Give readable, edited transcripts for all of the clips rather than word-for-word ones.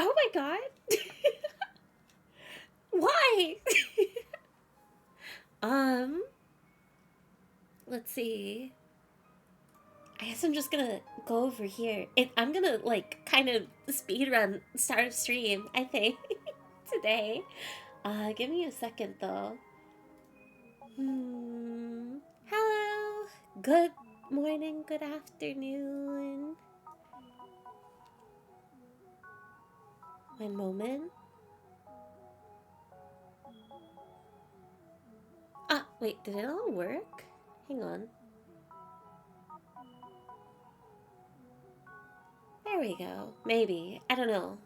Oh my god. Why? um, let's see. I guess I'm just gonna go over here. I'm gonna like kind of speed run start of stream, I think, today. Give me a second though. Hello. Good morning, good afternoon. One moment. Ah, wait, did it all work? Hang on. There we go. Maybe. I don't know.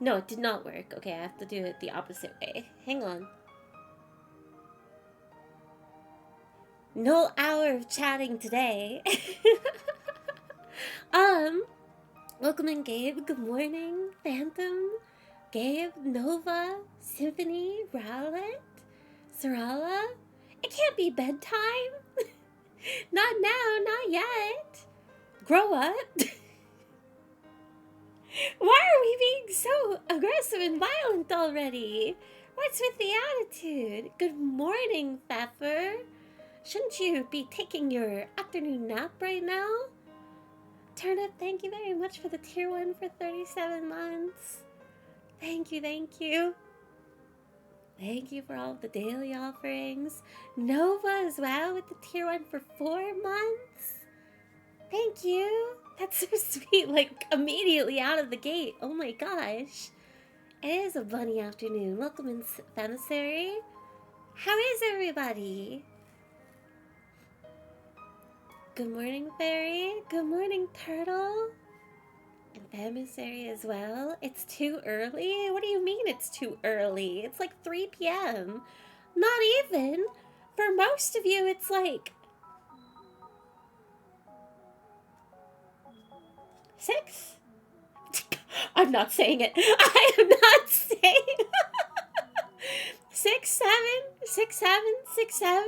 No, it did not work. Okay, I have to do it the opposite way. Hang on. No hour of chatting today. um, welcome in, Gabe. Good morning, Phantom, Gabe, Nova, Symphony, Rowlet, Sarala. It can't be bedtime. Not now, not yet. Grow up. Why are we being so aggressive and violent already? What's with the attitude? Good morning, Pfeffer. Shouldn't you be taking your afternoon nap right now? Turnip, thank you very much for the tier 1 for 37 months. Thank you, thank you. Thank you for all of the daily offerings. Nova as well with the tier 1 for 4 months. Thank you. That's so sweet, like immediately out of the gate. Oh my gosh. It is a bunny afternoon. Welcome in, Femissary. How is everybody? Good morning, Fairy. Good morning, Turtle. And Femissary as well. It's too early? What do you mean it's too early? It's like 3 p.m. Not even. For most of you, it's like 6? I'm not saying it. I am not saying 6, 7, 6, 7, 6, 7.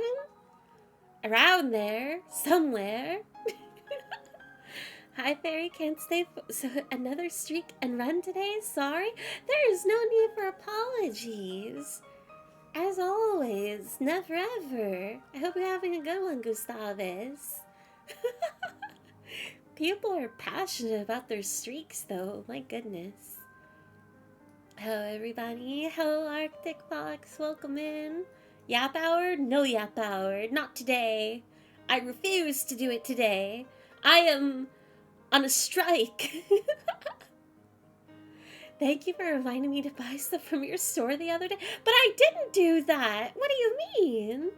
Around there, somewhere. Hi, Fairy, can't stay. So, another streak and run today? Sorry? There is no need for apologies. As always, never ever. I hope you're having a good one, Gustavus. People are passionate about their streaks, though. My goodness. Hello, everybody. Hello, Arctic Fox. Welcome in. Yap hour? No yap hour. Not today. I refuse to do it today. I am on a strike. Thank you for reminding me to buy stuff from your store the other day. But I didn't do that. What do you mean?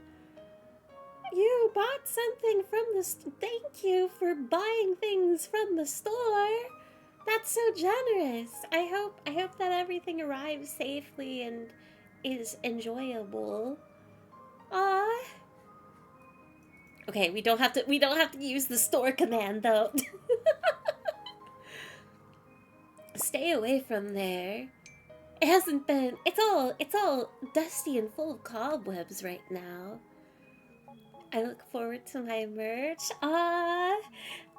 You bought something from the Thank you for buying things from the store. That's so generous. I hope that everything arrives safely and is enjoyable. Ah. Okay, we don't have to use the store command though. Stay away from there. It hasn't been. It's all dusty and full of cobwebs right now. I look forward to my merch. Ah,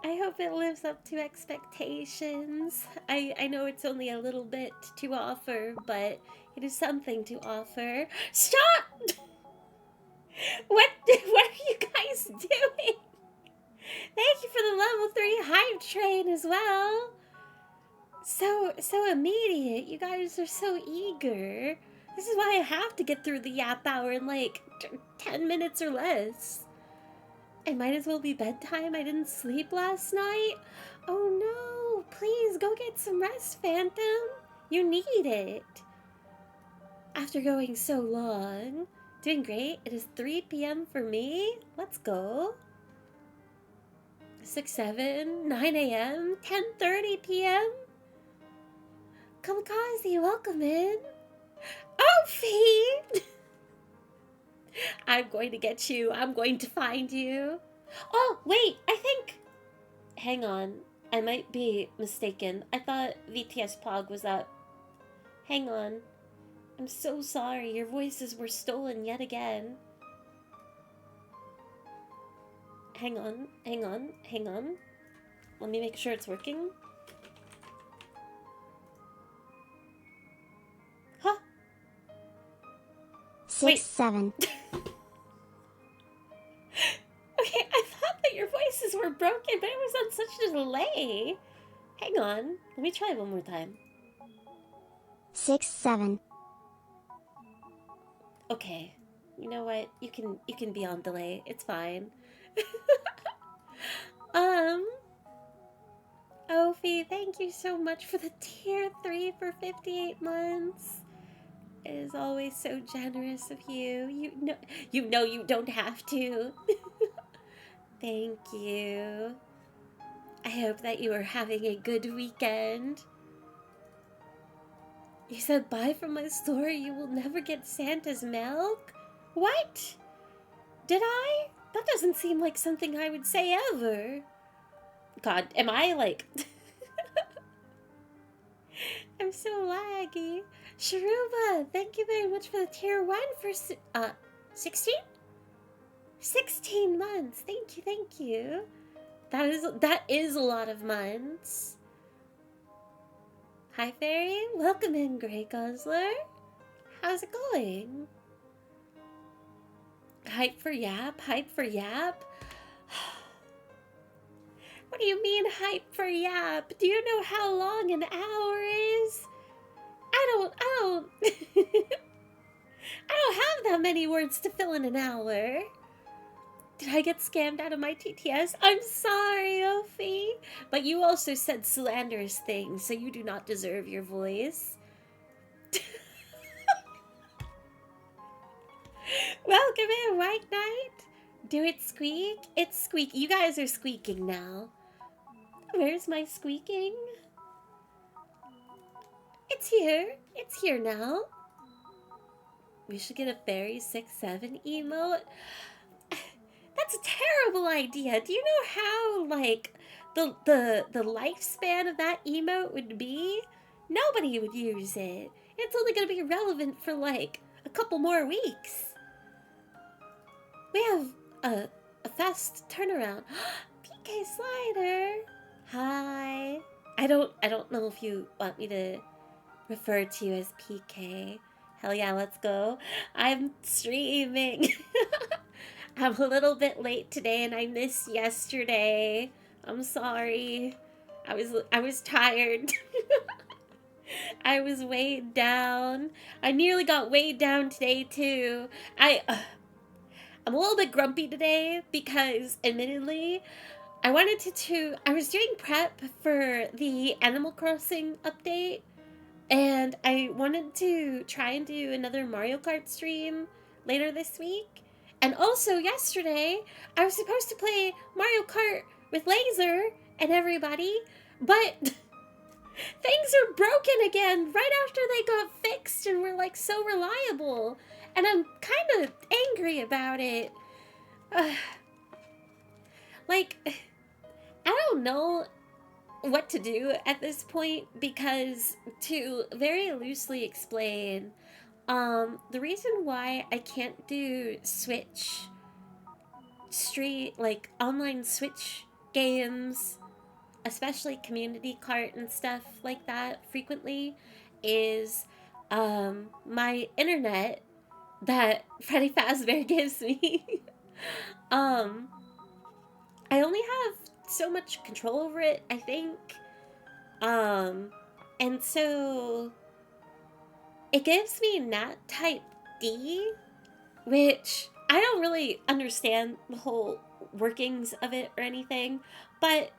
I hope it lives up to expectations. I know it's only a little bit to offer, but it is something to offer. Stop! What are you guys doing? Thank you for the level 3 hype train as well. So immediate. You guys are so eager. This is why I have to get through the yap hour in like 10 minutes or less. It might as well be bedtime. I didn't sleep last night. Oh no, please go get some rest, Phantom. You need it. After going so long. Doing great. It is 3 p.m. for me. Let's go. 6, 7, 9 a.m., 10:30 p.m. Kamikaze, welcome in. Oh, Fee! I'm going to get you. I'm going to find you. Oh, wait, I think... Hang on. I might be mistaken. I thought VTS Pog was up. Hang on. I'm so sorry. Your voices were stolen yet again. Hang on. Let me make sure it's working. Wait. 7. Okay, I thought that your voices were broken, but it was on such a delay. Hang on. Let me try one more time. 7. Okay. You know what? You can be on delay. It's fine. Ophi, thank you so much for the tier 3 for 58 months. It is always so generous of you. You know you don't have to. Thank you. I hope that you are having a good weekend. You said buy from my store, you will never get Santa's milk? What? Did I? That doesn't seem like something I would say ever. God, am I like... I'm so laggy. Sharuba, thank you very much for the tier 1 for 16? 16 months. Thank you. That is a lot of months. Hi Fairy, welcome in Grey Guzzler. How's it going? Hype for Yap? What do you mean hype for Yap? Do you know how long an hour is? I don't I don't have that many words to fill in an hour. Did I get scammed out of my TTS? I'm sorry, Ophi. But you also said slanderous things, so you do not deserve your voice. Welcome in, White Knight. Do it squeak? It's squeak. You guys are squeaking now. Where's my squeaking? It's here. It's here now. We should get a fairy 6-7 emote. That's a terrible idea. Do you know how, like, the lifespan of that emote would be? Nobody would use it. It's only going to be relevant for, like, a couple more weeks. We have a fast turnaround. PK Slider. Hi. I don't know if you want me to refer to you as PK. Hell yeah, let's go. I'm streaming. I'm a little bit late today and I missed yesterday. I'm sorry. I was tired. I was weighed down. I nearly got weighed down today too. I'm a little bit grumpy today because admittedly I was doing prep for the Animal Crossing update and I wanted to try and do another Mario Kart stream later this week. And also yesterday, I was supposed to play Mario Kart with Laser and everybody, but things are broken again right after they got fixed and were like so reliable. And I'm kind of angry about it. Like, I don't know what to do at this point because, to very loosely explain, the reason why I can't do Switch online Switch games, especially community cart and stuff like that frequently, is my internet that Freddy Fazbear gives me. I only have so much control over it, I think. And so it gives me Nat type D, which I don't really understand the whole workings of it or anything, but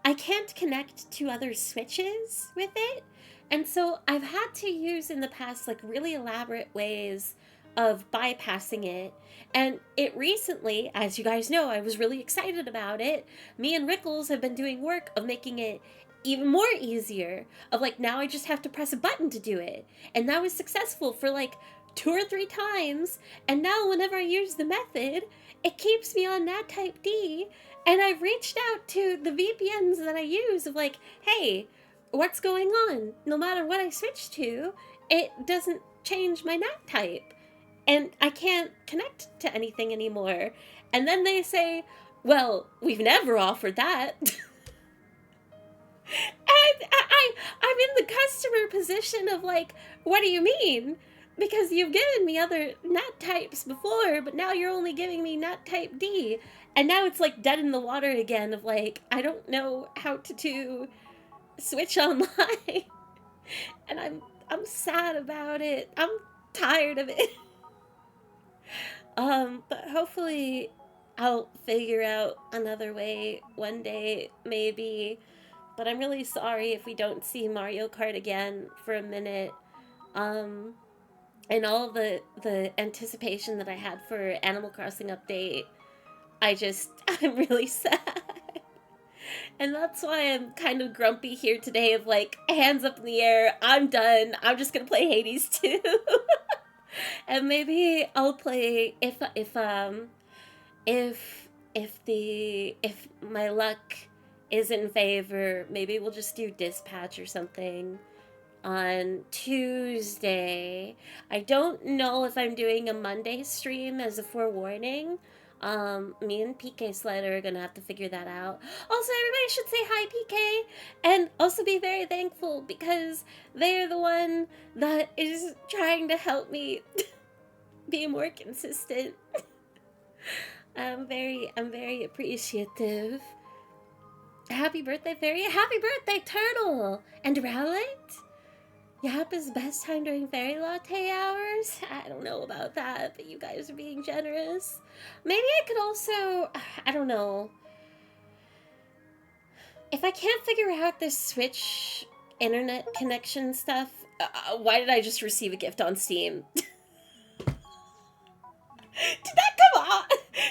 I can't connect to other switches with it. And so I've had to use in the past like really elaborate ways of bypassing it. And it recently, as you guys know, I was really excited about it. Me and Rickles have been doing work of making it even more easier. Of like, now I just have to press a button to do it. And that was successful for like 2 or 3 times. And now whenever I use the method, it keeps me on Nat type D. And I've reached out to the VPNs that I use of like, hey, what's going on? No matter what I switch to, it doesn't change my NAT type. And I can't connect to anything anymore. And then they say, well, we've never offered that. And I'm in the customer position of like, what do you mean? because you've given me other nat types before, but now you're only giving me nat type D. And now it's like dead in the water again of like, I don't know how to do Switch Online. And I'm sad about it. I'm tired of it. But hopefully I'll figure out another way one day, maybe. But I'm really sorry if we don't see Mario Kart again for a minute. Um, and all the anticipation that I had for Animal Crossing update, I'm really sad. And that's why I'm kind of grumpy here today of like, hands up in the air, I'm done. I'm just gonna play Hades 2. And maybe I'll play if my luck is in favor, maybe we'll just do Dispatch or something on Tuesday. I don't know if I'm doing a Monday stream as a forewarning. Me and PK Slider are gonna have to figure that out. Also, everybody should say hi, PK, and also be very thankful because they're the one that is trying to help me be more consistent. I'm very appreciative. Happy birthday, Fairy! Happy birthday, Turtle! And Rowlet? Yap is best time during Fairy Latte hours? I don't know about that, but you guys are being generous. Maybe I could also, I don't know. If I can't figure out this Switch internet connection stuff, why did I just receive a gift on Steam? Did that come on?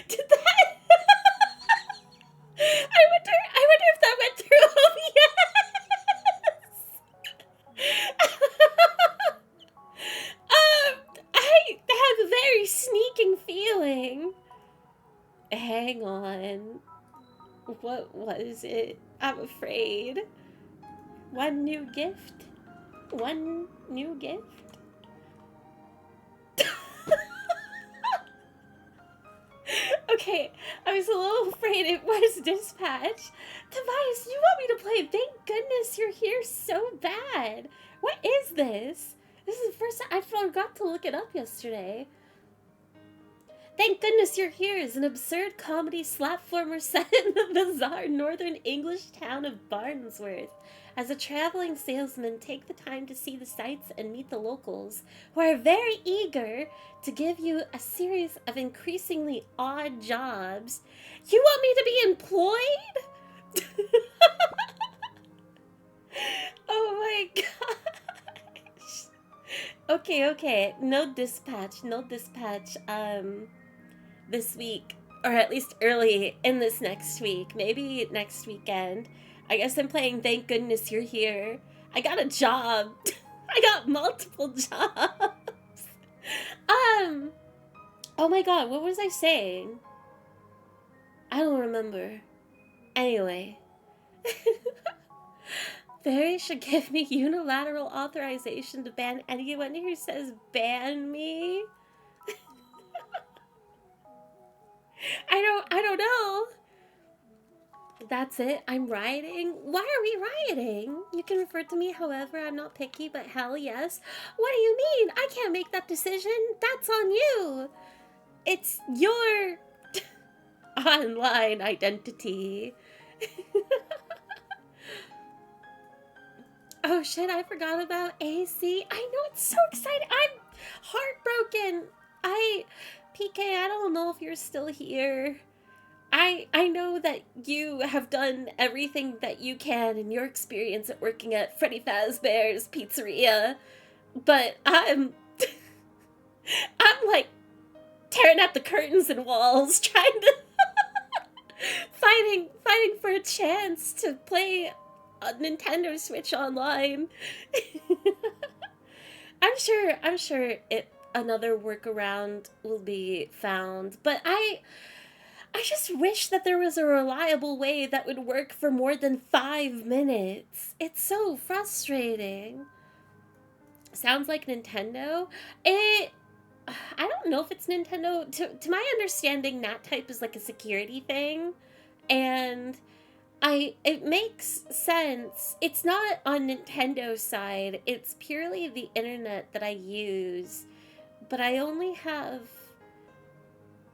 Did that? I wonder if that went through. Oh, yes! I have a very sneaking feeling. Hang on. What was it? I'm afraid. One new gift? One new gift? Okay, I was a little afraid it was Dispatch. Tobias, you want me to play? Thank goodness you're here so bad. What is this? This is the first time I forgot to look it up yesterday. Thank goodness you're here is an absurd comedy slapformer set in the bizarre northern English town of Barnsworth. As a traveling salesman, take the time to see the sights and meet the locals, who are very eager to give you a series of increasingly odd jobs. You want me to be employed? Oh my gosh. Okay. No dispatch. This week, or at least early in this next week, maybe next weekend. I guess I'm playing Thank Goodness You're Here. I got a job. I got multiple jobs. Oh my god, what was I saying? I don't remember. Anyway. Fairy should give me unilateral authorization to ban anyone who says ban me. I don't know. That's it. I'm rioting. Why are we rioting? You can refer to me however. I'm not picky, but hell yes. What do you mean? I can't make that decision. That's on you. It's your online identity. Oh shit, I forgot about AC. I know, it's so exciting. I'm heartbroken. PK, I don't know if you're still here. I know that you have done everything that you can in your experience at working at Freddy Fazbear's Pizzeria, but I'm like tearing at the curtains and walls, trying to fighting for a chance to play a Nintendo Switch Online. I'm sure another workaround will be found, but I just wish that there was a reliable way that would work for more than 5 minutes. It's so frustrating. Sounds like Nintendo. I don't know if it's Nintendo. To my understanding, NatType is like a security thing, and it makes sense. It's not on Nintendo's side. It's purely the internet that I use but I only have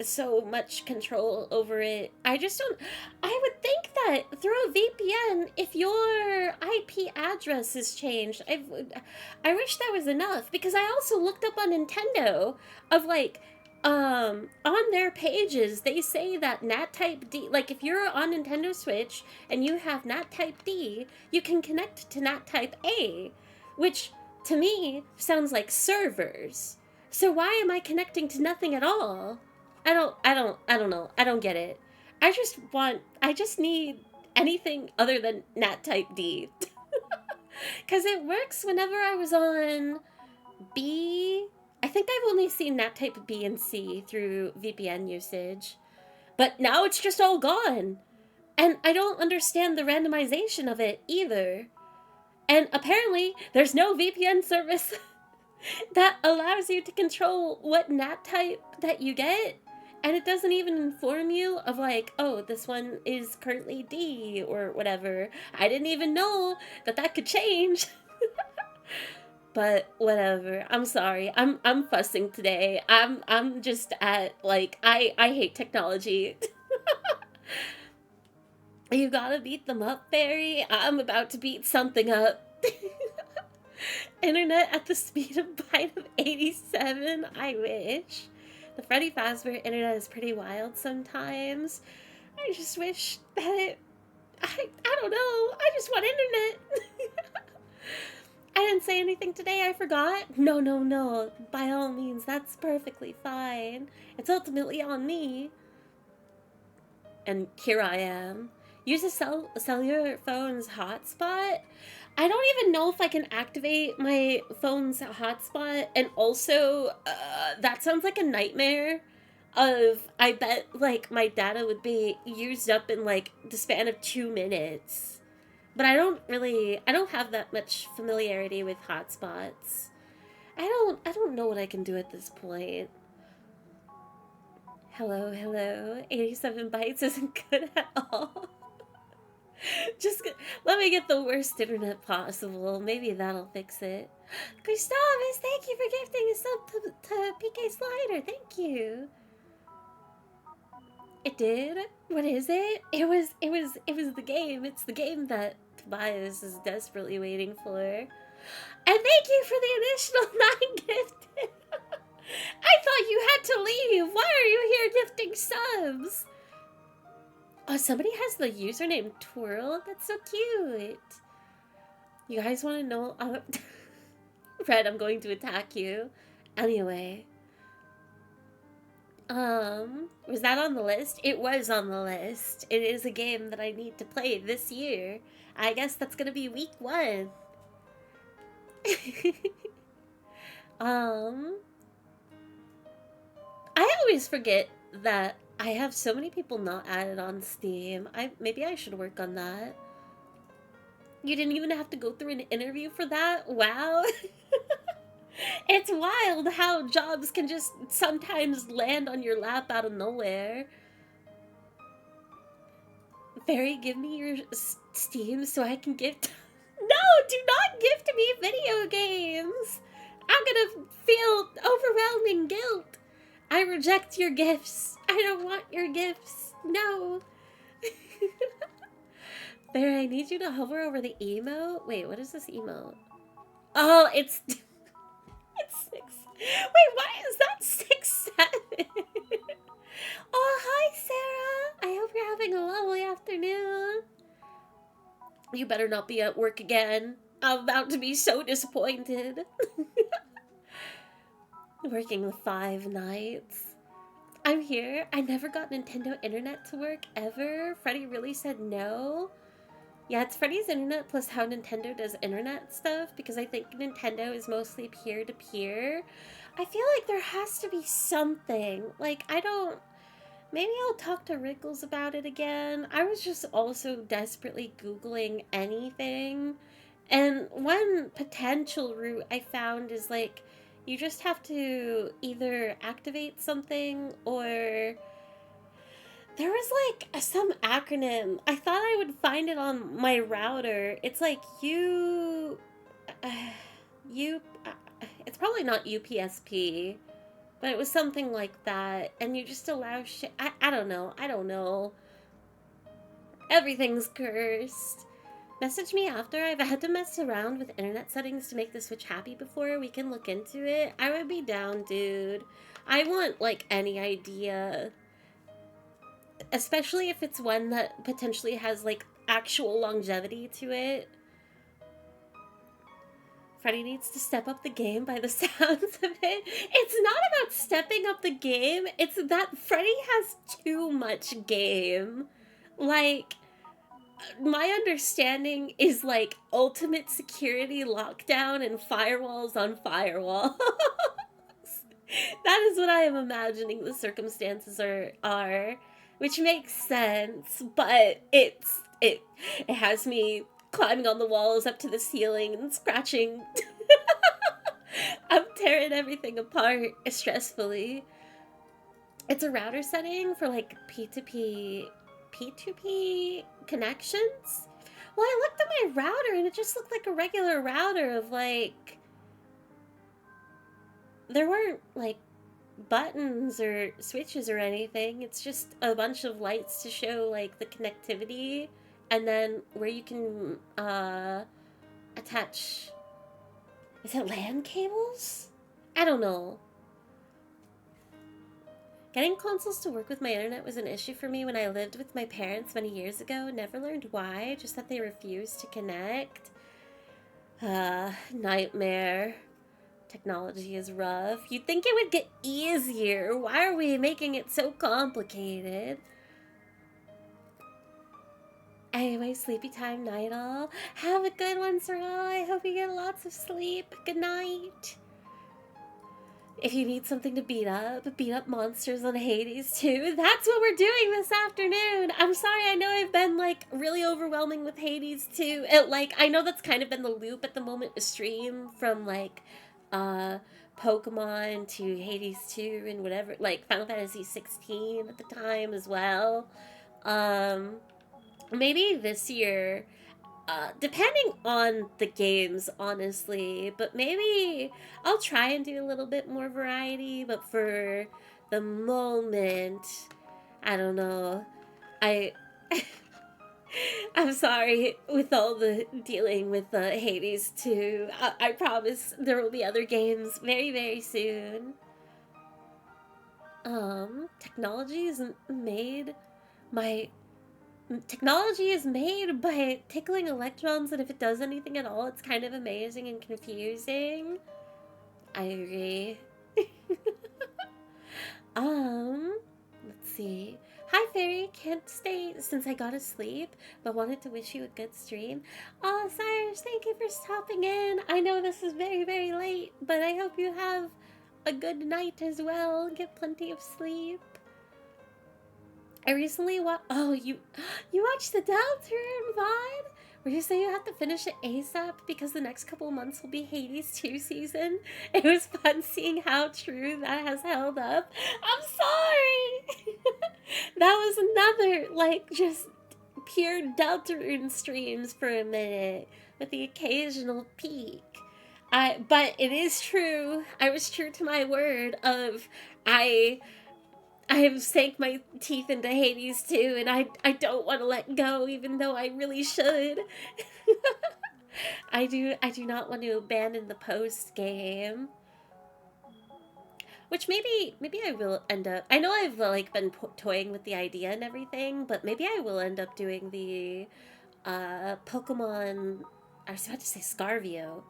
so much control over it. I just don't. I would think that through a VPN, if your IP address is changed, I wish that was enough, because I also looked up on Nintendo of like, on their pages they say that NAT type D, like if you're on Nintendo Switch and you have NAT type D, you can connect to NAT type A, which to me sounds like servers. So why am I connecting to nothing at all? I don't know. I don't get it. I just need anything other than NAT type D. Because it works whenever I was on B. I think I've only seen NAT type B and C through VPN usage. But now it's just all gone. And I don't understand the randomization of it either. And apparently, there's no VPN service that allows you to control what NAT type that you get. And it doesn't even inform you of like, oh, this one is currently D or whatever. I didn't even know that could change. But whatever. I'm sorry. I'm fussing today. I'm just at like I hate technology. You gotta beat them up, Fairy. I'm about to beat something up. Internet at the speed of byte of 87. I wish. The Freddy Fazbear internet is pretty wild sometimes. I just wish that I don't know. I just want internet. I didn't say anything today, I forgot. No. By all means, that's perfectly fine. It's ultimately on me. And here I am. Use a cellular phone's hotspot. I don't even know if I can activate my phone's hotspot. And also, that sounds like a nightmare. I bet, like, my data would be used up in, like, the span of 2 minutes. But I don't have that much familiarity with hotspots. I don't know what I can do at this point. Hello. 87 bytes isn't good at all. Just let me get the worst internet possible. Maybe that'll fix it. Gustavus, thank you for gifting a sub to PK Slider. Thank you. It did? What is it? It was the game. It's the game that Tobias is desperately waiting for. And thank you for the additional 9 gifted. I thought you had to leave. Why are you here gifting subs? Oh, somebody has the username Twirl. That's so cute. You guys want to know? Fred, I'm going to attack you. Anyway. Was that on the list? It was on the list. It is a game that I need to play this year. I guess that's gonna be week 1. I always forget that I have so many people not added on Steam. Maybe I should work on that. You didn't even have to go through an interview for that? Wow. It's wild how jobs can just sometimes land on your lap out of nowhere. Fairy, give me your Steam so I can gift... No, do not gift me video games! I'm gonna feel overwhelming guilt. I reject your gifts. I don't want your gifts. No. Fairy, I need you to hover over the emote. Wait, what is this emote? Oh, it's... It's 6. Wait, why is that 6-7? Oh, hi, Sarah. I hope you're having a lovely afternoon. You better not be at work again. I'm about to be so disappointed. Working 5 nights. I'm here. I never got Nintendo internet to work ever. Freddy really said no. Yeah, it's Freddy's internet plus how Nintendo does internet stuff, because I think Nintendo is mostly peer-to-peer. I feel like there has to be something. Like, maybe I'll talk to Wriggles about it again. I was just also desperately Googling anything. And one potential route I found is, like, you just have to either activate something or... There was, like, some acronym. I thought I would find it on my router. It's like it's probably not UPSP. But it was something like that, and you just allow shit. I don't know. I don't know. Everything's cursed. Message me after. I've had to mess around with internet settings to make the Switch happy before. We can look into it. I would be down, dude. I want, like, any idea. Especially if it's one that potentially has, like, actual longevity to it. Freddy needs to step up the game by the sounds of it. It's not about stepping up the game. It's that Freddy has too much game. Like, my understanding is like ultimate security lockdown and firewalls on firewalls. That is what I am imagining the circumstances are, which makes sense, but it has me climbing on the walls up to the ceiling and scratching. I'm tearing everything apart stressfully. It's a router setting for like P2P connections. Well, I looked at my router and it just looked like a regular router of like, there weren't like buttons or switches or anything. It's just a bunch of lights to show like the connectivity, and then where you can attach, is it LAN cables? I don't know. Getting consoles to work with my internet was an issue for me when I lived with my parents many years ago. Never learned why, just that they refused to connect. Nightmare. Technology is rough. You'd think it would get easier. Why are we making it so complicated? Anyway, sleepy time, night all. Have a good one, Sir. I hope you get lots of sleep. Good night. If you need something to beat up monsters on Hades too. That's what we're doing this afternoon. I'm sorry, I know I've been like really overwhelming with Hades too. I know that's kind of been the loop at the moment to stream, from like Pokemon to Hades 2 and whatever, like Final Fantasy 16 at the time as well. Maybe this year, depending on the games, honestly, but maybe I'll try and do a little bit more variety, but for the moment, I don't know. I I'm sorry with all the dealing with Hades 2. I promise there will be other games very, very soon. Technology is made my technology is made by tickling electrons, and if it does anything at all, it's kind of amazing and confusing. I agree. Let's see. Hi, Fairy. Can't stay since I got to sleep, but wanted to wish you a good stream. Oh, Cyrus, thank you for stopping in. I know this is very, very late, but I hope you have a good night as well. Get plenty of sleep. I recently you watched the Deltarune VOD? Where you say you have to finish it ASAP because the next couple months will be Hades 2 season? It was fun seeing how true that has held up. I'm sorry! That was another, like, just pure Deltarune streams for a minute, with the occasional peak. But it is true. I was true to my word of I have sank my teeth into Hades too, and I don't want to let go, even though I really should. I do not want to abandon the post game. Which maybe I will end up. I know I've like been toying with the idea and everything, but maybe I will end up doing the Pokemon. I was about to say Scarvio.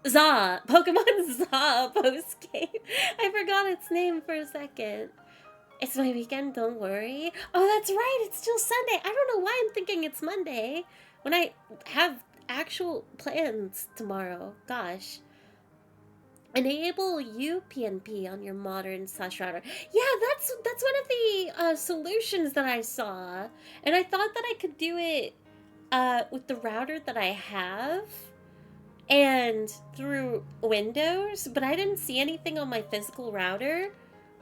Pokemon Za post game. I forgot its name for a second. It's my weekend, don't worry. Oh, that's right, it's still Sunday. I don't know why I'm thinking it's Monday when I have actual plans tomorrow. Gosh. Enable UPnP on your modern / router. Yeah, that's one of the solutions that I saw, and I thought that I could do it with the router that I have and through Windows, but I didn't see anything on my physical router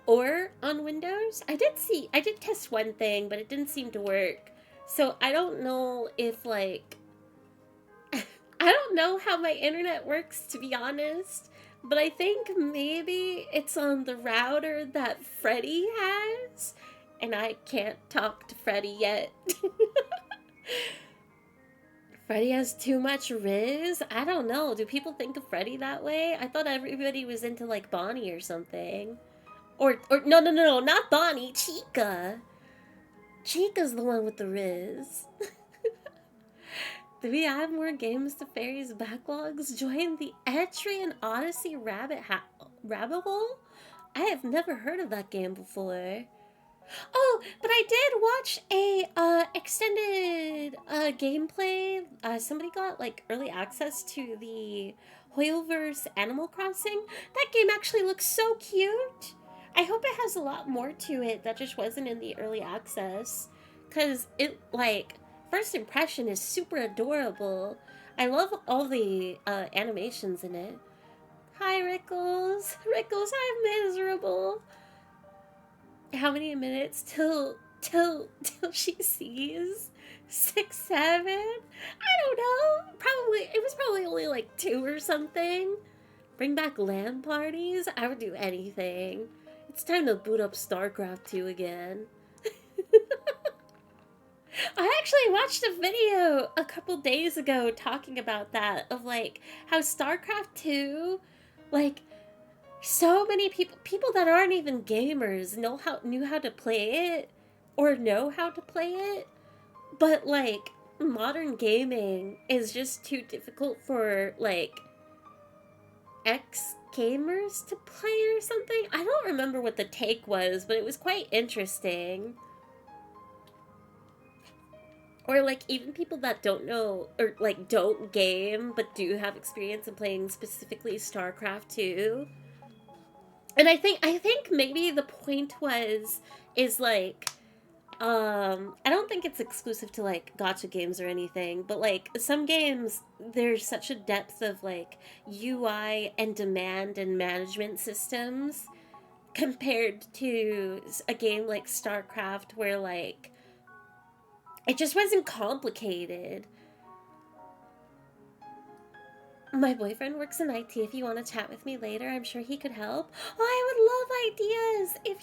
or on Windows. I did test one thing, but it didn't seem to work. So I don't know if like I don't know how my internet works, to be honest, but I think maybe it's on the router that Freddy has, and I can't talk to Freddy yet. Freddy has too much Riz? I don't know. Do people think of Freddy that way? I thought everybody was into like Bonnie or something. Or no, not Bonnie, Chica. Chica's the one with the Riz. Do we add more games to Fairy's backlogs? Join the Etrian Odyssey rabbit hole? I have never heard of that game before. Oh, but I did watch a extended gameplay. Somebody got like early access to the Hoyoverse Animal Crossing. That game actually looks so cute. I hope it has a lot more to it that just wasn't in the early access. Cause it like first impression is super adorable. I love all the animations in it. Hi Rickles. Rickles, I'm miserable. How many minutes till she sees 6, 7? I don't know. It was probably only like 2 or something. Bring back LAN parties? I would do anything. It's time to boot up StarCraft 2 again. I actually watched a video a couple days ago talking about that, of like how StarCraft 2, like so many people that aren't even gamers knew how to play it or know how to play it, but like modern gaming is just too difficult for like ex gamers to play or something. I don't remember what the take was, but it was quite interesting. Or like even people that don't know or like don't game but do have experience in playing specifically StarCraft 2. And I think maybe the point is like I don't think it's exclusive to like gotcha games or anything, but like some games there's such a depth of like UI and demand and management systems compared to a game like StarCraft where like it just wasn't complicated. My boyfriend works in IT. If you want to chat with me later, I'm sure he could help. Oh, I would love ideas. If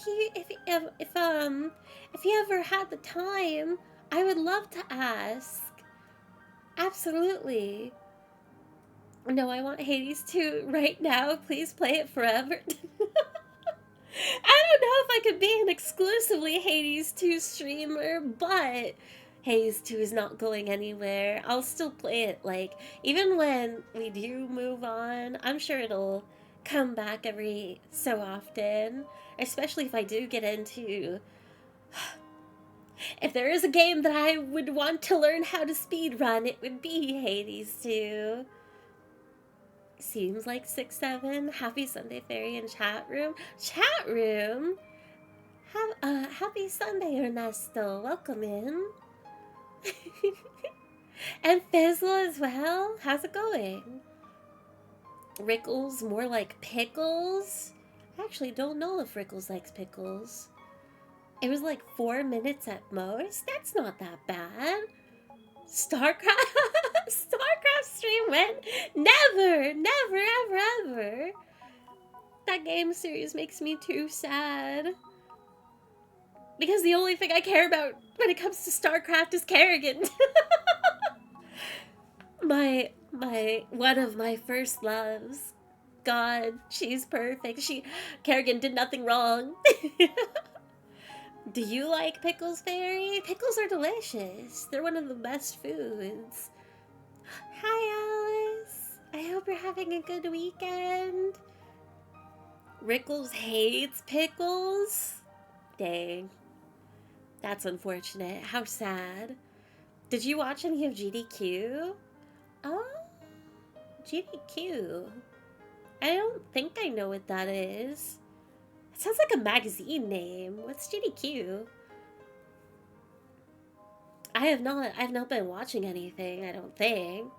he ever had the time, I would love to ask. Absolutely. No, I want Hades 2 right now. Please play it forever. I don't know if I could be an exclusively Hades 2 streamer, but Hades 2 is not going anywhere. I'll still play it, like, even when we do move on, I'm sure it'll come back every so often, especially if I do get into... If there is a game that I would want to learn how to speedrun, it would be Hades 2. Seems like 6, 7. Happy Sunday Fairy in chat room. Chat room? Happy Sunday, Ernesto. Welcome in. And Fizzle as well. How's it going? Rickles, more like pickles? I actually don't know if Rickles likes pickles. It was like 4 minutes at most. That's not that bad. StarCraft stream went never, ever. That game series makes me too sad. Because the only thing I care about when it comes to StarCraft is Kerrigan. One of my first loves. God, she's perfect. Kerrigan did nothing wrong. Do you like pickles, Fairy? Pickles are delicious. They're one of the best foods. Hi, Alice. I hope you're having a good weekend. Rickles hates pickles? Dang. That's unfortunate. How sad. Did you watch any of GDQ? Oh, GDQ. I don't think I know what that is. It sounds like a magazine name. What's GDQ? I've not been watching anything, I don't think.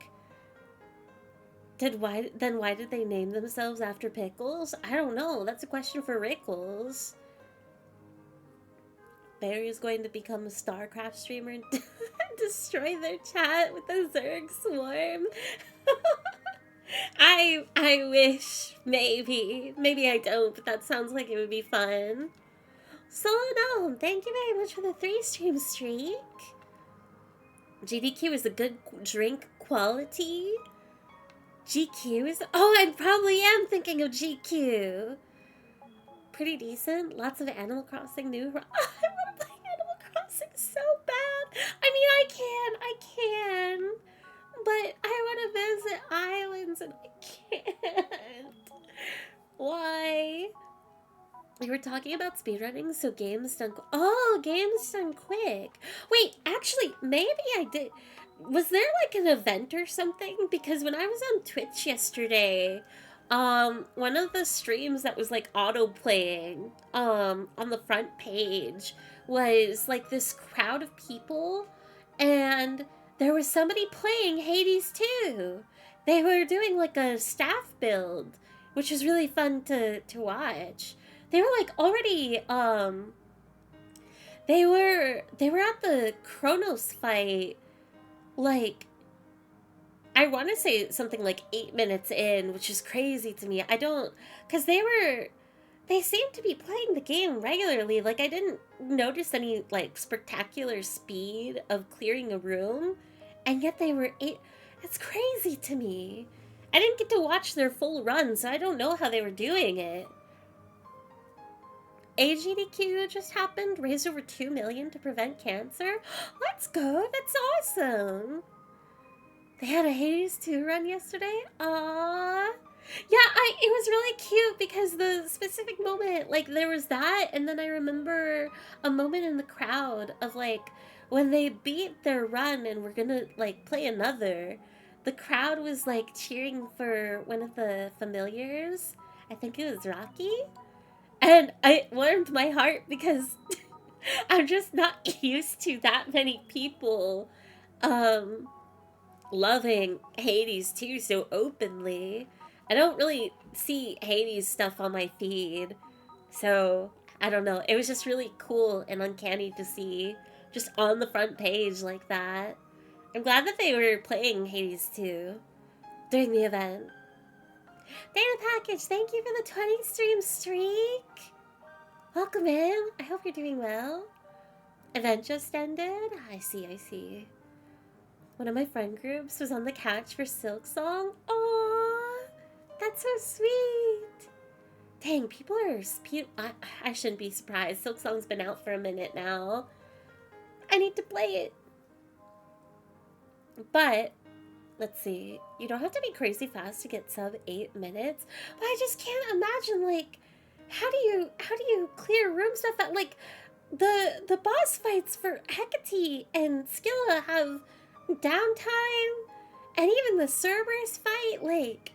Why did they name themselves after pickles? I don't know. That's a question for Rickles. Barry is going to become a StarCraft streamer. Destroy their chat with a Zerg swarm. I wish, maybe. Maybe I don't, but that sounds like it would be fun. Solo Gnome, thank you very much for the 3-stream streak. GDQ is a good drink quality. GQ is... Oh, I probably am thinking of GQ. Pretty decent. Lots of Animal Crossing new... Oh, I want to play Animal Crossing so bad. I mean, I can. But I want to visit islands and I can't. Why? We were talking about speedrunning, so games done... Oh, games done quick. Wait, actually, maybe I did... Was there like an event or something? Because when I was on Twitch yesterday, one of the streams that was like auto-playing, on the front page was like this crowd of people, and there was somebody playing Hades 2. They were doing like a staff build, which was really fun to watch. They were like already, they were at the Kronos fight, like, I want to say something like 8 minutes in, which is crazy to me. I don't, because they seemed to be playing the game regularly. Like, I didn't notice any, like, spectacular speed of clearing a room, and yet they were That's crazy to me. I didn't get to watch their full run, so I don't know how they were doing it. AGDQ just happened, raised over 2 million to prevent cancer. Let's go, that's awesome. They had a Hades 2 run yesterday. Aww. Yeah, it was really cute because the specific moment, like there was that, and then I remember a moment in the crowd of like when they beat their run and were gonna like play another, the crowd was like cheering for one of the familiars. I think it was Rocky. And it warmed my heart because I'm just not used to that many people loving Hades 2 so openly. I don't really see Hades stuff on my feed, so I don't know. It was just really cool and uncanny to see just on the front page like that. I'm glad that they were playing Hades 2 during the event. Data Package, thank you for the 20 stream streak. Welcome in. I hope you're doing well. Event just ended. I see. One of my friend groups was on the couch for Silk Song. Aww, that's so sweet. Dang, people are I shouldn't be surprised. Silk Song's been out for a minute now. I need to play it. But let's see. You don't have to be crazy fast to get sub 8 minutes. But I just can't imagine, like, how do you clear rooms stuff that, like, the boss fights for Hecate and Skilla have downtime, and even the Cerberus fight, like,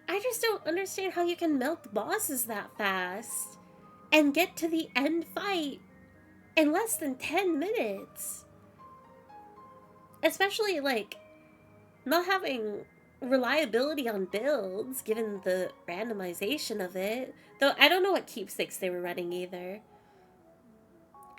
I just don't understand how you can melt the bosses that fast and get to the end fight in less than 10 minutes. Especially, like, not having reliability on builds, given the randomization of it. Though I don't know what keepsakes they were running either.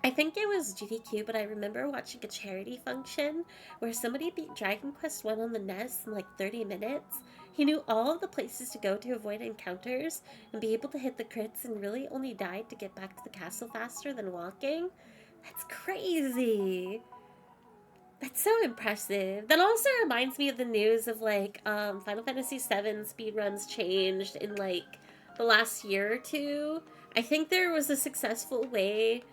I think it was GDQ, but I remember watching a charity function where somebody beat Dragon Quest 1 on the NES in like 30 minutes. He knew all of the places to go to avoid encounters and be able to hit the crits, and really only died to get back to the castle faster than walking. That's crazy. That's so impressive. That also reminds me of the news of like Final Fantasy VII speedruns changed in like the last year or two. I think there was a successful way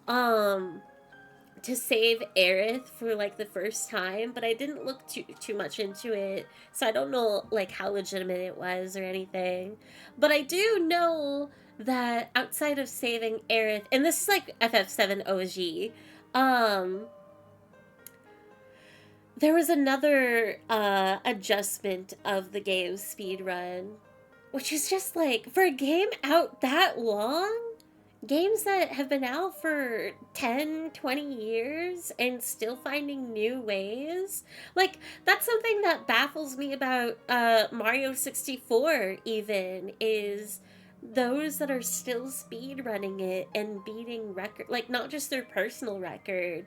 to save Aerith for like the first time, but I didn't look too much into it, so I don't know like how legitimate it was or anything. But I do know that outside of saving Aerith, and this is like FF7 OG, there was another adjustment of the game's speedrun, which is just like, for a game out that long, games that have been out for 10, 20 years and still finding new ways, like, that's something that baffles me about Mario 64 even, is those that are still speedrunning it and beating record, like, not just their personal record,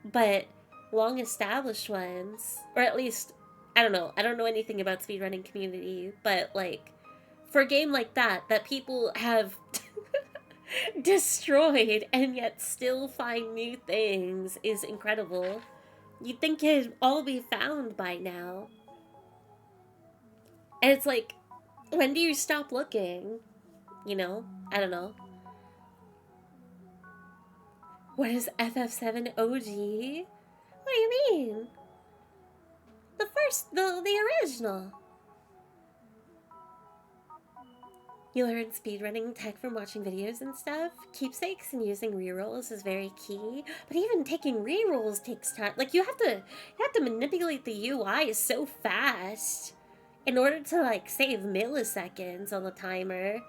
but long established ones, or at least I don't know. I don't know anything about speedrunning community, but like for a game like that people have destroyed and yet still find new things is incredible. You'd think it'd all be found by now. And it's like, when do you stop looking? You know? I don't know. What is FF7 OG? What do you mean? The first, the original. You learn speedrunning tech from watching videos and stuff. Keepsakes and using rerolls is very key. But even taking rerolls takes time. Like you have to manipulate the UI so fast in order to like save milliseconds on the timer.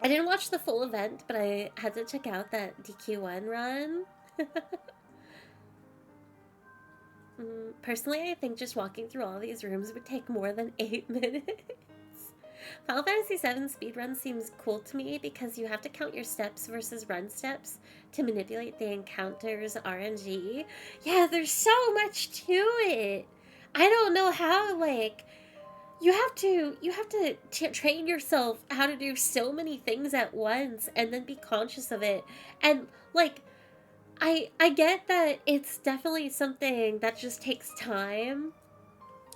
I didn't watch the full event, but I had to check out that DQ1 run. Personally, I think just walking through all these rooms would take more than 8 minutes. Final Fantasy VII speedrun seems cool to me because you have to count your steps versus run steps to manipulate the encounter's RNG. Yeah, there's so much to it. I don't know how, like, you have to train yourself how to do so many things at once and then be conscious of it. And like I get that it's definitely something that just takes time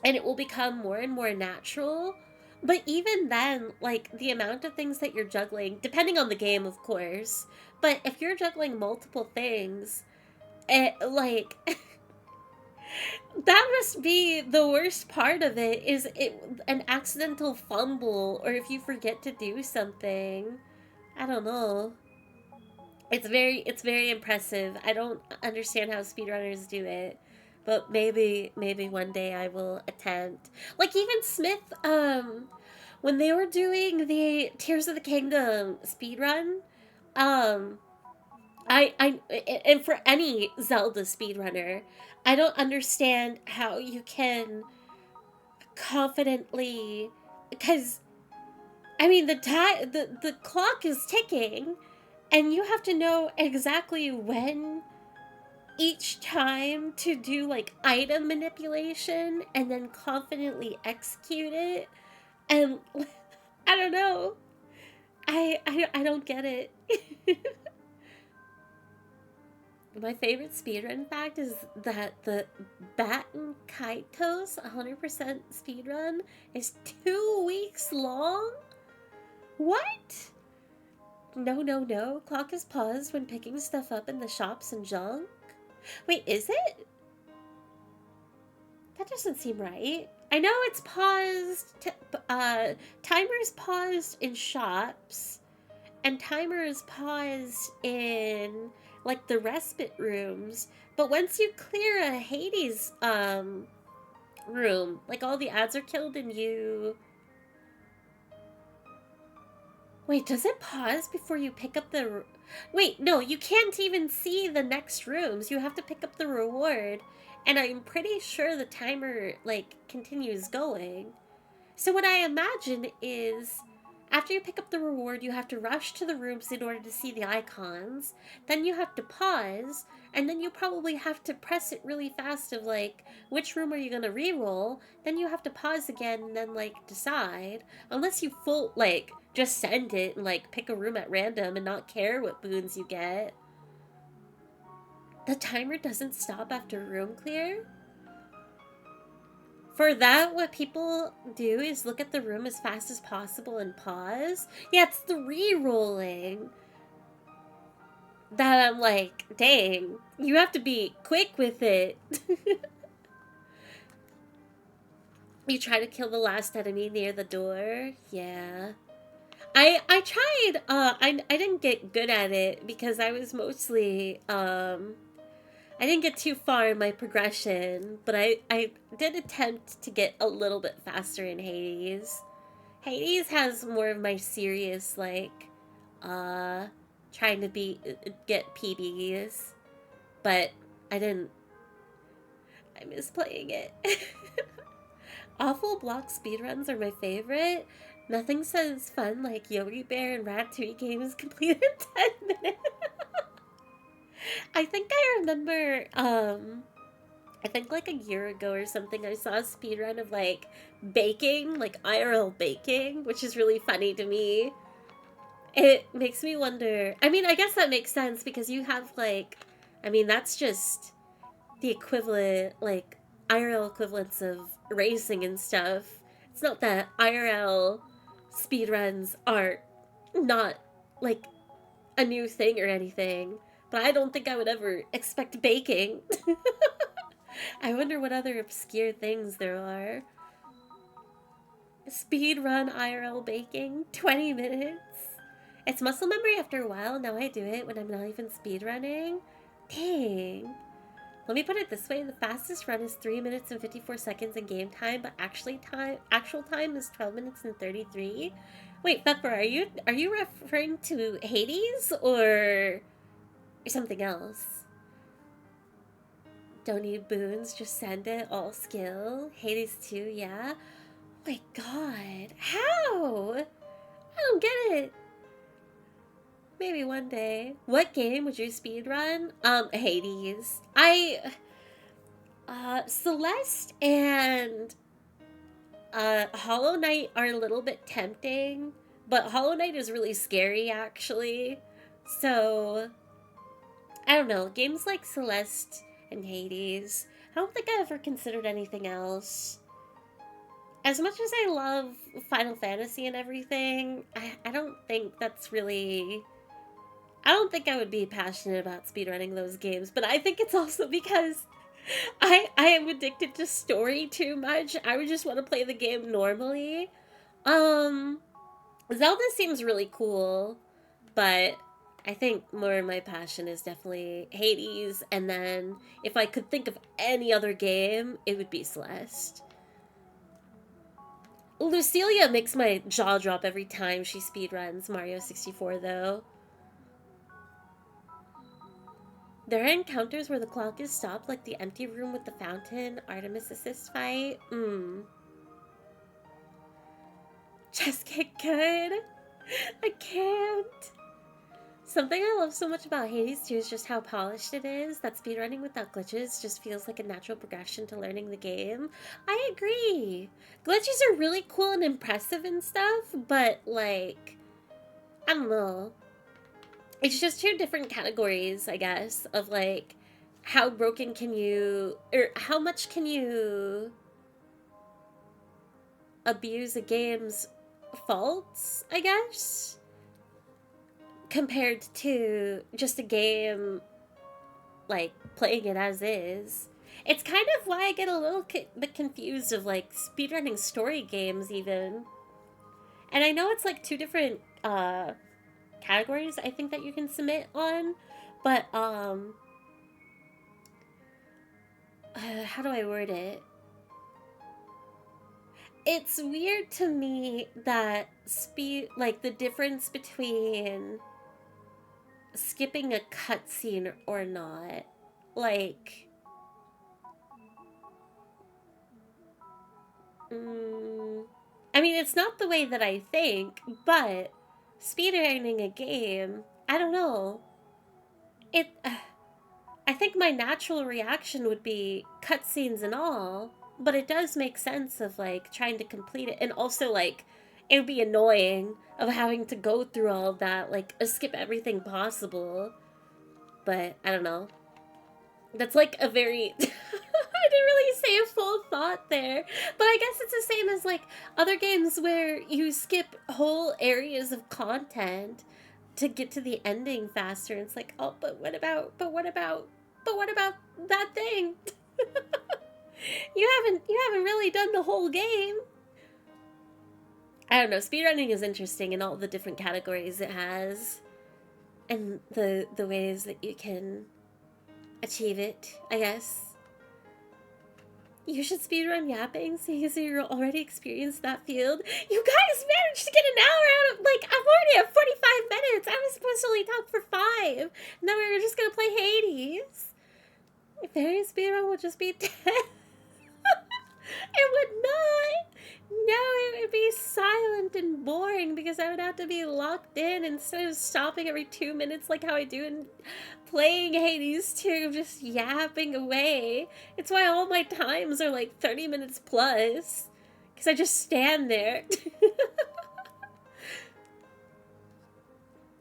and it will become more and more natural. But even then, like the amount of things that you're juggling, depending on the game, of course, but if you're juggling multiple things, it like that must be the worst part of it, is it an accidental fumble or if you forget to do something. I don't know. It's very impressive. I don't understand how speedrunners do it, but maybe one day I will attempt. Like even Smith, when they were doing the Tears of the Kingdom speedrun, um, I and for any Zelda speedrunner, I don't understand how you can confidently, because I mean the clock is ticking and you have to know exactly when each time to do like item manipulation and then confidently execute it. And I don't know. I don't get it. My favorite speedrun fact is that the Batten Kaitos 100% speedrun is 2 weeks long? What? No, no, no. Clock is paused when picking stuff up in the shops and junk. Wait, is it? That doesn't seem right. I know it's paused. Timer's paused in shops, and timer is paused in like the respite rooms. But once you clear a Hades room, like all the ads are killed and you... Wait, does it pause before you pick up the... Wait, no, you can't even see the next rooms. You have to pick up the reward. And I'm pretty sure the timer, like, continues going. So what I imagine is, after you pick up the reward, you have to rush to the rooms in order to see the icons. Then you have to pause, and then you probably have to press it really fast of, like, which room are you gonna reroll. Then you have to pause again and then, like, decide. Unless you just send it and, like, pick a room at random and not care what boons you get. The timer doesn't stop after room clear? For that, what people do is look at the room as fast as possible and pause. Yeah, it's the re-rolling that I'm like, dang, you have to be quick with it. You try to kill the last enemy near the door? Yeah. I tried, I didn't get good at it because I was mostly, I didn't get too far in my progression, but I did attempt to get a little bit faster in Hades. Hades has more of my serious, like, trying to get PBs, but I miss playing it. Awful block speedruns are my favorite. Nothing says fun like Yogi Bear and Ratatouille games completed in 10 minutes. I think I remember, I think like a year ago or something, I saw a speed run of like baking, like IRL baking, which is really funny to me. It makes me wonder. I mean, I guess that makes sense because you have like, I mean, that's just the equivalent, like IRL equivalents of racing and stuff. It's not that IRL speedruns are not like a new thing or anything, but I don't think I would ever expect baking. I wonder what other obscure things there are. Speed run IRL baking, 20 minutes. It's muscle memory after a while. Now I do it when I'm not even speed running. Dang. Let me put it this way: the fastest run is 3 minutes and 54 seconds in game time, but actual time is 12 minutes and 33. Wait, Pepper, are you referring to Hades or something else? Don't need boons, just send it. All skill. Hades 2, yeah. Oh my god. How? I don't get it. Maybe one day. What game would you speedrun? Hades. Celeste and Hollow Knight are a little bit tempting, but Hollow Knight is really scary actually. So, I don't know. Games like Celeste and Hades. I don't think I ever considered anything else. As much as I love Final Fantasy and everything, I don't think that's really. I don't think I would be passionate about speedrunning those games, but I think it's also because I am addicted to story too much. I would just want to play the game normally. Um, Zelda seems really cool, but I think more of my passion is definitely Hades, and then if I could think of any other game, it would be Celeste. Lucilia makes my jaw drop every time she speedruns Mario 64, though. There are encounters where the clock is stopped, like the empty room with the fountain, Artemis assist fight. Just get good. I can't. Something I love so much about Hades 2 is just how polished it is, that speedrunning without glitches just feels like a natural progression to learning the game. I agree. Glitches are really cool and impressive and stuff, but like, I don't know. It's just two different categories, I guess, of like, how broken can you, or how much can you abuse a game's faults, I guess, compared to just a game, like, playing it as is. It's kind of why I get a little bit confused of, like, speedrunning story games, even. And I know it's, like, two different, categories, I think, that you can submit on, but, how do I word it? It's weird to me that like, the difference between skipping a cutscene or not. Like, I mean, it's not the way that I think, but speedrunning a game, I don't know. It, I think my natural reaction would be cutscenes and all, but it does make sense of like trying to complete it, and also like it would be annoying of having to go through all of that, like skip everything possible. But I don't know. That's like a very I didn't really say a full thought there. But I guess it's the same as like other games where you skip whole areas of content to get to the ending faster. It's like, oh, but what about that thing? You haven't really done the whole game. I don't know, speedrunning is interesting in all the different categories it has. And the ways that you can achieve it, I guess. You should speedrun yapping, seeing as you're already experienced that field. You guys managed to get an hour out of, like, I'm already at 45 minutes. I was supposed to only talk for 5. Now we were just gonna play Hades. If any speedrun would just be 10. It would not. No, it would be silent and boring because I would have to be locked in instead of stopping every 2 minutes like how I do in playing Hades 2, just yapping away. It's why all my times are like 30 minutes plus, because I just stand there.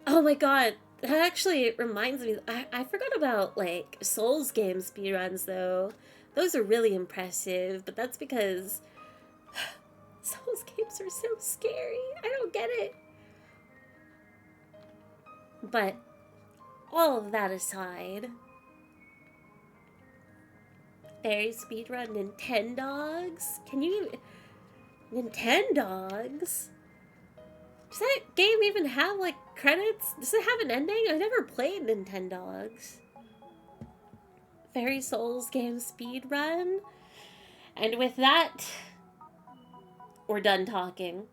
Oh my god, that actually reminds me, I forgot about like Souls game speedruns though. Those are really impressive, but that's because Souls games are so scary. I don't get it. But all of that aside, fairy speedrun Nintendogs? Can you... Nintendogs? Does that game even have, like, credits? Does it have an ending? I never played Nintendogs. Fairy Souls game speedrun? And with that, we're done talking.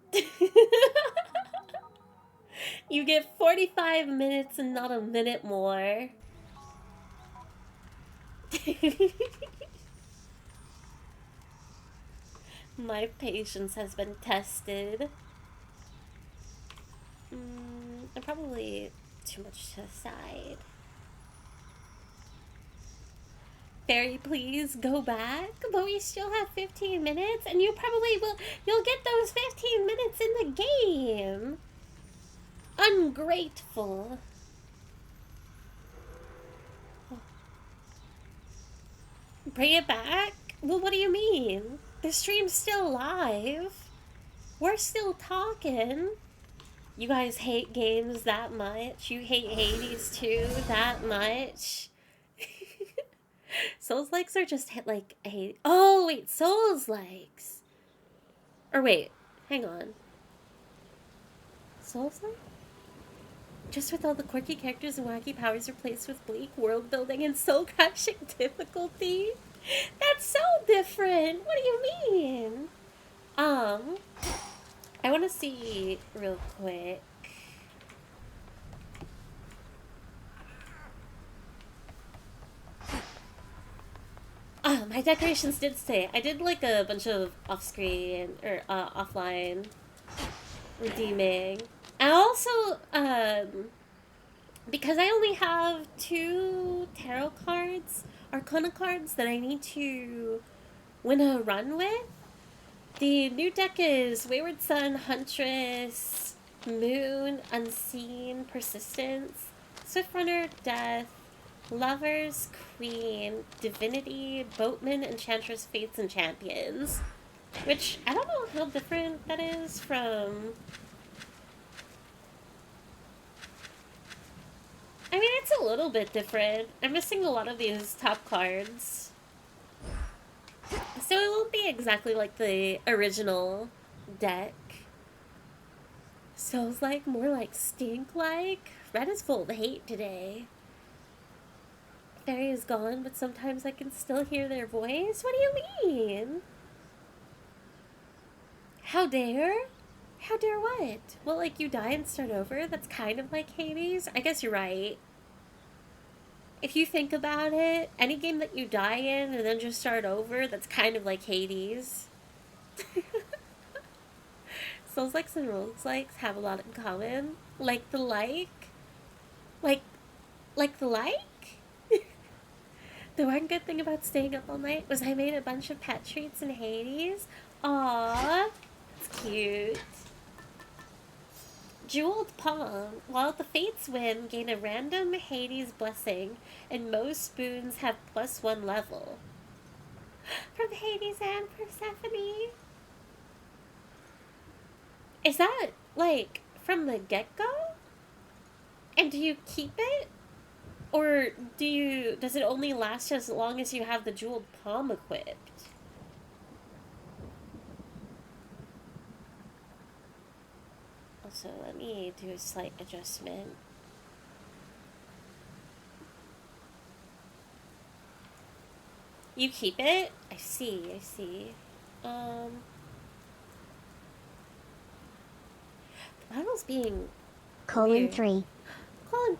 You get 45 minutes and not a minute more. My patience has been tested. I'm probably too much to the side. Fairy, please go back. But we still have 15 minutes, and you probably will. You'll get those 15 minutes in the game. Ungrateful. Bring it back? Well, what do you mean? The stream's still live. We're still talking. You guys hate games that much? You hate Hades too that much? Souls likes are just like hate. Oh wait, Souls likes. Or wait, hang on. Souls like? Just with all the quirky characters and wacky powers replaced with bleak world building and soul crushing difficulty? That's so different! What do you mean? I want to see real quick. My decorations did stay. I did like a bunch of off-screen or offline redeeming. And also, because I only have 2 tarot cards, Arcana cards that I need to win a run with, the new deck is Wayward Sun, Huntress, Moon, Unseen, Persistence, Swift Runner, Death, Lovers, Queen, Divinity, Boatman, Enchantress, Fates, and Champions. Which, I don't know how different that is from... I mean, it's a little bit different. I'm missing a lot of these top cards. So it won't be exactly like the original deck. So it's like more like stink-like. Red is full of hate today. Fairy is gone, but sometimes I can still hear their voice? What do you mean? How dare? How dare what? Well, like, you die and start over? That's kind of like Hades? I guess you're right. If you think about it, any game that you die in and then just start over, that's kind of like Hades. Souls likes and rogues likes have a lot in common. Like the like? Like the like? The one good thing about staying up all night was I made a bunch of pet treats in Hades. Aww, it's cute. Jeweled Palm. While the Fates win, gain a random Hades blessing, and most spoons have +1 level. From Hades and Persephone. Is that, like, from the get-go? And do you keep it? Or does it only last as long as you have the Jeweled Palm equipped? Also, let me do a slight adjustment. You keep it? I see. The model's being weird. 3.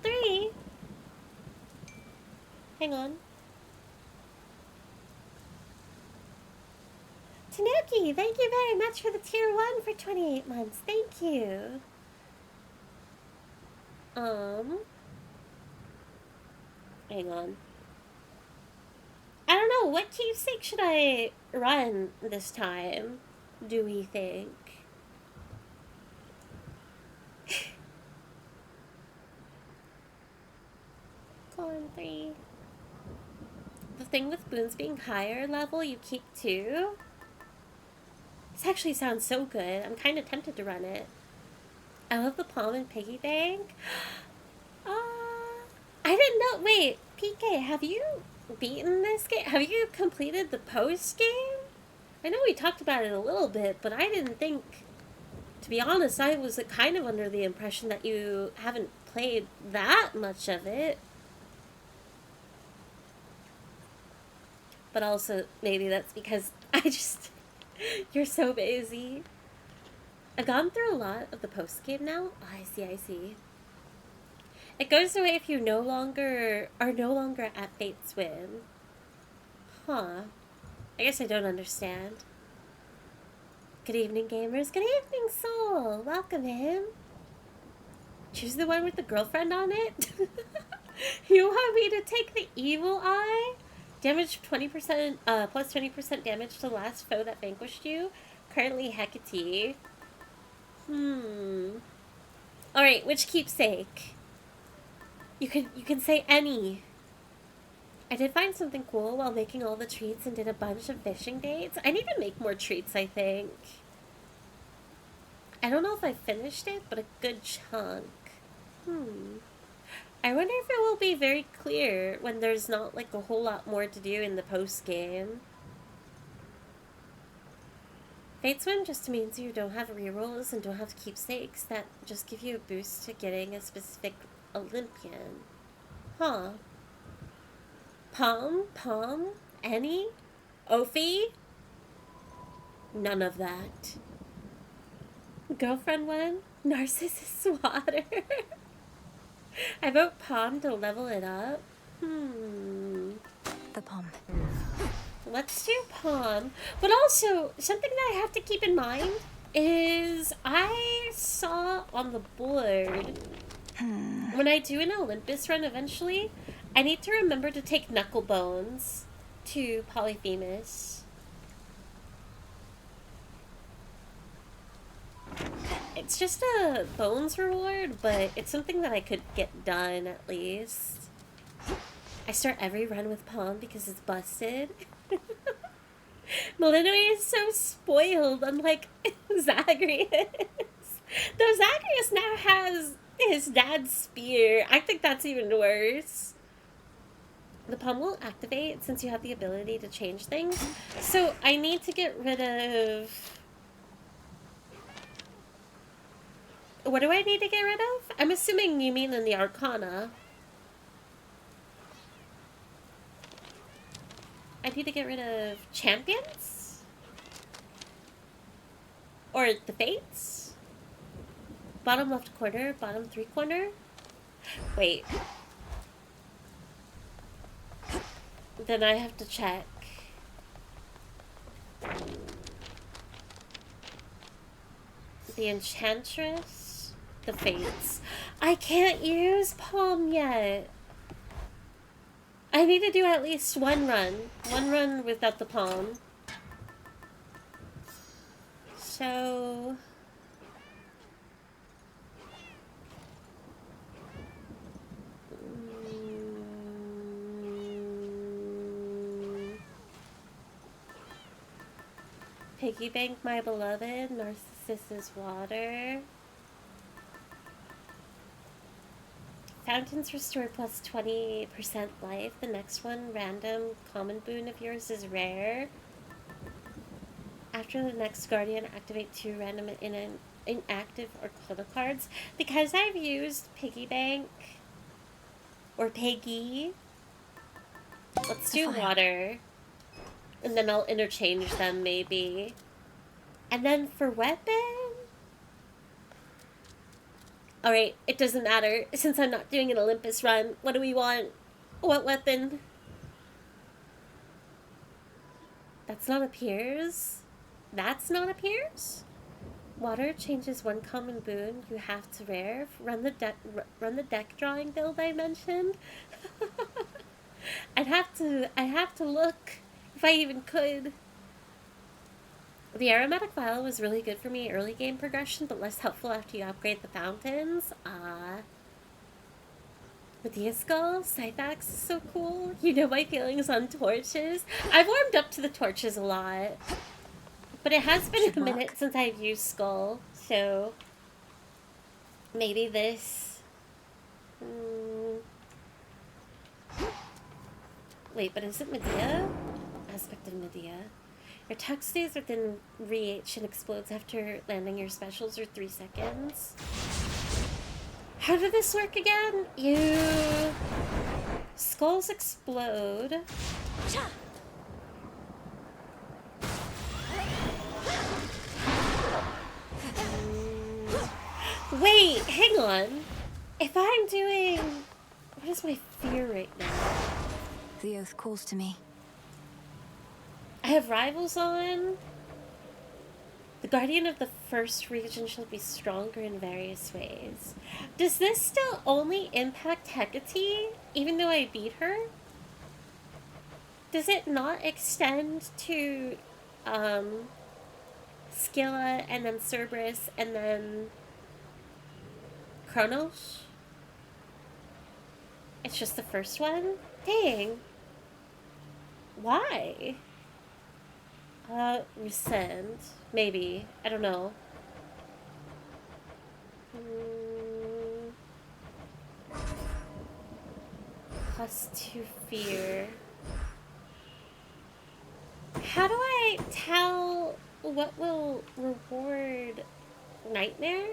3? Hang on. Tanuki, thank you very much for the tier 1 for 28 months. Thank you. Hang on. I don't know, what keepsake should I run this time, do we think? Colon 3. The thing with boons being higher level, you keep 2? This actually sounds so good. I'm kind of tempted to run it. I love the palm and piggy bank. I didn't know. Wait, PK, have you beaten this game? Have you completed the post game? I know we talked about it a little bit, but I didn't think. To be honest, I was kind of under the impression that you haven't played that much of it. But also, maybe that's because you're so busy. I've gone through a lot of the post game now. Oh, I see. It goes away if you are no longer at Fate Swim. Huh. I guess I don't understand. Good evening, gamers. Good evening, Soul. Welcome in. Choose the one with the girlfriend on it? You want me to take the evil eye? Damage 20%, plus 20% damage to the last foe that vanquished you. Currently Hecate. Alright, which keepsake? You can say any. I did find something cool while making all the treats and did a bunch of fishing dates. I need to make more treats, I think. I don't know if I finished it, but a good chunk. I wonder if it will be very clear when there's not like a whole lot more to do in the post game. Fate Swim just means you don't have rerolls and don't have keepsakes that just give you a boost to getting a specific Olympian. Huh. Palm? Any? Ophi? None of that. Girlfriend one? Narcissus water? I vote Palm to level it up. The Palm. Let's do Palm. But also, something that I have to keep in mind is I saw on the board when I do an Olympus run eventually, I need to remember to take Knuckle Bones to Polyphemus. It's just a bones reward, but it's something that I could get done at least. I start every run with Palm because it's busted. Malinoi is so spoiled, unlike Zagreus. Though Zagreus now has his dad's spear. I think that's even worse. The Palm will activate since you have the ability to change things. So I need to get rid of... What do I need to get rid of? I'm assuming you mean in the Arcana. I need to get rid of champions? Or the fates? Bottom left corner, bottom 3 corner? Wait. Then I have to check. The Enchantress? The fates. I can't use Palm yet. I need to do at least one run. One run without the Palm. So... Piggy Bank, my beloved. Narcissus water. Fountains restore plus 20% life. The next one, random common boon of yours, is rare. After the next guardian, activate 2 random inactive or color cards. Because I've used Piggy Bank or Piggy, let's do water. And then I'll interchange them, maybe. And then for weapon... Alright, it doesn't matter. Since I'm not doing an Olympus run, what do we want? What weapon? That's not a Piers? That's not appears? Water changes one common boon you have to rare. Run the deck drawing build I mentioned. I'd have to look if I even could. The aromatic vial was really good for me early game progression, but less helpful after you upgrade the fountains. Medea Skull, Scythax is so cool. You know my feelings on torches. I've warmed up to the torches a lot. But it has been a minute since I've used Skull, so maybe this. Wait, but is it Medea? Aspect of Medea. Your attack stays within reach and explodes after landing your specials for 3 seconds. How did this work again? Skulls explode. Wait, hang on. If I'm doing... What is my fear right now? The oath calls to me. I have rivals on. The guardian of the first region shall be stronger in various ways. Does this still only impact Hecate, even though I beat her? Does it not extend to Scylla and then Cerberus and then Kronos? It's just the first one? Dang. Why? Rescind. Maybe. I don't know. +2 fear. How do I tell what will reward Nightmare?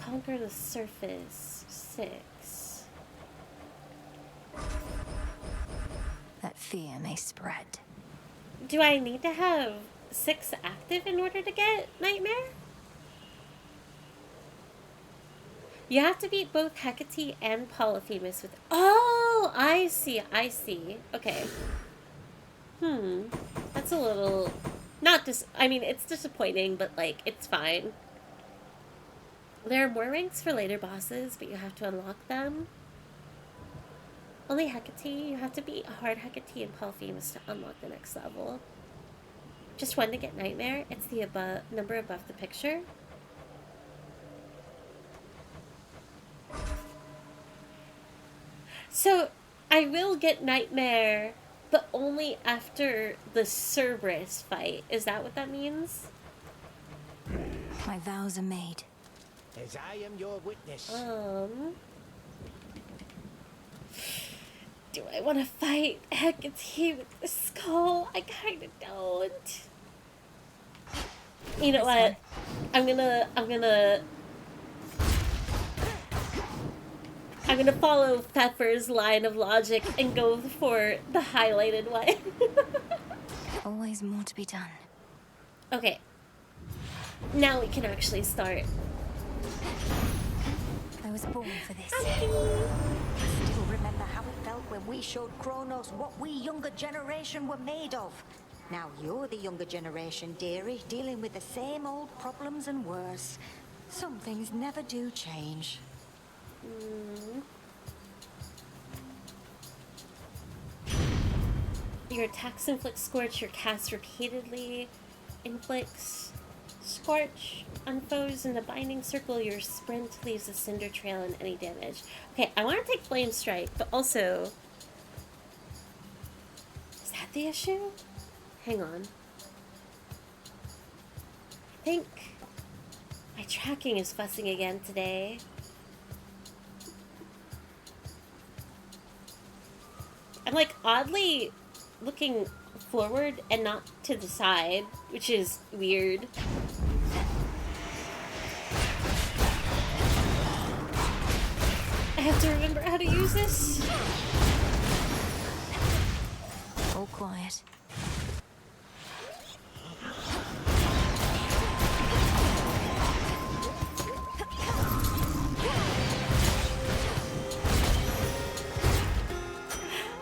Conquer the surface. 6. That fear may spread. Do I need to have 6 active in order to get Nightmare? You have to beat both Hecate and Polyphemus with... Oh! I see. Okay. That's a little... I mean, it's disappointing, but, like, it's fine. There are more ranks for later bosses, but you have to unlock them. Only Hecate. You have to beat hard Hecate and Polyphemus to unlock the next level. Just one to get Nightmare. It's the number above the picture. So, I will get Nightmare, but only after the Cerberus fight. Is that what that means? My vows are made. As I am your witness. Do I want to fight Hecate with the skull? I kind of don't. You know what? I'm gonna follow Pfeffer's line of logic and go for the highlighted one. Always more to be done. Okay. Now we can actually start. I was born for this. I still remember how it felt when we showed Kronos what we younger generation were made of. Now you're the younger generation, dearie, dealing with the same old problems and worse. Some things never do change. Your attacks inflict scorch. Your cast repeatedly inflicts scorch on foes in the binding circle. Your sprint leaves a cinder trail and any damage. Okay, I want to take Flame Strike, but also... Is that the issue? Hang on. I think my tracking is fussing again today. I'm like oddly looking forward and not to the side, which is weird. I have to remember how to use this. All quiet.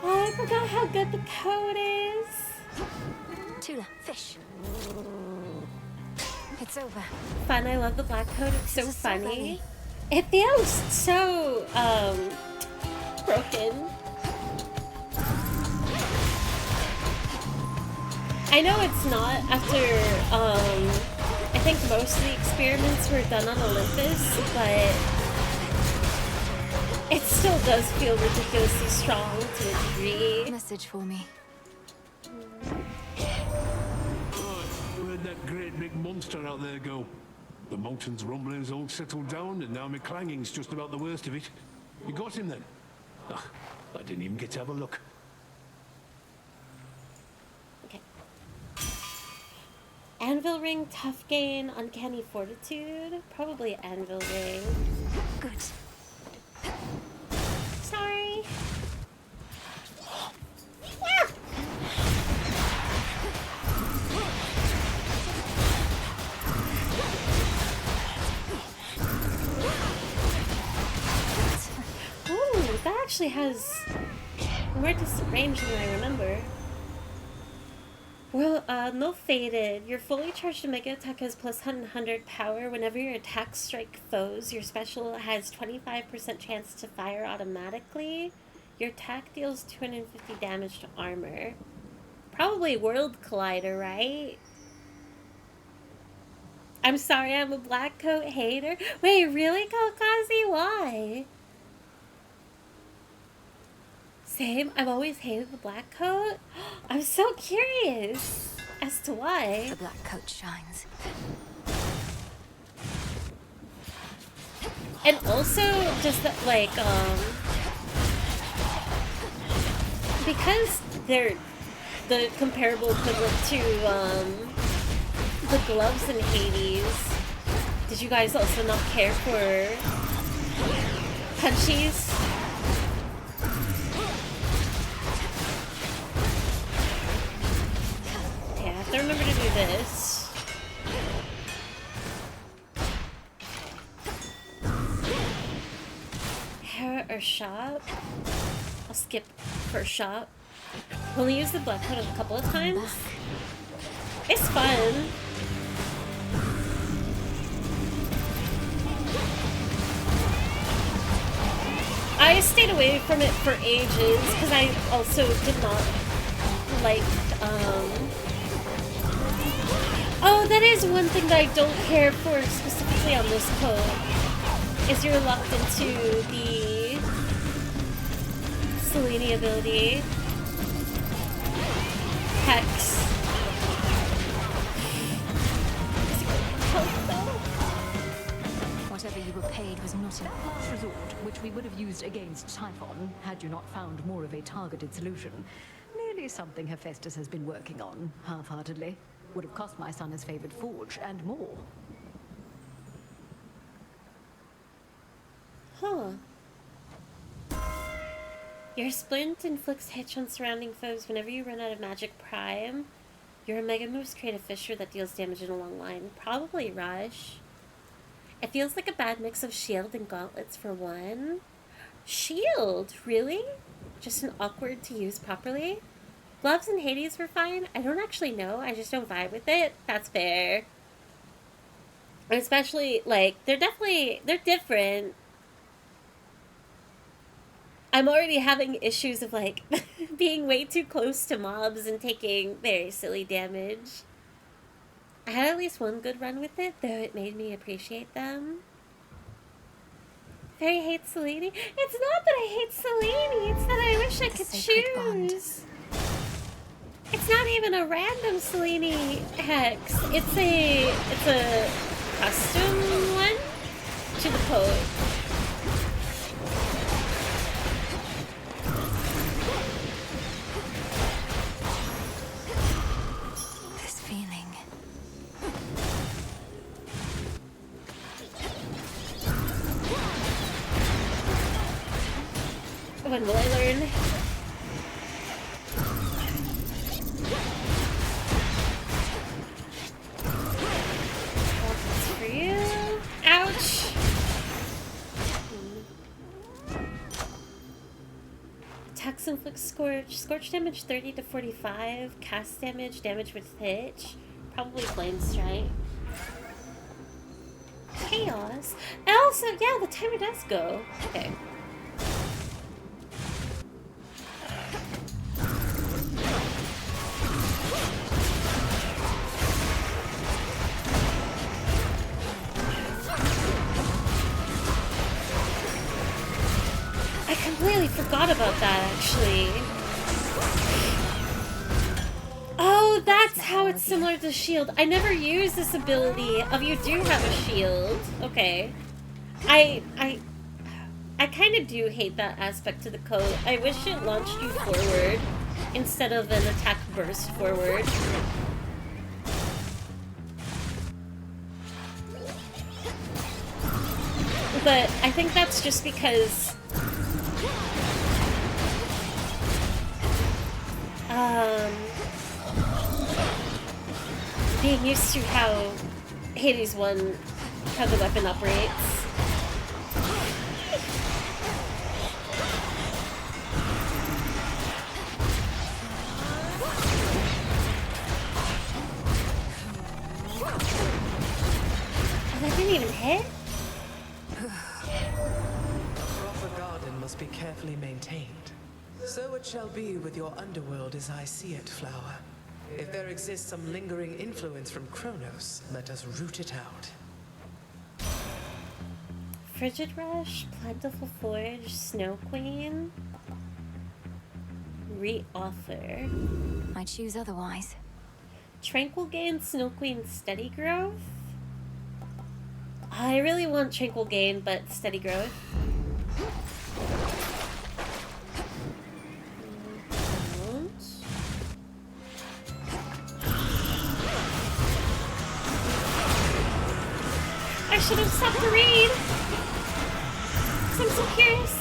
Oh, I forgot how good the code is. Tula, fish. It's over. Fun. I love the black coat. It's so This is so funny. funny. It feels so broken. I know it's not after I think most of the experiments were done on Olympus, but it still does feel ridiculously strong to a degree. Message for me. Where'd that great big monster out there go? The mountain's rumbling's all settled down, and now my clanging's just about the worst of it. You got him then? Ah, I didn't even get to have a look. Okay. Anvil ring, tough gain, uncanny fortitude. Probably anvil ring. Good. Sorry. Ooh, that actually has more distant range than I remember. Well, no faded. Your fully charged mega attack has plus 100 power. Whenever your attacks strike foes, your special has 25% chance to fire automatically. Your attack deals 250 damage to armor. Probably World Collider, right? I'm sorry, I'm a black coat hater. Wait, really, Kalkazi? Why? Same. I've always hated the black coat. I'm so curious as to why. The black coat shines. And also, just that, like, because they're the comparable equivalent to, the gloves in Hades, did you guys also not care for punchies? Okay, I have to remember to do this. Hair or shop? I'll skip first shop. Only use the black coat a couple of times. It's fun. I stayed away from it for ages because I also did not like, oh, that is one thing that I don't care for specifically on this coat, is you're locked into the Selene ability. Hex. Whatever you were paid was not enough. Last resort, which we would have used against Typhon, had you not found more of a targeted solution. Merely something Hephaestus has been working on, half-heartedly. Would have cost my son his favored forge, and more. Huh. Your splint inflicts hits on surrounding foes whenever you run out of magic prime. Your mega moves create a fissure that deals damage in a long line. Probably Rush. It feels like a bad mix of shield and gauntlets for one. Shield? Really? Just an awkward to use properly? Gloves and Hades were fine? I don't actually know. I just don't vibe with it. That's fair. Especially, like, they're different. I'm already having issues of, like, being way too close to mobs and taking very silly damage. I had at least one good run with it, though it made me appreciate them. Fairy hates Selene? It's not that I hate Selene, it's that I wish I could choose. It's not even a random Selene hex. It's a custom one to the poet. This feeling. When will I learn? That's for you. Ouch! Attacks and inflict scorch. Scorch damage 30 to 45. Cast damage, damage with hitch. Probably flame strike. Chaos. And also, yeah, the timer does go. Okay. I completely forgot about that, actually. Oh, that's how it's similar to shield. I never used this ability of you do have a shield. Okay. I kind of do hate that aspect to the code. I wish it launched you forward instead of an attack burst forward. But I think that's just because being used to how Hades 1, how the weapon operates. Oh, that didn't even hit? A proper garden must be carefully maintained. So it shall be with your underworld as I see it, Flower. If there exists some lingering influence from Kronos, let us root it out. Frigid Rush, Plentiful Forge, Snow Queen. Reauthor. I choose otherwise. Tranquil Gain, Snow Queen, Steady Growth. I really want Tranquil Gain, but Steady Growth. I should have stopped the raid. I'm so curious.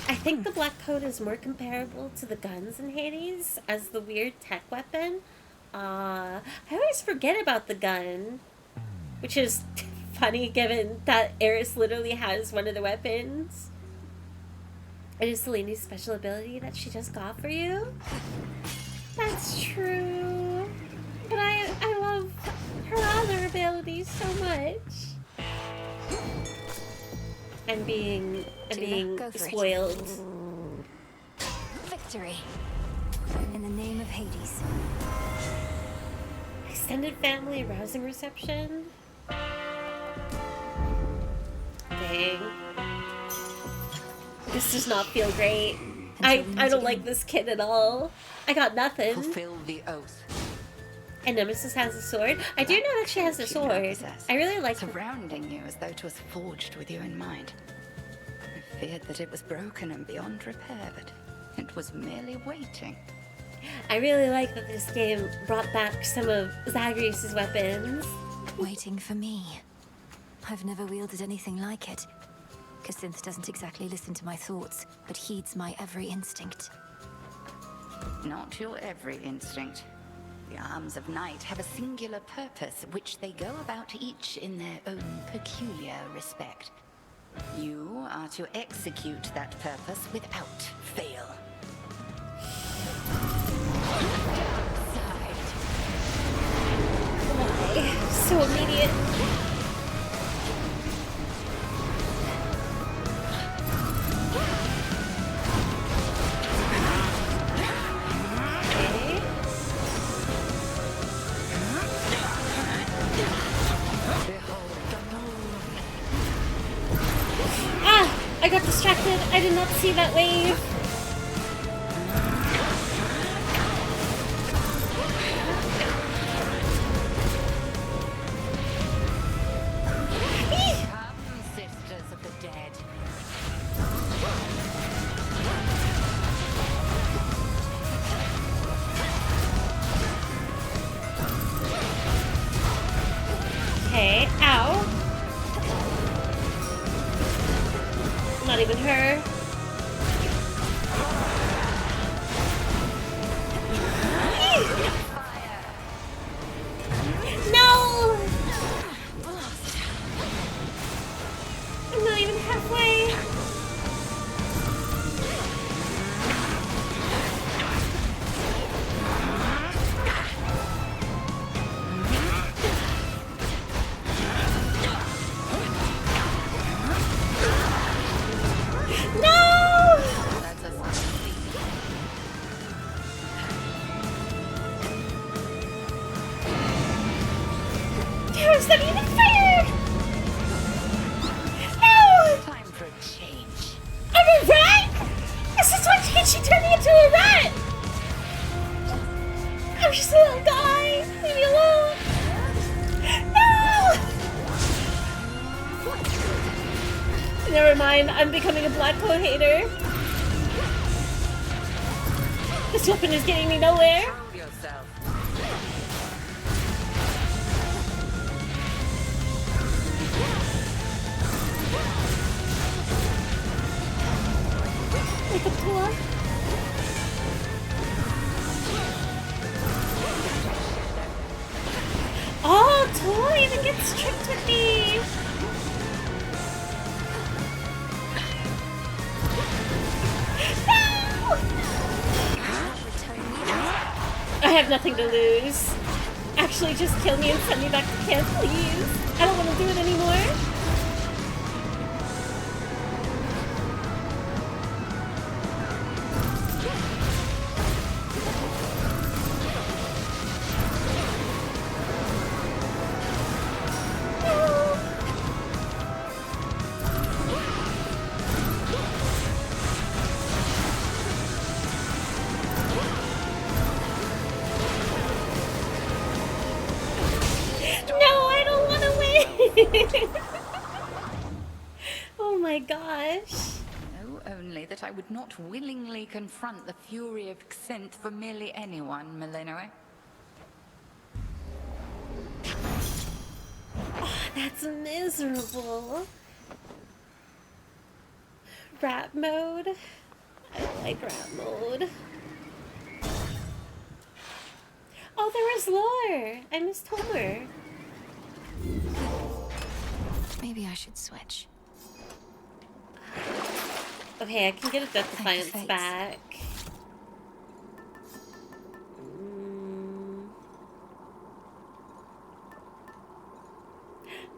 I think the black coat is more comparable to the guns in Hades as the weird tech weapon. I always forget about the gun, which is funny given that Eris literally has one of the weapons. It is Selene's special ability that she just got for you. That's true. But I love her other abilities so much. I'm being spoiled. Victory. In the name of Hades. Extended family rousing reception. Dang. This does not feel great. I don't like this kid at all. I got nothing. Fulfill the oath. And Nemesis has a sword. I do know that she has a sword. I really like surrounding you as though it was forged with you in mind. I feared that it was broken and beyond repair, but it was merely waiting. I really like that this game brought back some of Zagreus' weapons. Waiting for me. I've never wielded anything like it. Cassynth doesn't exactly listen to my thoughts, but heeds my every instinct. Not your every instinct. The arms of night have a singular purpose, which they go about each in their own peculiar respect. You are to execute that purpose without fail. Why? So immediate. I got distracted. I did not see that wave. Come, sisters of the dead. Okay, ow. Not even her. Never mind, I'm becoming a black hole hater. This weapon is getting me nowhere. Control yourself. Like a tool. Oh, Tool even gets tricked with me. No! I have nothing to lose. Actually, just kill me and send me back to camp, please. I don't want to do it anymore. Oh my gosh. Know only that I would not willingly confront the fury of Xinth for merely anyone, Milenoe. Oh, that's miserable. Rat mode? I don't like rat mode. Oh, there was lore. I missed Homer. Maybe I should switch. Okay, I can get a Death Thank Defiance the fates. back.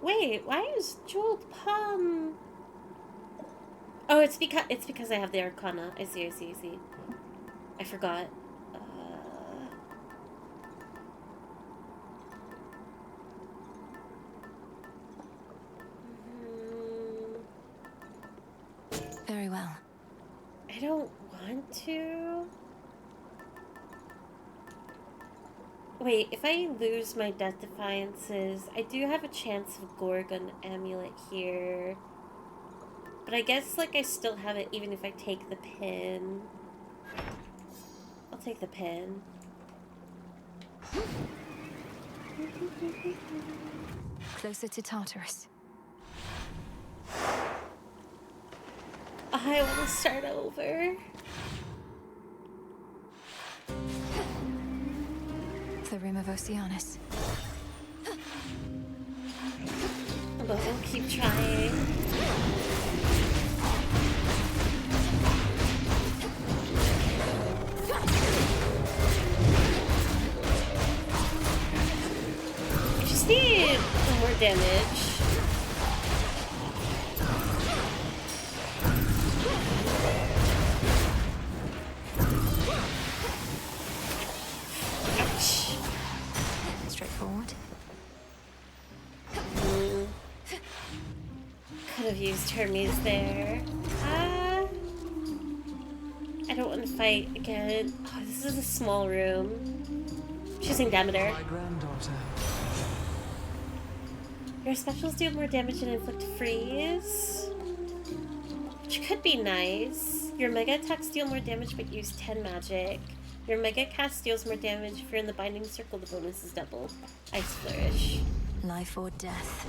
Wait, why is Jeweled Palm? Oh, it's because I have the Arcana. I see. I forgot. Very well. I don't want to. Wait, if I lose my Death Defiances, I do have a chance of Gorgon Amulet here. But I guess, like, I still have it even if I take the pin. I'll take the pin. Closer to Tartarus. I want to start over. The Rim of Oceanus. But we'll keep trying. I just need more damage. Ouch. Straightforward. Could have used Hermes there. I don't want to fight again. Oh, this is a small room. Choosing Demeter. My granddaughter. Your specials deal more damage and inflict freeze, which could be nice. Your mega attacks deal more damage but use 10 magic. Your mega cast deals more damage if you're in the binding circle. The bonus is doubled. Ice Flourish. Life or death.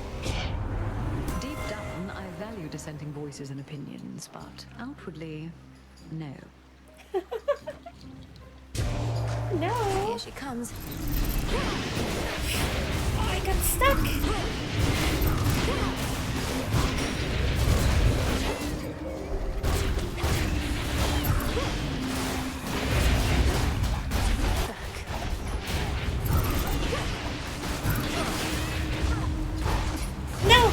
Deep down, I value dissenting voices and opinions, but outwardly, no. No. Here she comes. Oh, I got stuck. No.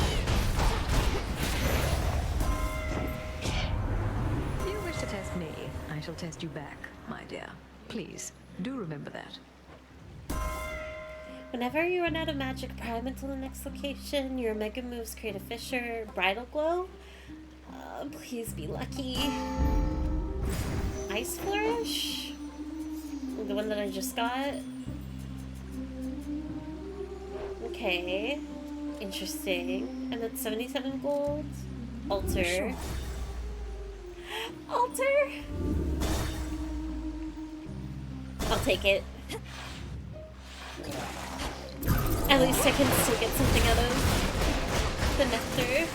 You wish to test me, I shall test you back, my dear. Please, do remember that. Whenever you run out of magic, prime until the next location. Your mega moves create a fissure. Bridal glow. Please be lucky. Ice Flourish? The one that I just got? Okay. Interesting. And that's 77 gold. altar. Sure. Altar? I'll take it. At least I can still get something out of the nectar.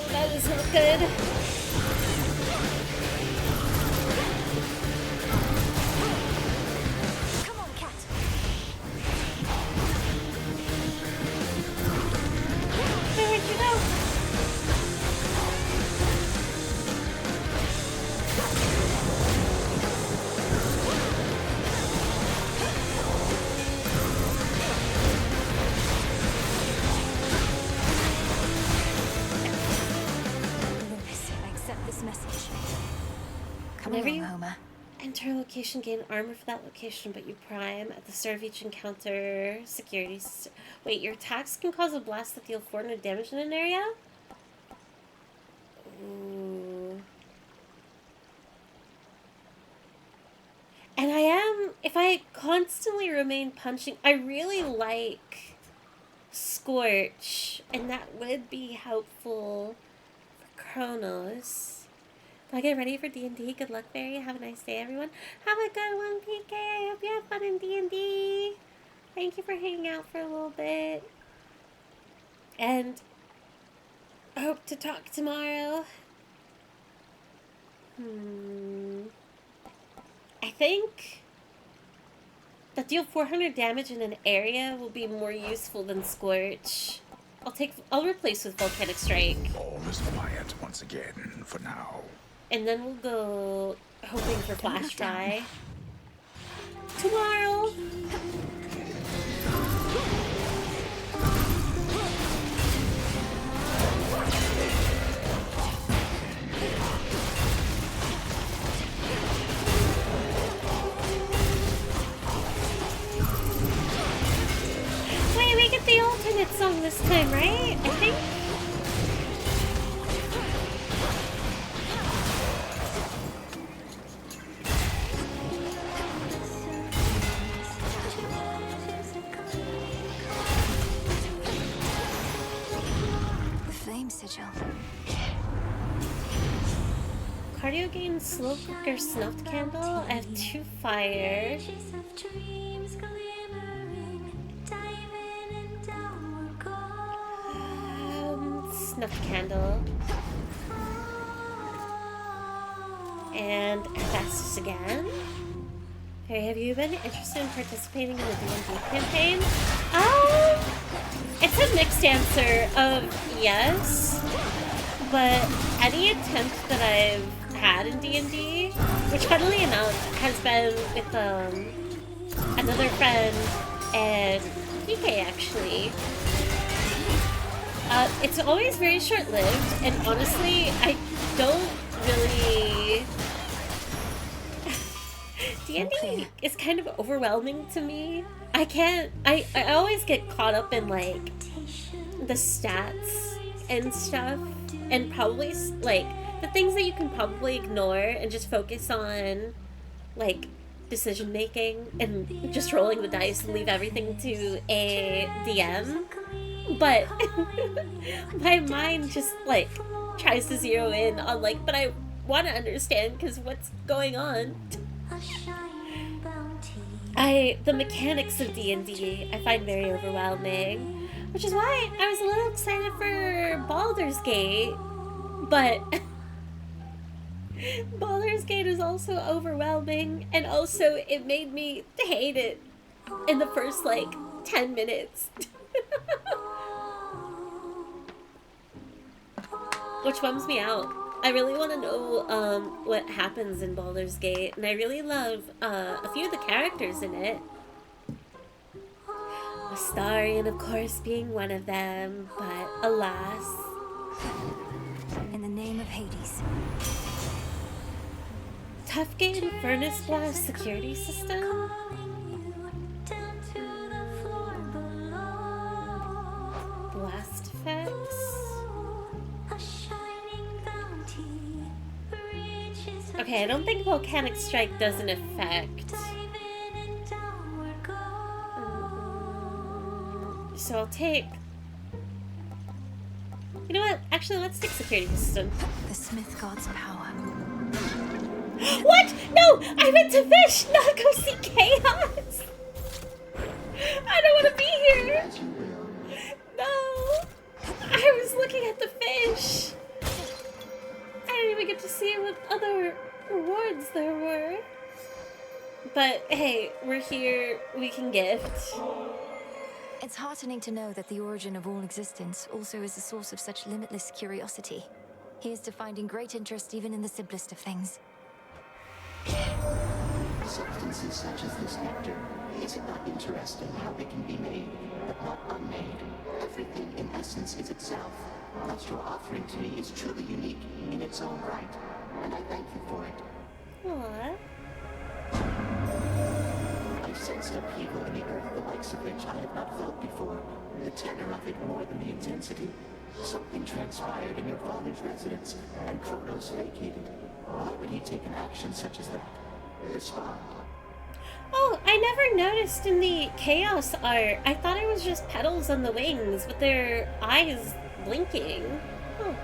That is not good. Come on, cat. Where'd you go? Lewis, I accept this message. Come Whenever along, you Homer. enter a location, gain armor for that location, but you prime at the start of each encounter. Security. Wait, your attacks can cause a blast that deal 400 damage in an area? Ooh. And if I constantly remain punching, I really like Scorch, and that would be helpful for Kronos. Do I get ready for D&D? Good luck, Barry. Have a nice day, everyone. Have a good one, PK. I hope you have fun in D&D. Thank you for hanging out for a little bit. And I hope to talk tomorrow. I think that deal 400 damage in an area will be more useful than Scorch. I'll replace with Volcanic Strike. All is quiet once again for now. And then we'll go hoping for Flash Fry. Tomorrow! Wait, we get the alternate song this time, right? I think? The flame sigil. Cardio gain slow cooker snuffed candle. I have 2 fire. Snuffed candle. And fastest again. Harry, have you been interested in participating in the D&D campaign? It's a mixed answer of yes, but any attempt that I've had in D&D, which funnily enough has been with another friend and PK actually, it's always very short-lived, and honestly, I don't really... D&D is kind of overwhelming to me. I always get caught up in, like, the stats and stuff, and probably, like, the things that you can probably ignore and just focus on, like, decision-making and just rolling the dice and leave everything to a DM. But my mind just, like, tries to zero in on, like, but I want to understand because what's going on. The mechanics of D&D I find very overwhelming, which is why I was a little excited for Baldur's Gate, but Baldur's Gate is also overwhelming, and also it made me hate it in the first, like, 10 minutes. Which bums me out. I really want to know what happens in Baldur's Gate, and I really love a few of the characters in it. Astarion, of course, being one of them, but alas. In the name of Hades. Tough Game Furnace Blast security system? Okay, I don't think Volcanic Strike does an effect. So I'll take... You know what? Actually, let's take Security System. The Smith God's power. What? No! I meant to fish, not go see Chaos! I don't want to be here! No! I was looking at the fish! I didn't even get to see what other rewards there were. But hey, we're here, we can gift. It's heartening to know that the origin of all existence also is a source of such limitless curiosity. Here's to finding great interest even in the simplest of things. Substances such as this nectar, is it not interesting how they can be made, but not unmade? Everything in essence is itself. What you're offering to me is truly unique in its own right, and I thank you for it. Aww. I sensed upheaval in the earth, the likes of which I have not felt before. The tenor of it more than the intensity. Something transpired in your father's residence, and Kronos vacated. Why would he take an action such as that? Respond. Oh, I never noticed in the Chaos art. I thought it was just petals on the wings with their eyes blinking. Oh.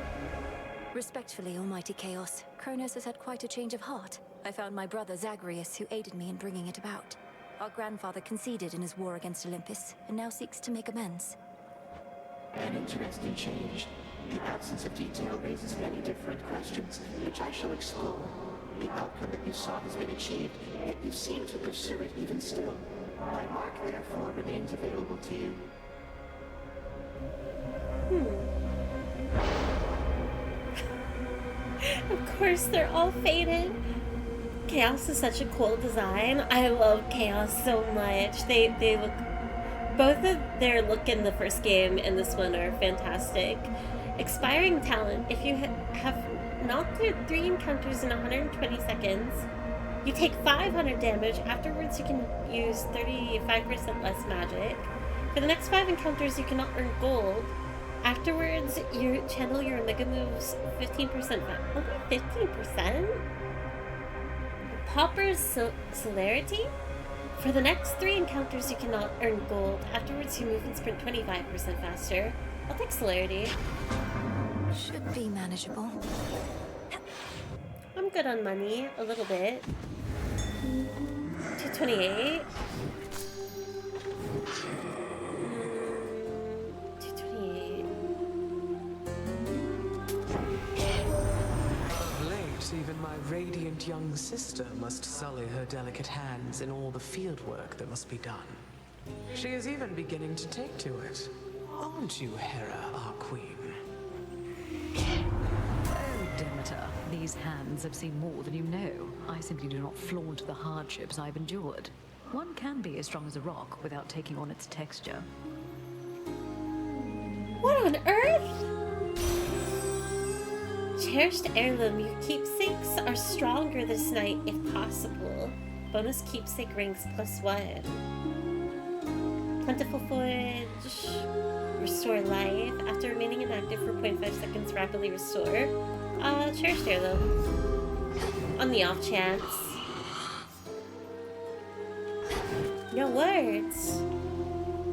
Respectfully, Almighty Chaos, Kronos has had quite a change of heart. I found my brother Zagreus, who aided me in bringing it about. Our grandfather conceded in his war against Olympus, and now seeks to make amends. An interesting change. The absence of detail raises many different questions, which I shall explore. The outcome that you saw has been achieved, yet you seem to pursue it even still. My mark, therefore, remains available to you. Of course, they're all faded. Chaos is such a cool design. I love Chaos so much. They look... Both of their look in the first game and this one are fantastic. Expiring talent. If you have not cleared 3 encounters in 120 seconds, you take 500 damage. Afterwards, you can use 35% less magic. For the next 5 encounters, you cannot earn gold. Afterwards, you channel your mega moves 15% back. Only 15%? Pauper's Celerity? For the next 3 encounters, you cannot earn gold. Afterwards, you move and sprint 25% faster. I'll take Celerity. Should be manageable. I'm good on money, a little bit. 228. 228. Of late, even my radiant young sister must sully her delicate hands in all the field work that must be done. She is even beginning to take to it. Aren't you, Hera, our queen? Oh, Demeter, these hands have seen more than you know. I simply do not flaunt the hardships I've endured. One can be as strong as a rock without taking on its texture. What on earth? Cherished heirloom. Your keepsakes are stronger this night if possible. Bonus keepsake ranks +1. Plentiful forage. Restore life. After remaining inactive for 0.5 seconds, rapidly restore. Cherished heirloom. On the off chance. No words.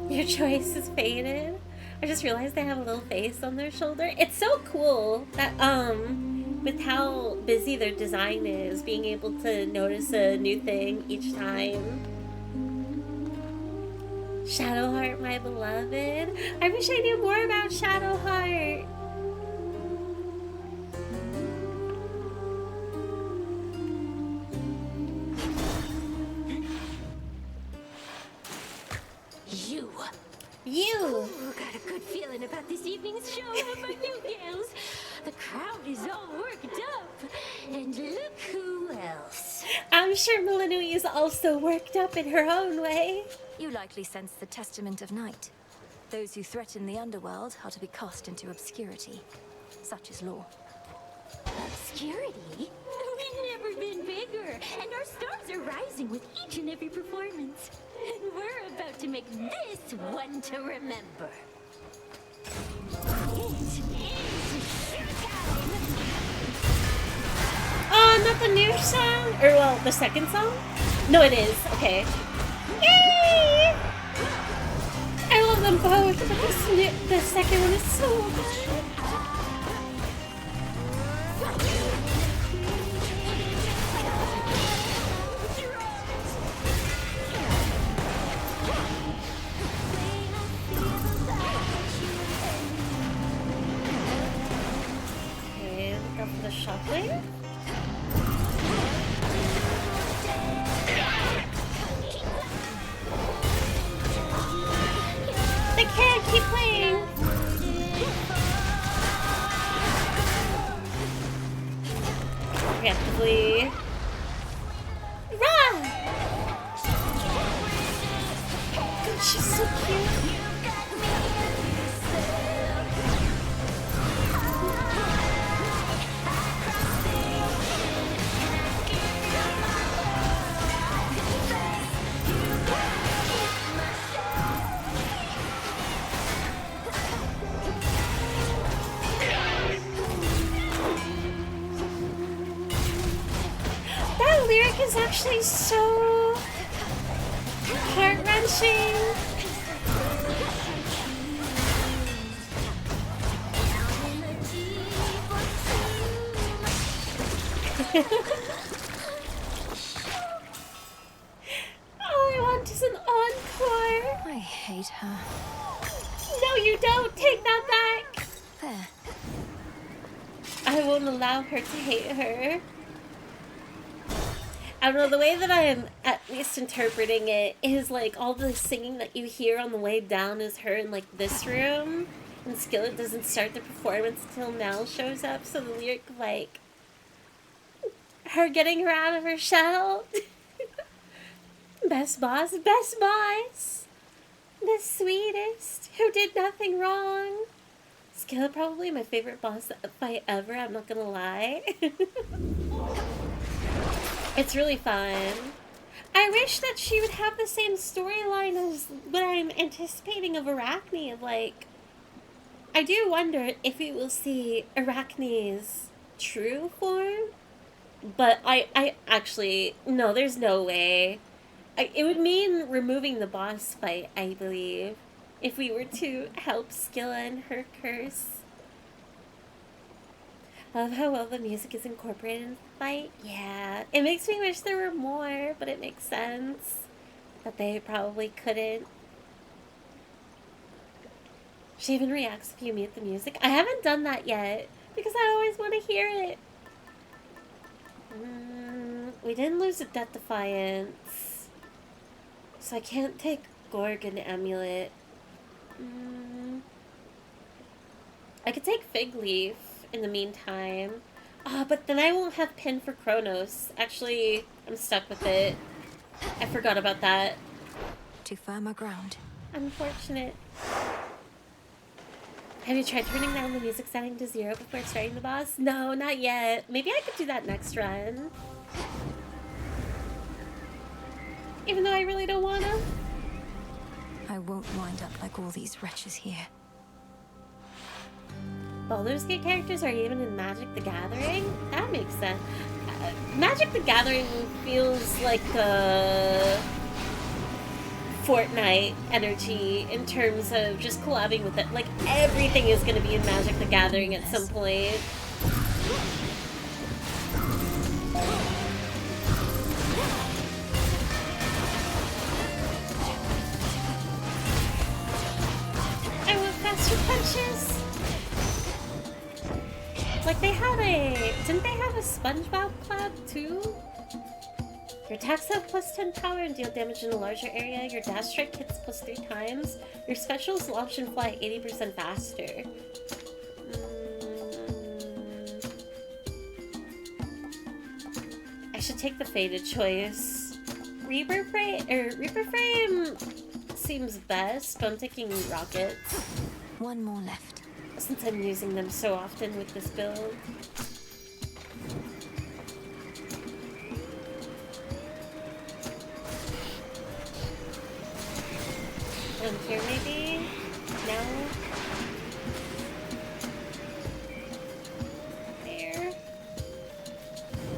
Your choice is faded. I just realized they have a little face on their shoulder. It's so cool that, with how busy their design is, being able to notice a new thing each time. Shadowheart, my beloved. I wish I knew more about Shadowheart. You. Oh, got a good feeling about this evening's show. How about you, gals? The crowd is all worked up. And look who else. I'm sure Melinui is also worked up in her own way. You likely sense the testament of night. Those who threaten the underworld are to be cast into obscurity. Such is law. Obscurity? We've never been bigger, and our stars are rising with each and every performance. And we're about to make this one to remember. It is showtime! Oh that not the new song? Or, well, the second song? No, it is. Okay. Yay! I love them both, but the second one is so good. Okay, go for the shockwave. They can't keep playing. Preemptively. Run! God, she's so cute. That lyric is actually so heart-wrenching. All I want is an encore. I hate her. No, you don't. Take that back. There. I won't allow her to hate her. I don't know, the way that I am at least interpreting it is like all the singing that you hear on the way down is her in like this room, and Skillet doesn't start the performance until Nell shows up, so the lyric of like her getting her out of her shell. Best boss, the sweetest, who did nothing wrong. Skillet probably my favorite boss fight ever, I'm not gonna lie. It's really fun. I wish that she would have the same storyline as what I'm anticipating of Arachne. Of like, I do wonder if we will see Arachne's true form. But I actually, no, there's no way. It would mean removing the boss fight, I believe, if we were to help Skilla and her curse. I love how well the music is incorporated into the fight. Yeah, it makes me wish there were more, but it makes sense that they probably couldn't. She even reacts if you mute the music. I haven't done that yet, because I always want to hear it. We didn't lose a Death Defiance, so I can't take Gorgon Amulet. I could take Fig Leaf in the meantime. But then I won't have Pin for Kronos. Actually, I'm stuck with it. I forgot about that. To firmer ground. Unfortunate. Have you tried turning down the music setting to 0 before starting the boss? No, not yet. Maybe I could do that next run. Even though I really don't want to. I won't wind up like all these wretches here. Baldur's Gate characters are even in Magic the Gathering? That makes sense. Magic the Gathering feels like a Fortnite energy in terms of just collabing with it. Like, everything is going to be in Magic the Gathering at some point. I want faster punches! Like, they had a... Didn't they have a SpongeBob collab, too? Your attacks have plus 10 power and deal damage in a larger area. Your dash strike hits plus 3 times. Your specials launch and fly 80% faster. I should take the faded choice. Reaper Frame seems best, but I'm taking rockets. One more left. Since I'm using them so often with this build. One here maybe? No? There.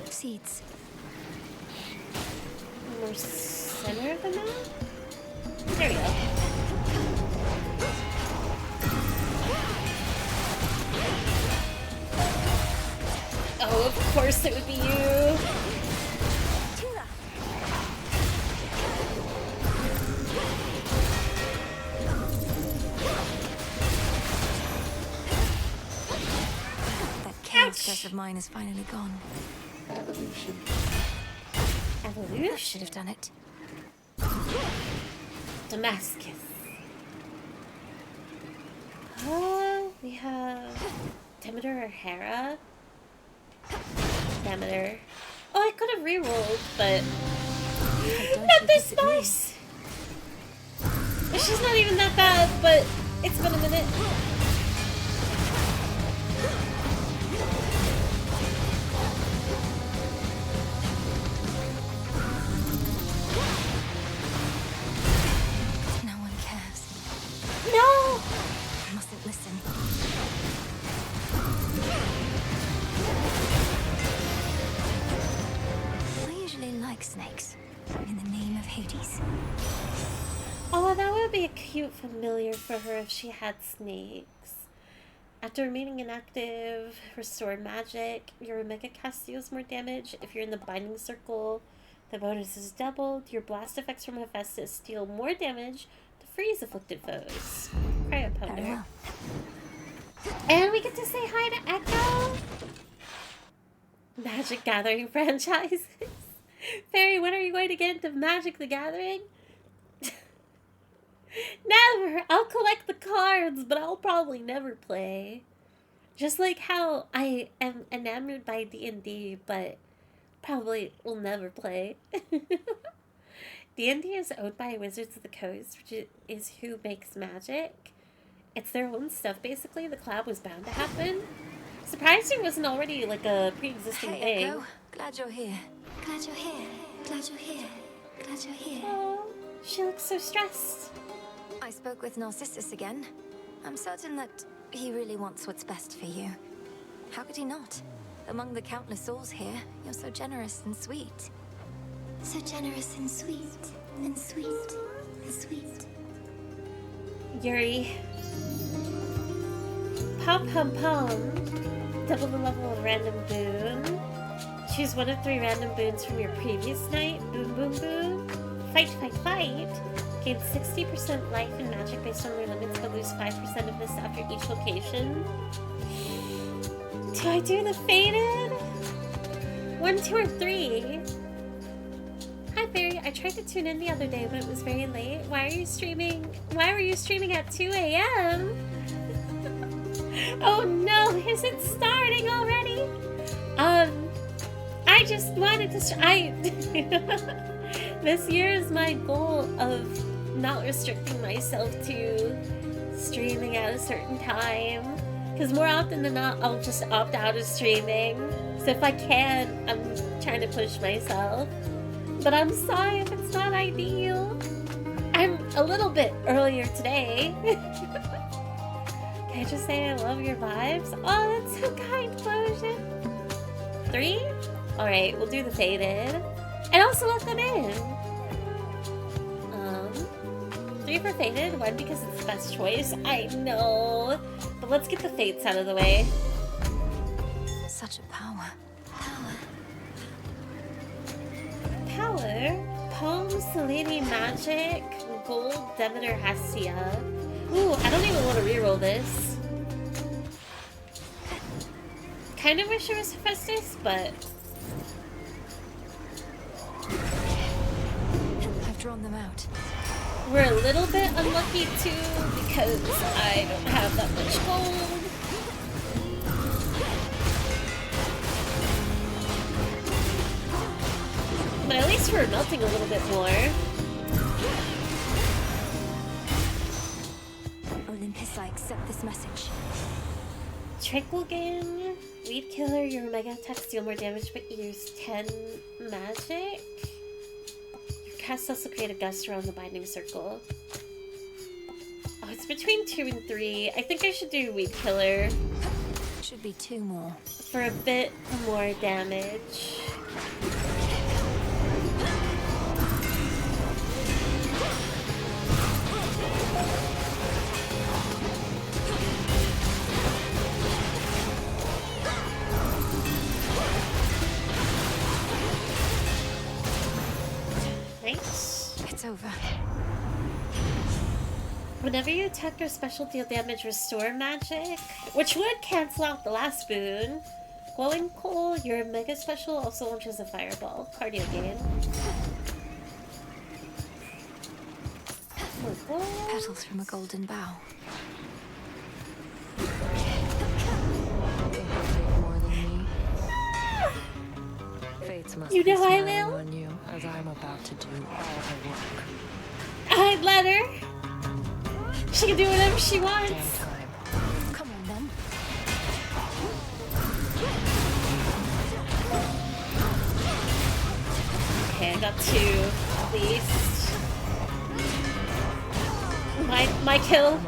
Seed needs. More center of the map? There we go. Oh, of course it would be you. That chaos curse of mine is finally gone. Evolution. Evolution? I should have done it. Damascus. We have Demeter or Hera. Demeter. Oh, I could have rerolled, but not this nice. She's not even that bad, but it's been a minute. No one cares. No! I mustn't listen. I usually like snakes. In the name of Hades. Oh, that would be a cute familiar for her if she had snakes. After remaining inactive, restore magic. Your Omega cast deals more damage. If you're in the binding circle, the bonus is doubled. Your blast effects from Hephaestus deal more damage to freeze afflicted foes. Cryoponder. And we get to say hi to Echo! Magic Gathering franchises. Fairy, when are you going to get into Magic the Gathering? Never! I'll collect the cards, but I'll probably never play. Just like how I am enamored by D&D, but probably will never play. D&D is owned by Wizards of the Coast, which is who makes Magic. It's their own stuff, basically. The collab was bound to happen. Surprised it wasn't already like a pre-existing thing. Echo. Glad you're here. Glad you're here. Glad you're here. Glad you're here. Oh, she looks so stressed. I spoke with Narcissus again. I'm certain that he really wants what's best for you. How could he not? Among the countless souls here, you're so generous and sweet. So generous and sweet, and sweet, and sweet. Yuri. Pom pom pom. Double the level of random boon. Choose one of 3 random boons from your previous night. Boom boom boom. Fight fight fight. Gain 60% life and magic based on their limits, but lose 5% of this after each location. Do I do the Fated? 1, 2, or 3? Hi Fairy, I tried to tune in the other day, but it was very late. Why are you streaming? Why were you streaming at 2 a.m.? Oh no, is it starting already? I just wanted to. This year is my goal of not restricting myself to streaming at a certain time. Because more often than not, I'll just opt out of streaming. So if I can, I'm trying to push myself. But I'm sorry if it's not ideal. I'm a little bit earlier today. Can I just say I love your vibes? Oh, that's so kind, Potion. 3? Alright, we'll do the Fated. And also let them in. 3 for Fated, 1 because it's the best choice. I know. But let's get the Fates out of the way. Such a power. Power? Palm, Selene, Magic, Gold, Demeter, Hestia. Ooh, I don't even want to reroll this. Kind of wish it was Hephaestus, but... I've drawn them out. We're a little bit unlucky too, because I don't have that much gold. But at least we're melting a little bit more. Olympus, I accept this message. Tranquil Game, Weed Killer, your Omega attacks deal more damage, but you use 10 magic. Your cast also create a gust around the binding circle. Oh, it's between 2 and 3. I think I should do Weed Killer. Should be 2 more. For a bit more damage. Nice. It's over. Whenever you attack or special deal damage, restore magic, which would cancel out the last boon. Glowing coal, your mega special also launches a fireball. Cardio gain. Petals from a golden bough. You know I will. On you, as I'm about to do all the work. I'd let her. She can do whatever she wants. Come on then. Okay, I got 2 at least. My kill.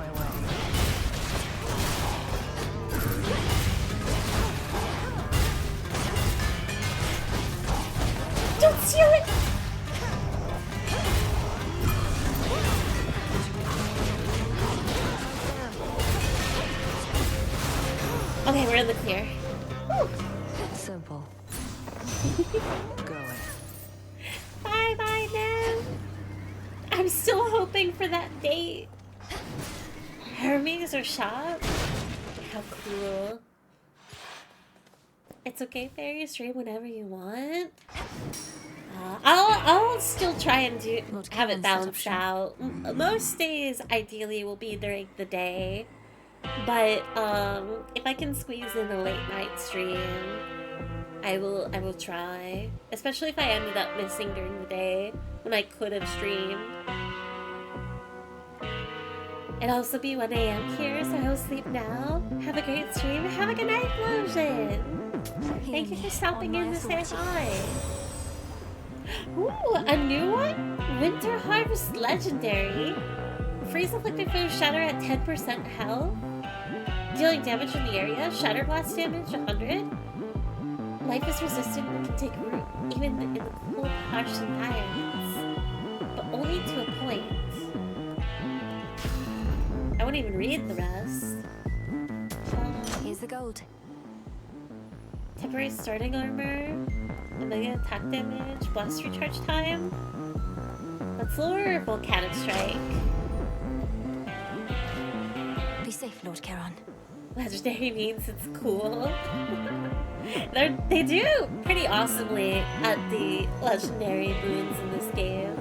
Don't steal it! Okay, we're in the clear. Whew. Simple. Going. Bye now. I'm still hoping for that date. Hermes or shop? How cool. It's okay, fairy. Stream whenever you want. I'll still try and have it balanced out. Most days, ideally, will be during the day. But if I can squeeze in a late night stream, I will try. Especially if I ended up missing during the day when I could have streamed. It'll also be 1 AM here, so I will sleep now. Have a great stream. Have a good night, Lotion. Thank you for stopping in to say hi. Ooh, a new one? Winter Harvest Legendary. Freeze afflicted foes shatter at 10% health. Dealing damage in the area. Shatter blast damage 100. Life is resistant and can take root even in the cold, harsh environments. But only to a point. I won't even read the rest. Here's the gold. Temporary starting armor. Omega attack damage. Blast recharge time. Let's lower Volcanic Strike. Be safe, Lord Charon. Legendary means it's cool. They do pretty awesomely at the legendary boons in this game.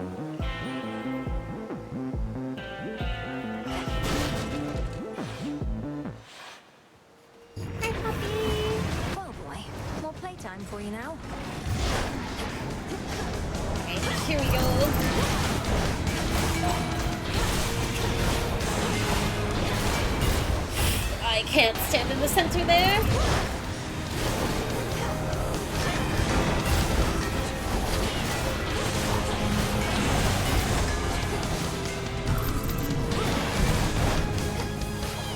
Hi, puppy! Well, boy, more playtime for you now. Okay, here we go. I can't stand in the center there.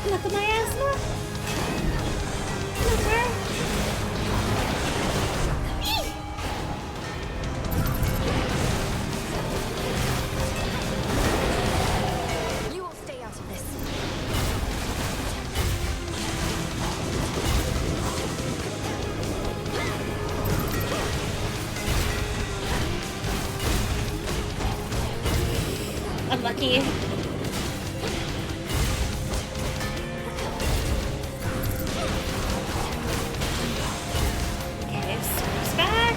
Look at my asthma. Look her. You will stay out of this. Unlucky. Okay, Storm's back.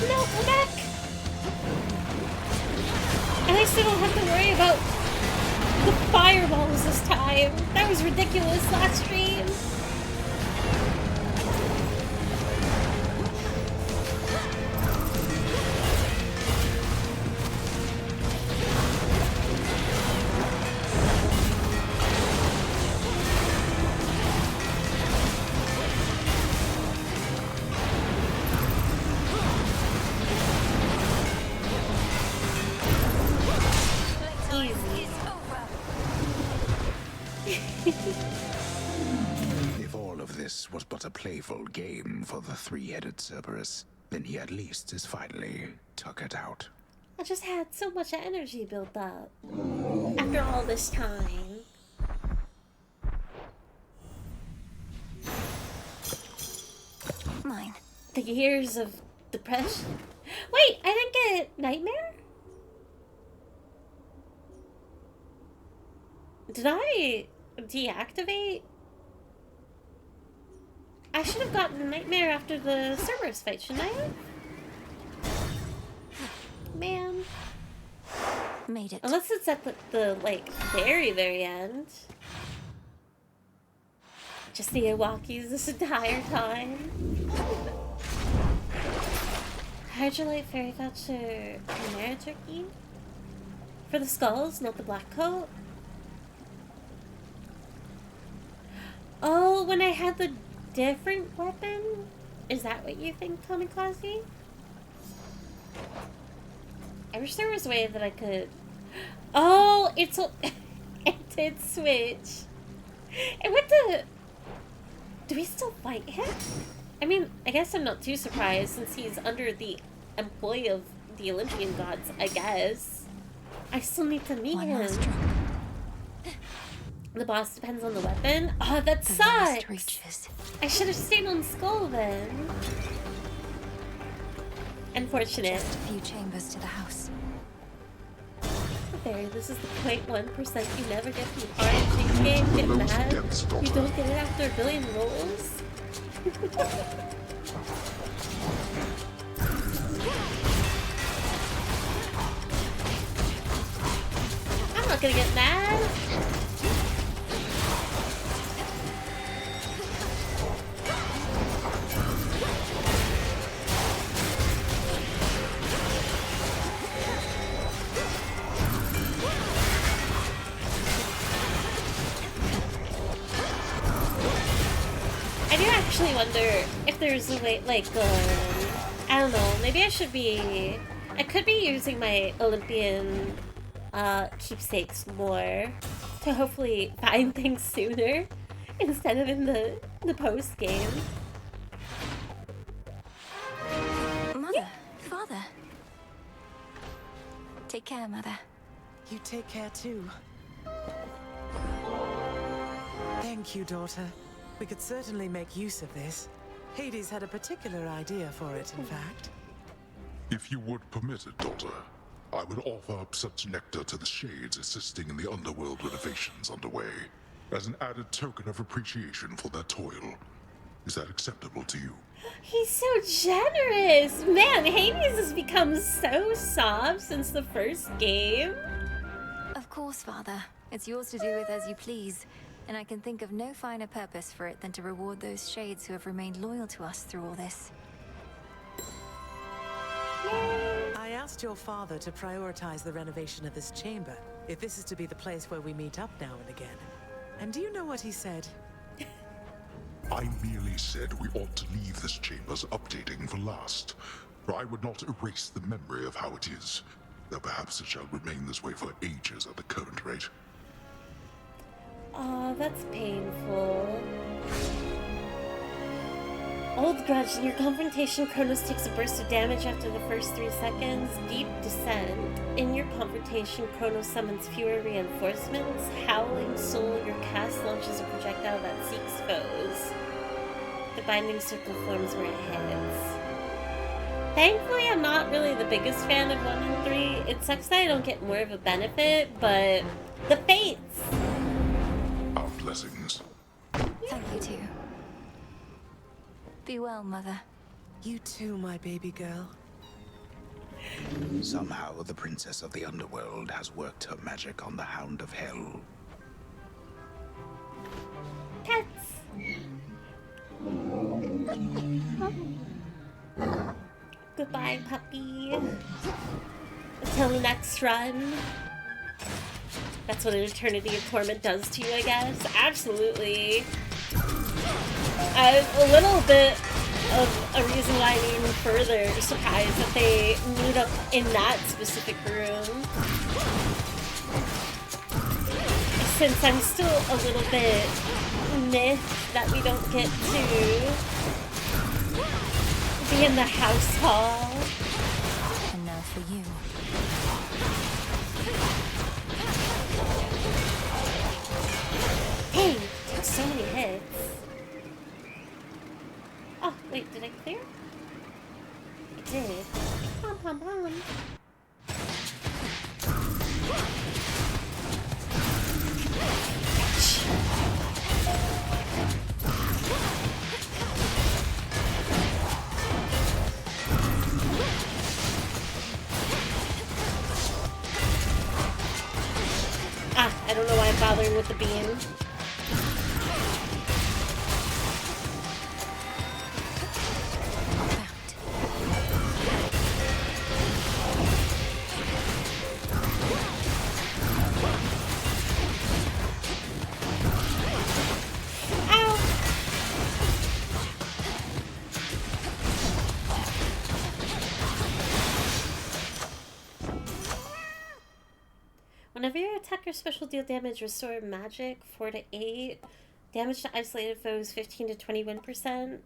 No, come back. At least I don't have to worry about the fireballs this time. That was ridiculous last stream. playful game for the three-headed Cerberus, then he at least is finally tuckered out. I just had so much energy built up after all this time. Mine. The years of depression. Wait, I didn't get Nightmare? Did I deactivate? I should have gotten Nightmare after the Cerberus fight, shouldn't I have? Man. Made it. Unless it's at the like, very end. Just the Iwakis this entire time. Hydrolite fairy thatch or chimera turkey? For the skulls, not the black coat? Oh, when I had the different weapon? Is that what you think, Kamikaze? I wish there was a way that I could... Oh, it's... It did switch. It went to... Do we still fight him? I mean, I guess I'm not too surprised since he's under the employ of the Olympian gods, I guess. I still need to meet him. The boss depends on the weapon? Oh, that sucks! I should have stayed on Skull then. Unfortunate. Just a few chambers to the house. There, this is the 0.1% you never get from RPG game. Get mad? You don't get it after a billion rolls? I'm not gonna get mad. I do actually wonder if there's a way, like, I don't know, maybe I should be, I could be using my Olympian keepsakes more to hopefully find things sooner instead of in the post game. Mother, Father. Take care, Mother. You take care too. Thank you, daughter. We could certainly make use of this. Hades had a particular idea for it, in fact. If you would permit it, daughter, I would offer up such nectar to the Shades assisting in the underworld renovations underway, as an added token of appreciation for their toil. Is that acceptable to you? He's so generous! Man, Hades has become so soft since the first game. Of course, Father. It's yours to do with as you please. And I can think of no finer purpose for it than to reward those Shades who have remained loyal to us through all this. I asked your father to prioritize the renovation of this chamber, if this is to be the place where we meet up now and again. And do you know what he said? I merely said we ought to leave this chamber's updating for last, for I would not erase the memory of how it is, though perhaps it shall remain this way for ages at the current rate. Aw, that's painful. Old grudge. In your confrontation, Kronos takes a burst of damage after the first 3 seconds. Deep descent. In your confrontation, Kronos summons fewer reinforcements. Howling Soul. Your cast launches a projectile that seeks foes. The binding circle forms where it hits. Thankfully, I'm not really the biggest fan of 1 and 3. It sucks that I don't get more of a benefit, but the fates. Our blessings. Thank you, too. Be well, Mother. You too, my baby girl. Somehow the Princess of the Underworld has worked her magic on the Hound of Hell. Pets. Goodbye, puppy. Until the next run. That's what an eternity of torment does to you, I guess. Absolutely. A little bit of a reason why I'm even further surprised that they meet up in that specific room. Since I'm still a little bit miffed that we don't get to Be in the house hall. And now for you. Hey, took so many hits. Oh, wait, did I clear? I did. Pom pom pom. I don't know why I'm bothering with the beam. Ow! Whenever your attack or special deal damage, restore magic 4 to 8. Damage to isolated foes 15 to 21%.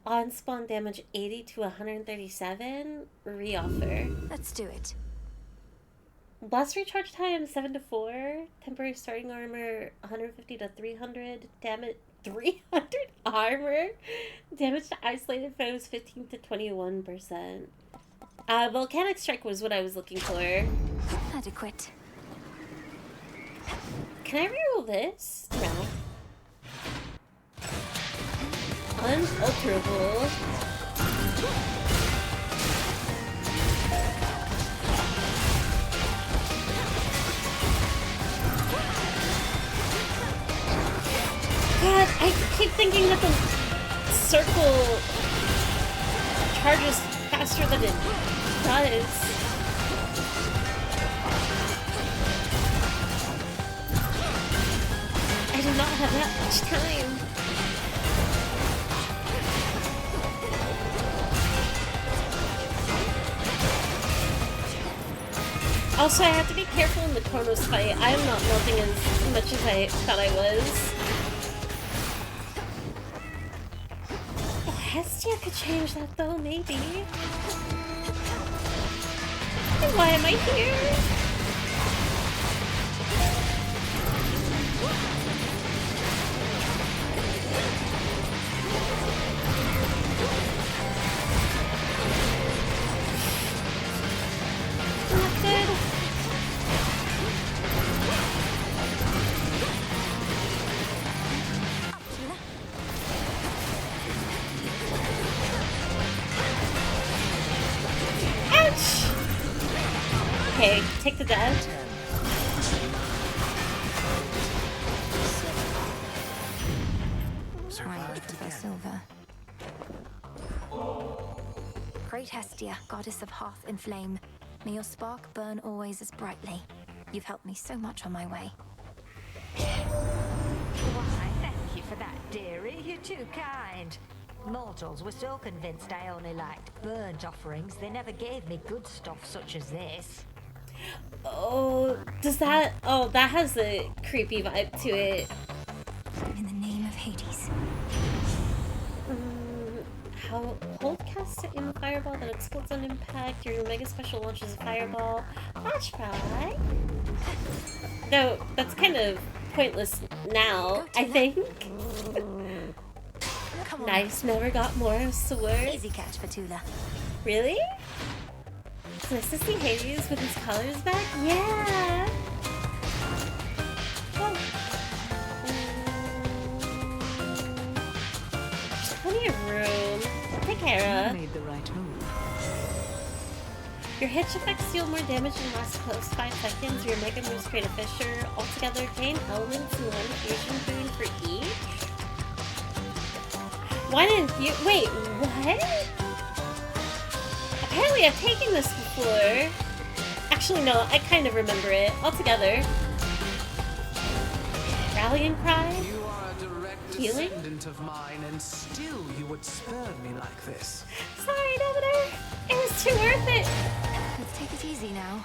On spawn damage 80 to 137. Reoffer. Let's do it. Blast recharge time 7 to 4. Temporary starting armor 150 to 300. Damage 300 armor. Damage to isolated foes 15 to 21%. Volcanic strike was what I was looking for. Adequate. Can I reroll this? No. Unalterable. God, I keep thinking that the circle charges faster than it does. I do not have that much time. Also, I have to be careful in the Kronos fight. I am not melting as much as I thought I was. Oh, Hestia could change that though, maybe. And why am I here? Not good. Ouch! Okay, take the death. Silver. Great Hestia, goddess of hearth and flame, may your spark burn always as brightly. You've helped me so much on my way. Why, thank you for that, dearie. You're too kind. Mortals were so convinced I only liked burnt offerings, they never gave me good stuff such as this. Oh, does that... Oh, that has a creepy vibe to it. In the name of Hades. Hold cast in the fireball that explodes on impact. Your mega special launches a fireball. Flash fry. No, that's kind of pointless now, I think. Nice, never got more sword. Easy catch, Fatula. Really? It's nice to see Hades with his colors back. Yeah. Oh. There's plenty of room. Take care of. You made the right move. Your hitch effects deal more damage and last close 5 seconds. Your mega moves create a fissure. Altogether, gain elements and 1 fusion boon for each. Why didn't you? Wait, what? Apparently, I've taken this before. Actually, no, I kind of remember it. Altogether. Rallying cry. You are a direct Healing? descendant of mine, and still you would spurn me like this. Sorry, Governor. It was too worth it. Let's take it easy now.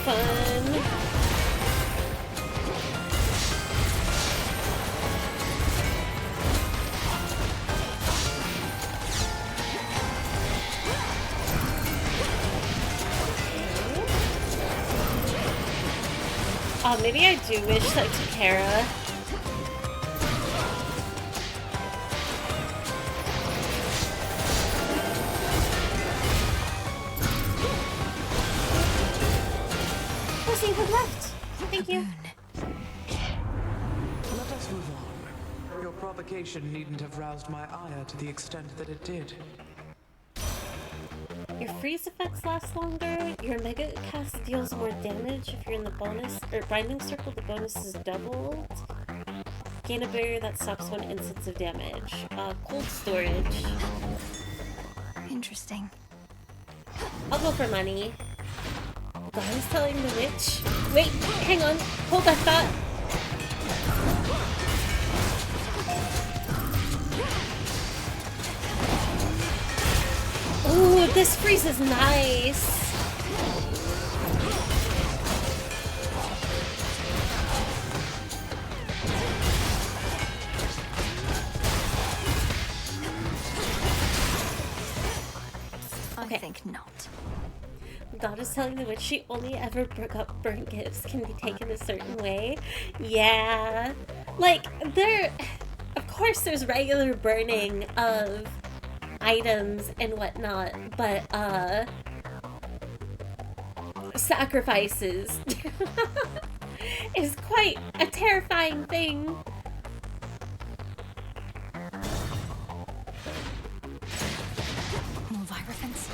fun. Oh, maybe I do wish that Takara. Who's even left? Thank you. Let us move on. Your provocation needn't have roused my ire to the extent that it did. Your freeze effects last longer. Your mega cast deals more damage if you're in the bonus or binding circle. The bonus is doubled. Gain a barrier that stops one instance of damage. Cold storage. Interesting. I'll go for money. God, I was telling the witch. Wait, hang on. Hold that thought. Ooh, this freeze is nice. I think not. God is telling the witch she only ever broke up burnt gifts can be taken a certain way. Yeah. Like, of course there's regular burning of items and whatnot, but sacrifices is quite a terrifying thing. More Virophants.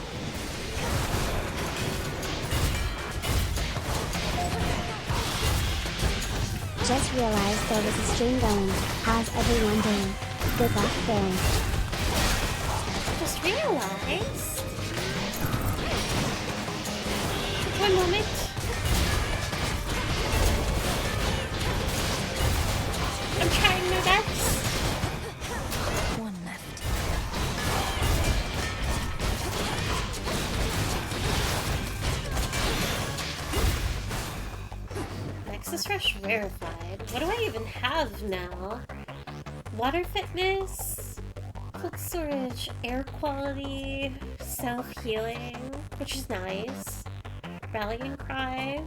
Just realized there was a stream going. How's everyone doing? Good luck there. Just realized. One moment. I'm trying my best. One left. Nexus Rush verified. What do I even have now? Water fitness, cold storage, air quality, self-healing, which is nice. Rallying cry.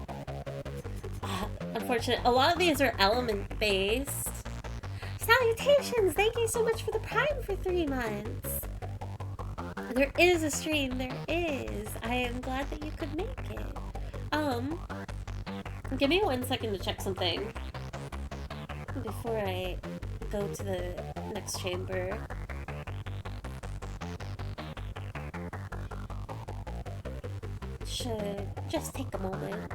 Unfortunate. A lot of these are element-based. Salutations! Thank you so much for the Prime for 3 months. There is a stream. There is. I am glad that you could make it. Give me 1 second to check something before I go to the next chamber. Should just take a moment.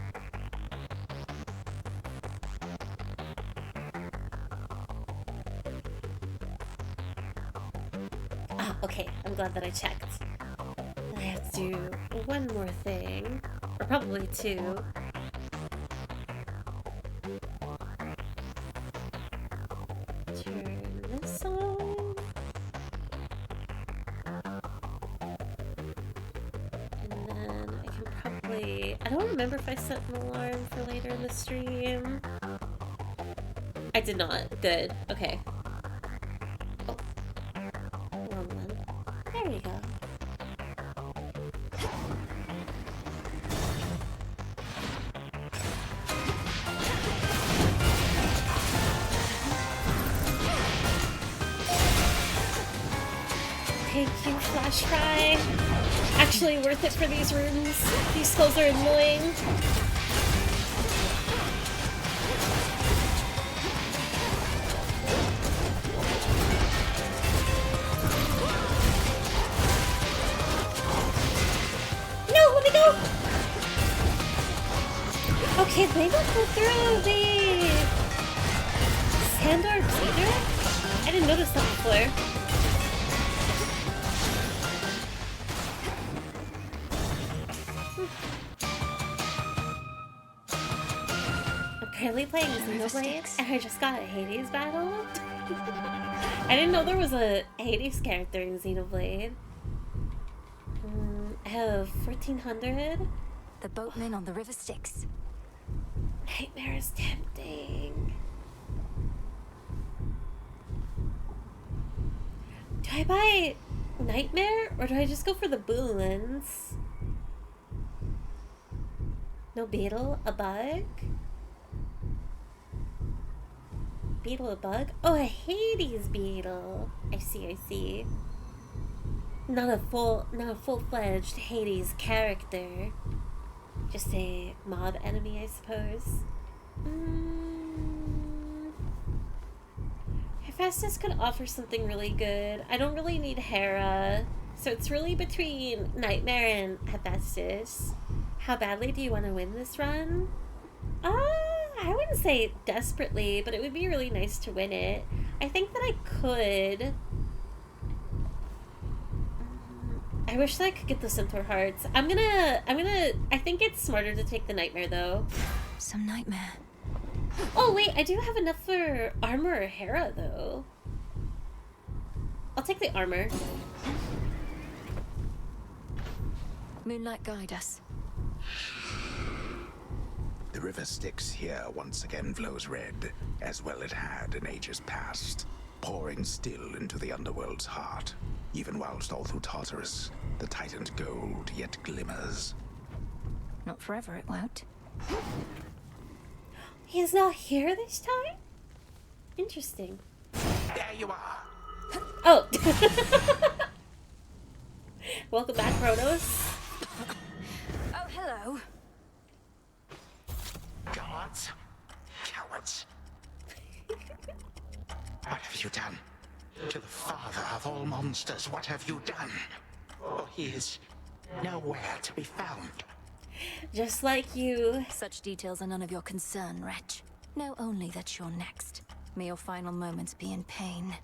Ah, okay. I'm glad that I checked. I have to do one more thing, or probably 2. Turn this on. And then I can probably... I don't remember if I set an alarm for later in the stream. I did not. Good. Okay. Oh. Wrong one. There we go. Thank you, Flash Fry. Actually worth it for these rooms. These skulls are annoying. No, let me go! Okay, they don't go through the sand orbs either? I didn't notice that before. Currently playing Xenoblade, and I just got a Hades battle. I didn't know there was a Hades character in Xenoblade. I have 1400. The boatman on the river Styx. Nightmare is tempting. Do I buy Nightmare or do I just go for the boons? No beetle? A bug? Beetle, a bug? Oh, a Hades beetle. I see. Not a full-fledged Hades character. Just a mob enemy, I suppose. Hephaestus could offer something really good. I don't really need Hera. So it's really between Nightmare and Hephaestus. How badly do you want to win this run? I wouldn't say desperately, but it would be really nice to win it. I think that I could. I wish that I could get the Centaur Hearts. I think it's smarter to take the Nightmare, though. Some nightmare. Oh, wait, I do have enough for armor or Hera, though. I'll take the armor. Moonlight, guide us. The river Styx here once again flows red, as well it had in ages past, pouring still into the underworld's heart. Even whilst all through Tartarus, the titan's gold yet glimmers. Not forever, it won't. He is not here this time? Interesting. There you are! Oh! Welcome back, Kronos. Oh, hello. Gods! Cowards! What have you done? To the father of all monsters, what have you done? Oh, he is nowhere to be found. Just like you. Such details are none of your concern, wretch. Know only that you're next. May your final moments be in pain.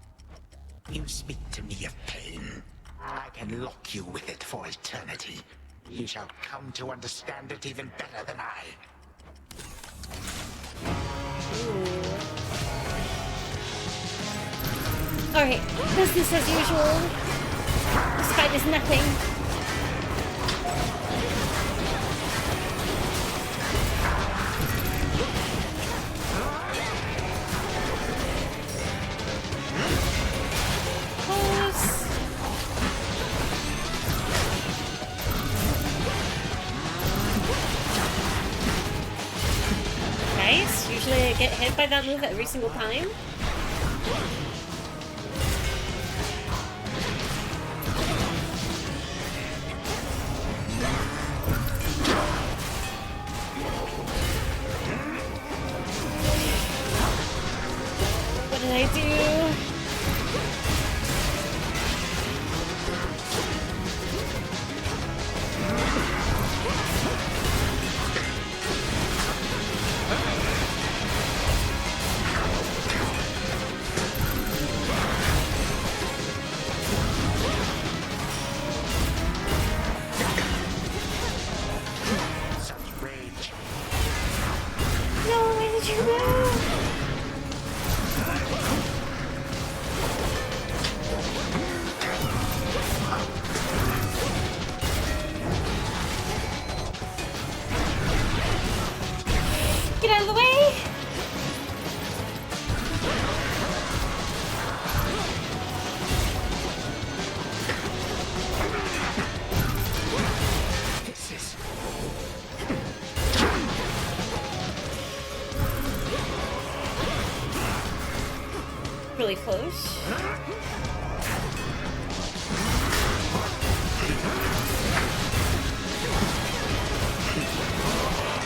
You speak to me of pain. I can lock you with it for eternity. You shall come to understand it even better than I. Alright, business as usual. This fight is nothing. Nice. Usually I get hit by that move every single time. What did I do? Get out of the way! This is... Really close.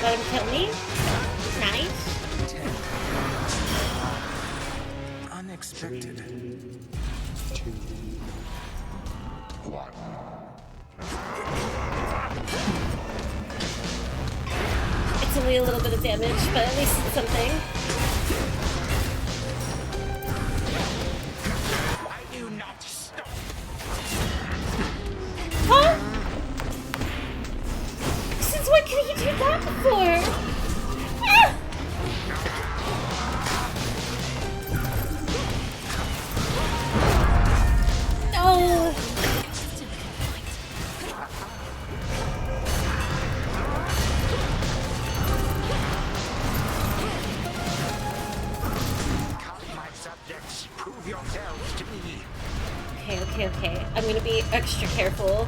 Let him kill me. Nice. Unexpected. 2, 1. It's only a little bit of damage, but at least it's something. Why do you not stop? Huh? Since when can you do that before? Ah! No! I'm gonna be extra careful.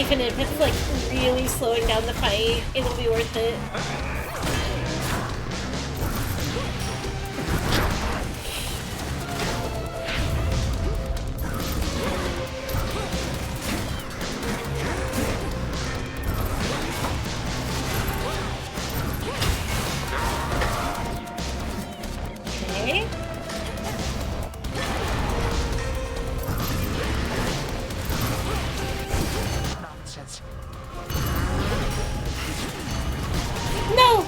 Even if it's like really slowing down the fight, it'll be worth it. Okay. Nonsense. No!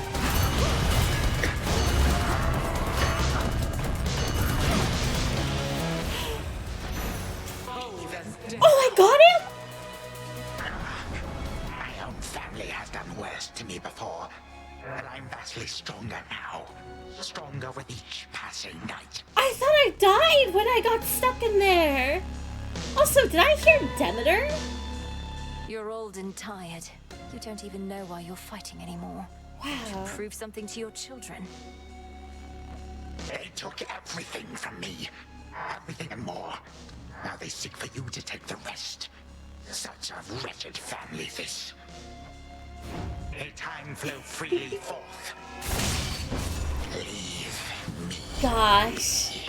Oh, I got him? My own family has done worse to me before, but I'm vastly stronger now. Stronger with each passing night. I thought I died when I got stuck in there. Also, did I hear Demeter? You're old and tired. You don't even know why you're fighting anymore. Wow. Prove something to your children. They took everything from me. Everything and more. Now they seek for you to take the rest. Such a wretched family, this. May time flow freely forth. Leave me. Gosh.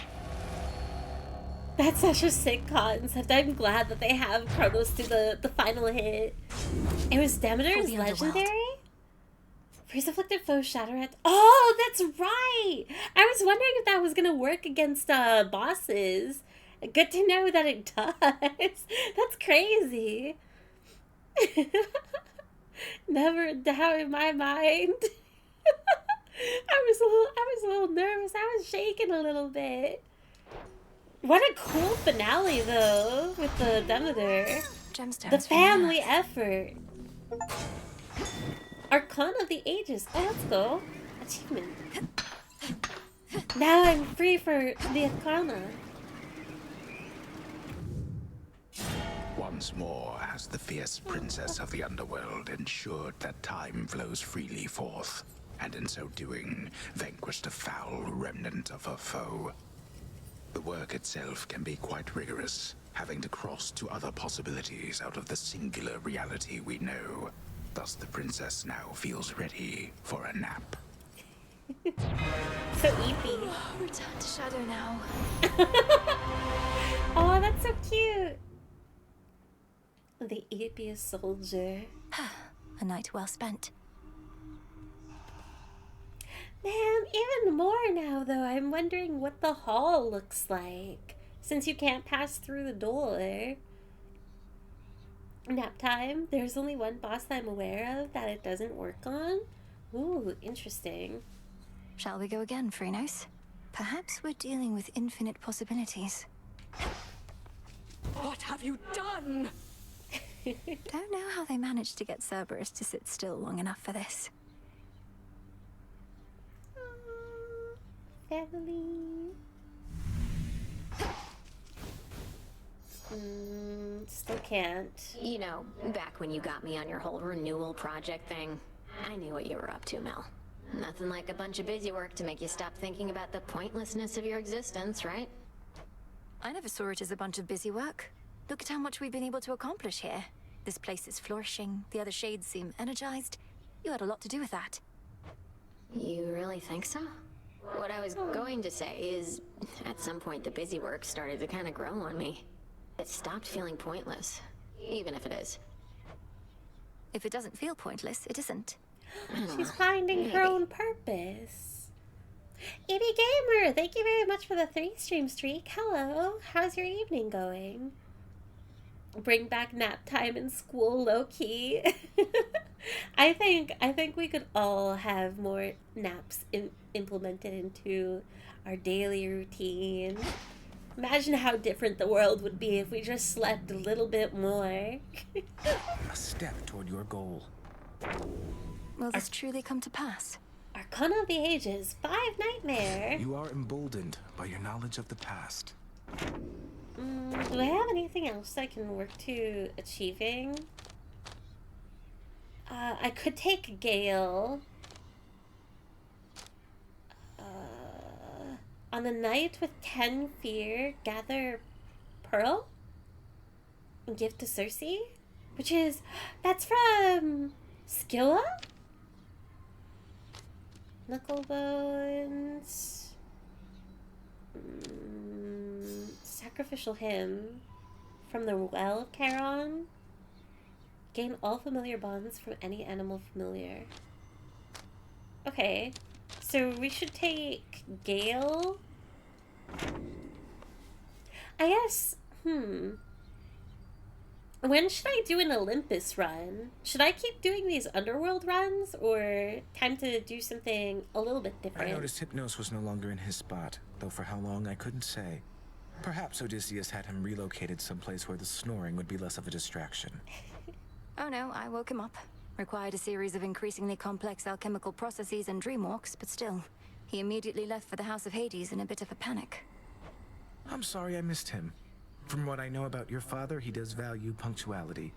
That's such a sick concept. I'm glad that they have Kronos do the final hit. It was Demeter's legendary? Freeze afflicted foes shatter at. Oh, that's right! I was wondering if that was gonna work against bosses. Good to know that it does. That's crazy. Never doubt in my mind. I was a little nervous. I was shaking a little bit. What a cool finale, though, with the Demeter. The family effort. Arcana of the Ages. Oh, let's go. Achievement. Now I'm free for the Arcana. Once more has the fierce princess of the underworld ensured that time flows freely forth, and in so doing, vanquished a foul remnant of her foe. The work itself can be quite rigorous, having to cross to other possibilities out of the singular reality we know. Thus the princess now feels ready for a nap. So eepy. Return to Shadow now. Oh, that's so cute. The eepiest soldier. A night well spent. Man, even more now though, I'm wondering what the hall looks like. Since you can't pass through the door. Nap time. There's only one boss I'm aware of that it doesn't work on. Ooh, interesting. Shall we go again, Phrenos? Perhaps we're dealing with infinite possibilities. What have you done? Don't know how they managed to get Cerberus to sit still long enough for this. Family. Still can't. You know, back when you got me on your whole renewal project thing, I knew what you were up to, Mel. Nothing like a bunch of busy work to make you stop thinking about the pointlessness of your existence, right? I never saw it as a bunch of busy work. Look at how much we've been able to accomplish here. This place is flourishing, the other shades seem energized. You had a lot to do with that. You really think so? What I was going to say is, at some point the busy work started to kind of grow on me. It stopped feeling pointless, even if it is. If it doesn't feel pointless, it isn't. She's finding her own purpose. EB Gamer, thank you very much for the 3-stream streak. Hello, how's your evening going? Bring back nap time in school, low-key. I think we could all have more naps implemented into our daily routine. Imagine how different the world would be if we just slept a little bit more. A step toward your goal. Will this truly come to pass? Arcana of the Ages, 5 Nightmare. You are emboldened by your knowledge of the past. Do I have anything else I can work to achieving? I could take Gale. On the night with 10 fear, gather pearl and give to Cersei, which is, that's from Skilla? Knucklebones. Sacrificial hymn from the Well of Charon. Gain all familiar bonds from any animal familiar. Okay, so we should take Gale. I guess, when should I do an Olympus run? Should I keep doing these underworld runs, or time to do something a little bit different? I noticed Hypnos was no longer in his spot, though for how long I couldn't say. Perhaps Odysseus had him relocated someplace where the snoring would be less of a distraction. Oh no, I woke him up. Required a series of increasingly complex alchemical processes and dreamwalks, but still, he immediately left for the House of Hades in a bit of a panic. I'm sorry I missed him. From what I know about your father, he does value punctuality.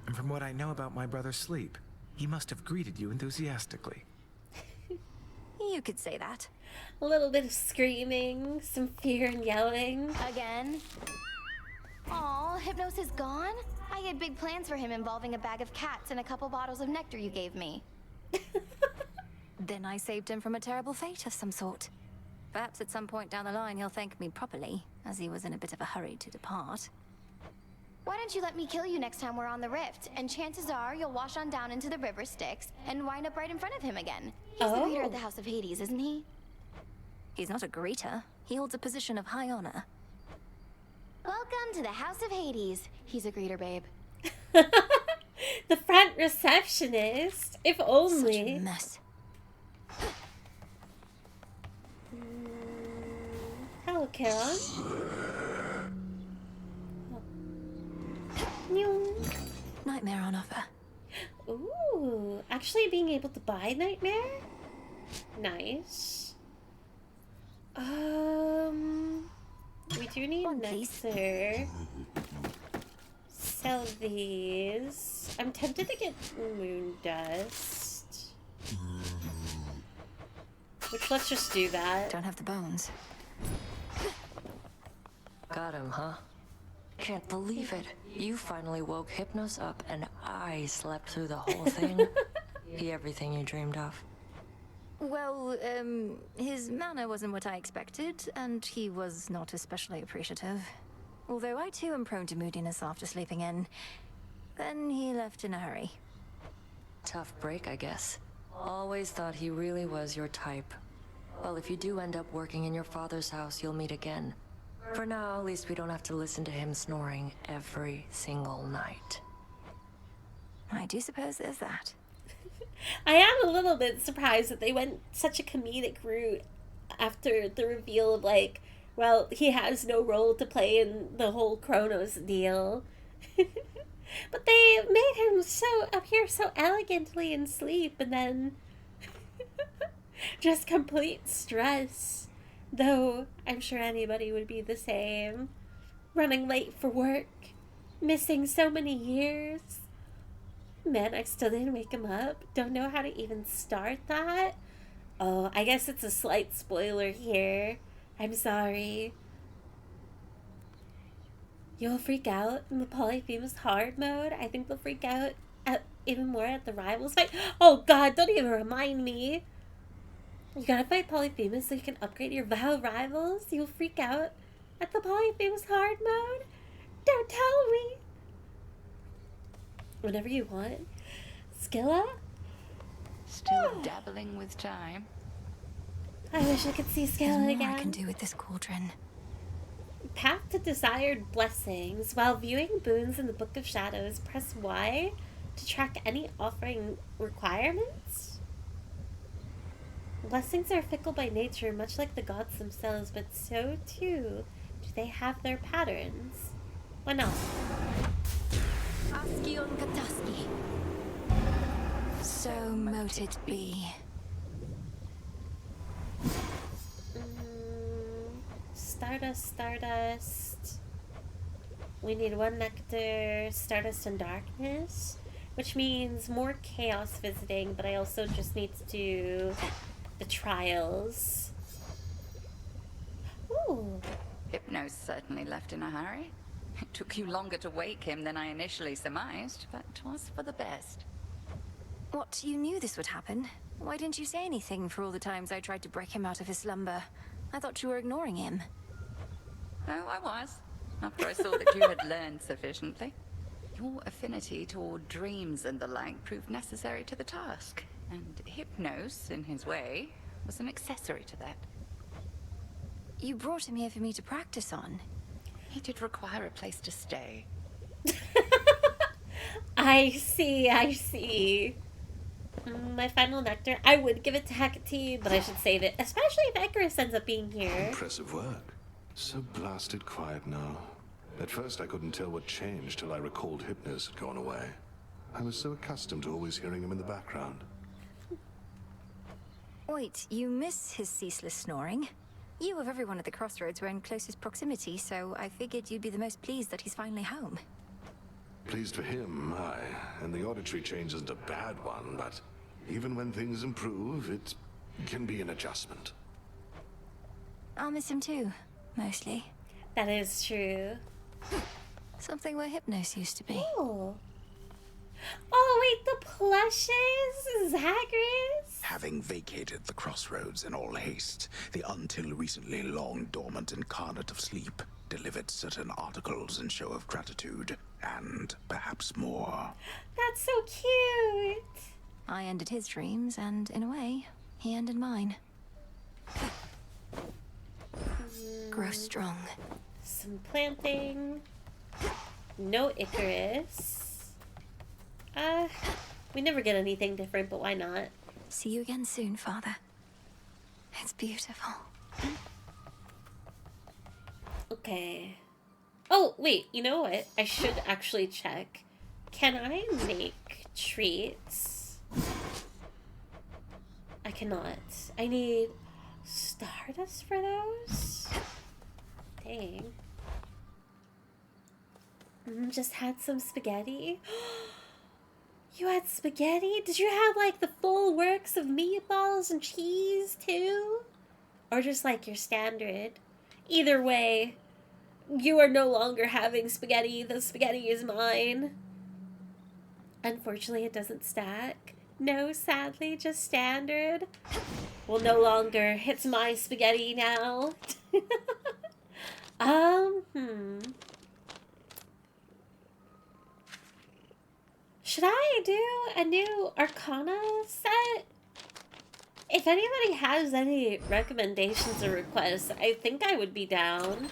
And from what I know about my brother's sleep, he must have greeted you enthusiastically. You could say that. A little bit of screaming, some fear and yelling. Again? Aw, Hypnos is gone? I had big plans for him involving a bag of cats and a couple bottles of nectar you gave me. Then I saved him from a terrible fate of some sort. Perhaps at some point down the line he'll thank me properly, as he was in a bit of a hurry to depart. Why don't you let me kill you next time we're on the rift, and chances are you'll wash on down into the river Styx and wind up right in front of him again. He's the leader of the House of Hades, isn't he? He's not a greeter. He holds a position of high honor. Welcome to the House of Hades. He's a greeter, babe. The front receptionist, if only. Such a mess. Hello, Charon. Nightmare on offer. Ooh, actually being able to buy Nightmare? Nice. We do need Nectar. Sell these. I'm tempted to get Moon Dust. Which, let's just do that. Don't have the bones. Got him, huh? Can't believe it. You finally woke Hypnos up and I slept through the whole thing. He everything you dreamed of. Well, his manner wasn't what I expected, and he was not especially appreciative. Although I too am prone to moodiness after sleeping in. Then he left in a hurry. Tough break, I guess. Always thought he really was your type. Well, if you do end up working in your father's house, you'll meet again. For now, at least we don't have to listen to him snoring every single night. I do suppose there's that. I am a little bit surprised that they went such a comedic route after the reveal of, like, well, he has no role to play in the whole Kronos deal. But they made him appear so elegantly in sleep, and then just complete stress. Though I'm sure anybody would be the same. Running late for work, missing so many years. Man, I still didn't wake him up. Don't know how to even start that. Oh, I guess it's a slight spoiler here. I'm sorry. You'll freak out in the Polyphemus hard mode. I think they'll freak out even more at the rivals fight. Oh god, don't even remind me. You gotta fight Polyphemus so you can upgrade your Vow rivals. You'll freak out at the Polyphemus hard mode. Don't tell me. Whenever you want. Skilla? Still dabbling with time. I wish I could see There's Skilla more again. I can do with this cauldron. Path to desired blessings. While viewing boons in the Book of Shadows, press Y to track any offering requirements. Blessings are fickle by nature, much like the gods themselves, but so too do they have their patterns. Why not? Askion Kataski. So mote it be. Stardust. We need 1 nectar, Stardust and Darkness, which means more chaos visiting, but I also just need to do the trials. Ooh. Hypno's certainly left in a hurry. It took you longer to wake him than I initially surmised, but 'twas for the best. What, you knew this would happen? Why didn't you say anything for all the times I tried to break him out of his slumber? I thought you were ignoring him. Oh, I was. After I saw that you had learned sufficiently. Your affinity toward dreams and the like proved necessary to the task, and Hypnos, in his way, was an accessory to that. You brought him here for me to practice on. He did require a place to stay. I see, I see. My final nectar. I would give it to Hecate, but I should save it, especially if Icarus ends up being here. Impressive work. So blasted quiet now. At first I couldn't tell what changed till I recalled Hypnos had gone away. I was so accustomed to always hearing him in the background. Wait, you miss his ceaseless snoring? You of everyone at the crossroads were in closest proximity, so I figured you'd be the most pleased that he's finally home. Pleased for him, aye. And the auditory change isn't a bad one, but even when things improve, it can be an adjustment. I'll miss him too, mostly. That is true. Something where Hypnos used to be. Oh. Oh, wait, the plushes? Zagreus? Having vacated the crossroads in all haste, the until recently long dormant incarnate of sleep delivered certain articles in show of gratitude, and perhaps more. That's so cute. I ended his dreams, and in a way, he ended mine. Grow strong. Some planting. No Icarus. We never get anything different, but why not? See you again soon, Father. It's beautiful. Okay. Oh, wait, you know what? I should actually check. Can I make treats? I cannot. I need stardust for those? Dang. Just had some spaghetti. You had spaghetti? Did you have like the full works of meatballs and cheese too? Or just like your standard? Either way, you are no longer having spaghetti. The spaghetti is mine. Unfortunately, it doesn't stack. No, sadly, just standard. Well, no longer. It's my spaghetti now. Should I do a new Arcana set? If anybody has any recommendations or requests, I think I would be down.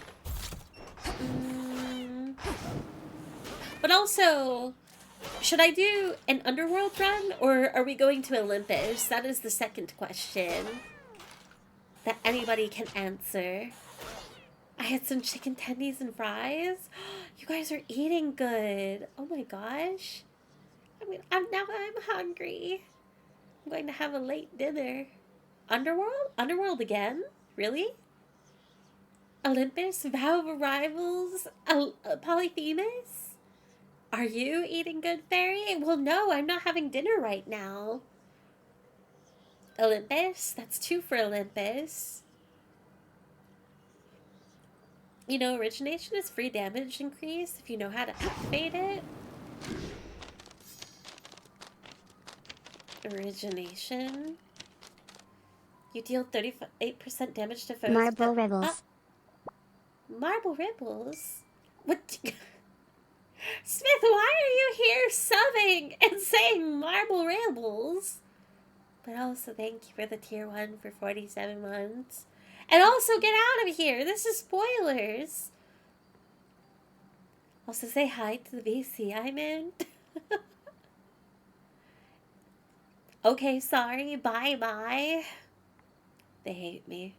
But also, should I do an Underworld run, or are we going to Olympus? That is the second question that anybody can answer. I had some chicken tendies and fries. You guys are eating good. Oh my gosh. I'm hungry. I'm going to have a late dinner. Underworld? Underworld again? Really? Olympus? Vow of Arrivals? Polyphemus? Are you eating good, Fairy? Well, no, I'm not having dinner right now. Olympus? That's 2 for Olympus. You know, Origination is free damage increase if you know how to activate it. Origination. You deal 38% damage to foes. Marble Ribbles. Marble Ribbles? What? Smith, why are you here subbing and saying Marble Ribbles? But also, thank you for the tier 1 for 47 months. And also, get out of here. This is spoilers. Also, say hi to the VC I'm in. Okay, sorry. Bye-bye. They hate me.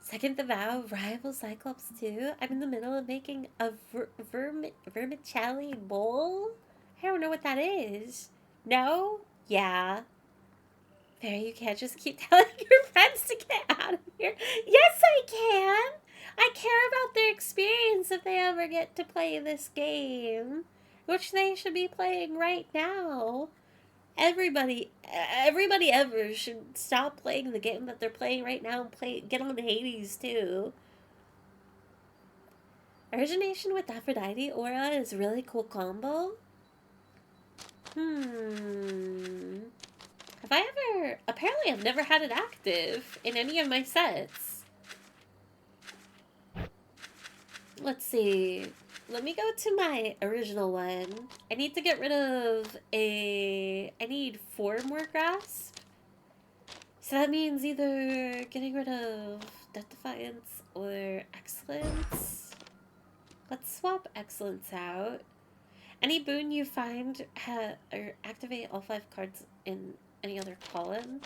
Second the vow, rival Cyclops 2. I'm in the middle of making a vermicelli bowl. I don't know what that is. No? Yeah. Fairy, you can't just keep telling your friends to get out of here. Yes, I can. I care about their experience if they ever get to play this game, which they should be playing right now. Everybody ever should stop playing the game that they're playing right now and get on Hades too. Origination with Aphrodite Aura is a really cool combo. Have I ever... Apparently I've never had it active in any of my sets. Let's see. Let me go to my original one. I need to get rid of I need 4 more grasp. So that means either getting rid of Death Defiance or Excellence. Let's swap Excellence out. Any boon you find or activate all 5 cards in any other column.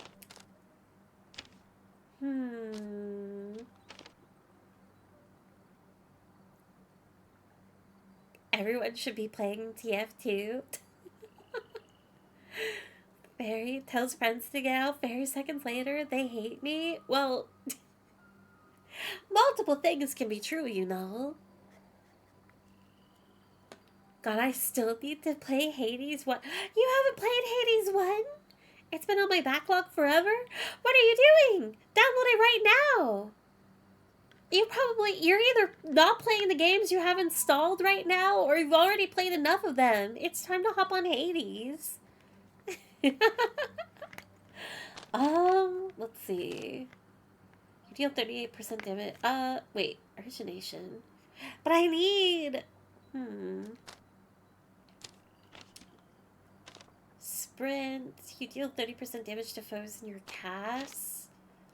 Everyone should be playing TF2. Fairy tells friends to get out. Fairy seconds later, they hate me. Well, multiple things can be true, you know. God, I still need to play Hades 1. You haven't played Hades 1? It's been on my backlog forever? What are you doing? Download it right now! You're either not playing the games you have installed right now, or you've already played enough of them. It's time to hop on Hades. Let's see. You deal 38% damage. Wait, origination. But I need... Sprint. You deal 30% damage to foes in your cast.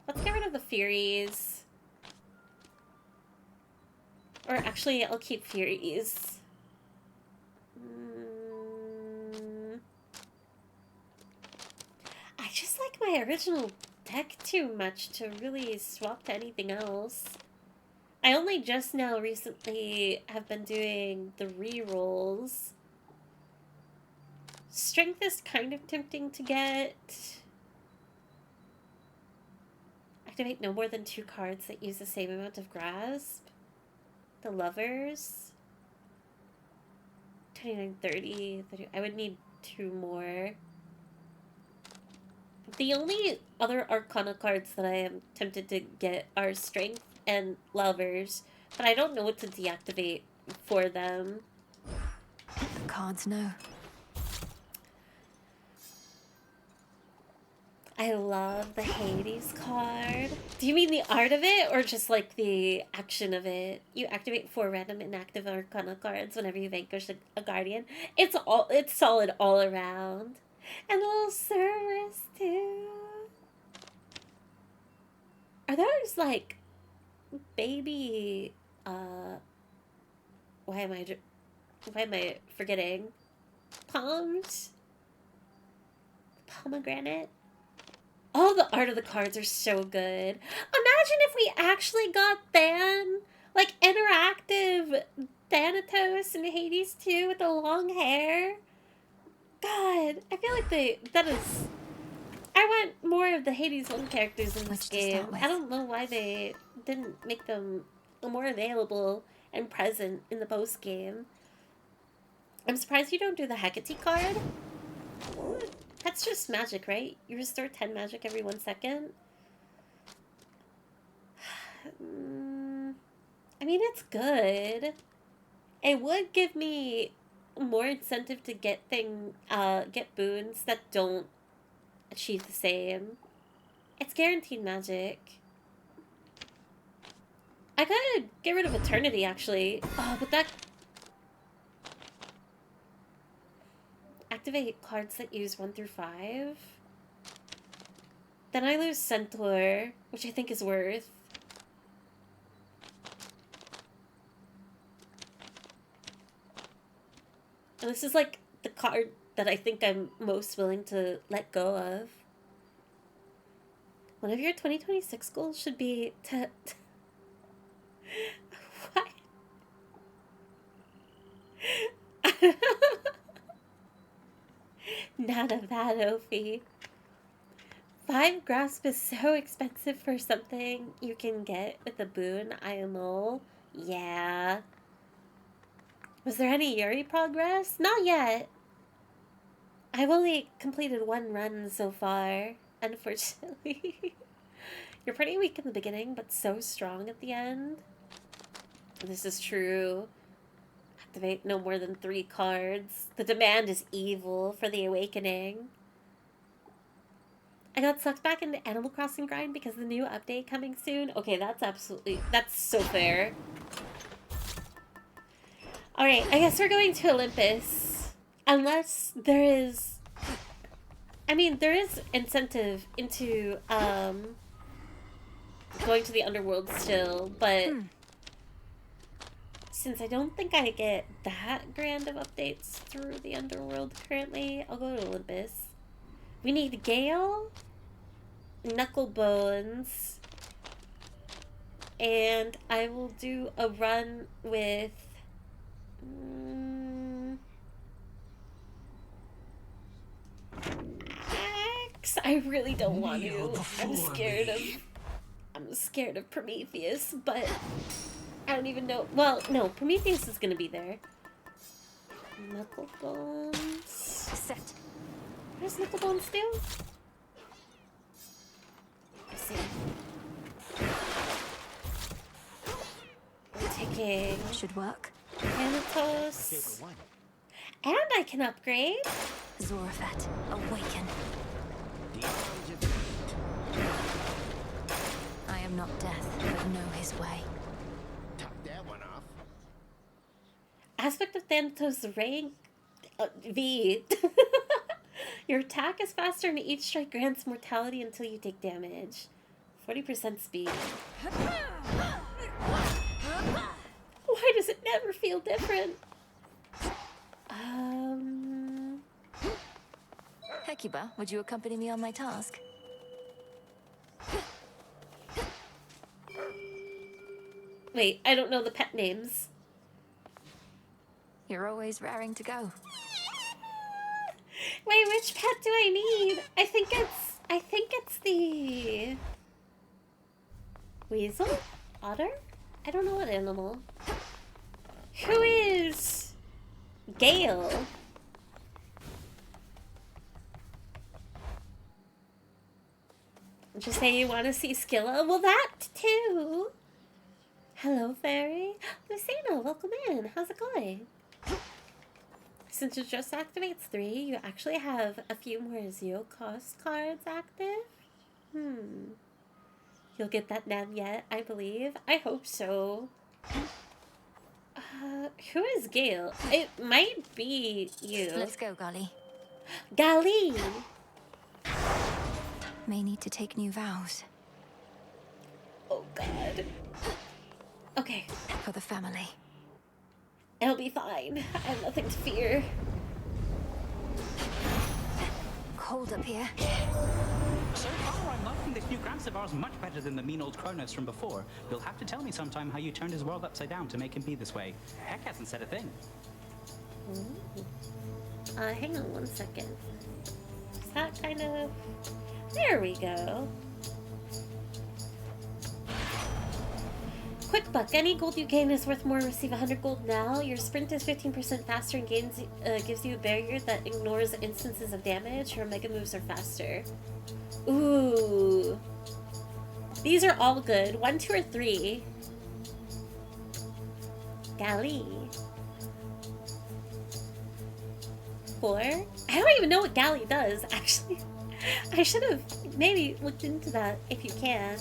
Let's get rid of the Furies. Or actually, I'll keep Furies. I just like my original deck too much to really swap to anything else. I only just now recently have been doing the rerolls. Strength is kind of tempting to get. Activate no more than 2 cards that use the same amount of grasp. The Lovers. 29, 30. I would need 2 more. The only other Arcana cards that I am tempted to get are Strength and Lovers, but I don't know what to deactivate for them. Cards, no. I love the Hades card. Do you mean the art of it, or just like the action of it? You activate 4 random inactive Arcana cards whenever you vanquish a Guardian. It's solid all around. And a little Cerberus too. Are those like baby? Why am I forgetting? Palms? Pomegranate? Oh, the art of the cards are so good. Imagine if we actually got like interactive Thanatos and Hades 2 with the long hair. God, I feel like I want more of the Hades 1 characters in this game. I don't know why they didn't make them more available and present in the post game. I'm surprised you don't do the Hecate card. That's just magic, right? You restore 10 magic every 1 second. I mean, it's good. It would give me more incentive to get boons that don't achieve the same. It's guaranteed magic. I could get rid of Eternity, actually. Oh, but that... Activate cards that use 1 through 5. Then I lose Centaur, which I think is worth. And this is like the card that I think I'm most willing to let go of. One of your 2026 goals should be to... What? None of that, Ophi. 5 grasp is so expensive for something you can get with a boon, IMO. Yeah. Was there any Yuri progress? Not yet. I've only completed one run so far, unfortunately. You're pretty weak in the beginning, but so strong at the end. This is true. Activate no more than 3 cards. The demand is evil for the awakening. I got sucked back into Animal Crossing grind because the new update coming soon. Okay, that's so fair. Alright, I guess we're going to Olympus. Unless there is... I mean, there is incentive into, going to the underworld still, but... Since I don't think I get that grand of updates through the underworld currently, I'll go to Olympus. We need Gale, Knucklebones, and I will do a run with... Axe? I really don't want to. I'm scared of Prometheus, but I don't even know. Well, no, Prometheus is gonna be there. Knucklebones. Set. What does Knucklebones do? I see. We're taking... Should work. Thanatos. And I can upgrade. Zorafat, awaken. I am not death, but know his way. Top that one off. Aspect of Thanatos rank V. Your attack is faster and each strike grants mortality until you take damage. 40% speed. Why does it never feel different? Hecuba, would you accompany me on my task? Wait, I don't know the pet names. You're always raring to go. Wait, which pet do I need? I think it's the... Weasel? Otter? I don't know what animal. Who is... Gale? Just say you want to see Skilla? Well, that too! Hello, Fairy. Lucina, welcome in. How's it going? Since it just activates 3, you actually have a few more zero cost cards active. You'll get that now yet, I believe. I hope so. Who is Gale? It might be you. Let's go, Golly. Gali! May need to take new vows. Oh, God. Okay. For the family. It'll be fine. I have nothing to fear. Cold up here. So far, I'm liking this new Gramps of ours much better than the mean old Kronos from before. You'll have to tell me sometime how you turned his world upside down to make him be this way. Heck hasn't said a thing. Hang on one second. Is that kind of... There we go. Quick buck. Any gold you gain is worth more. Receive 100 gold now. Your sprint is 15% faster and gives you a barrier that ignores instances of damage. Your mega moves are faster. Ooh. These are all good. 1, 2, or 3. Gali. 4. I don't even know what Gali does, actually. I should have maybe looked into that if you can.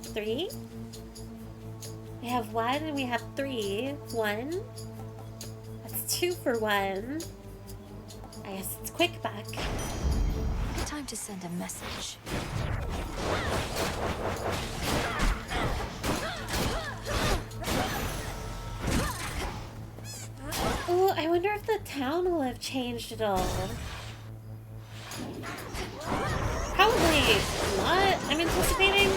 3. We have 1 and we have 3. 1. That's 2 for 1. I guess it's quick back. Time to send a message. Oh, I wonder if the town will have changed at all. Probably not. I'm anticipating.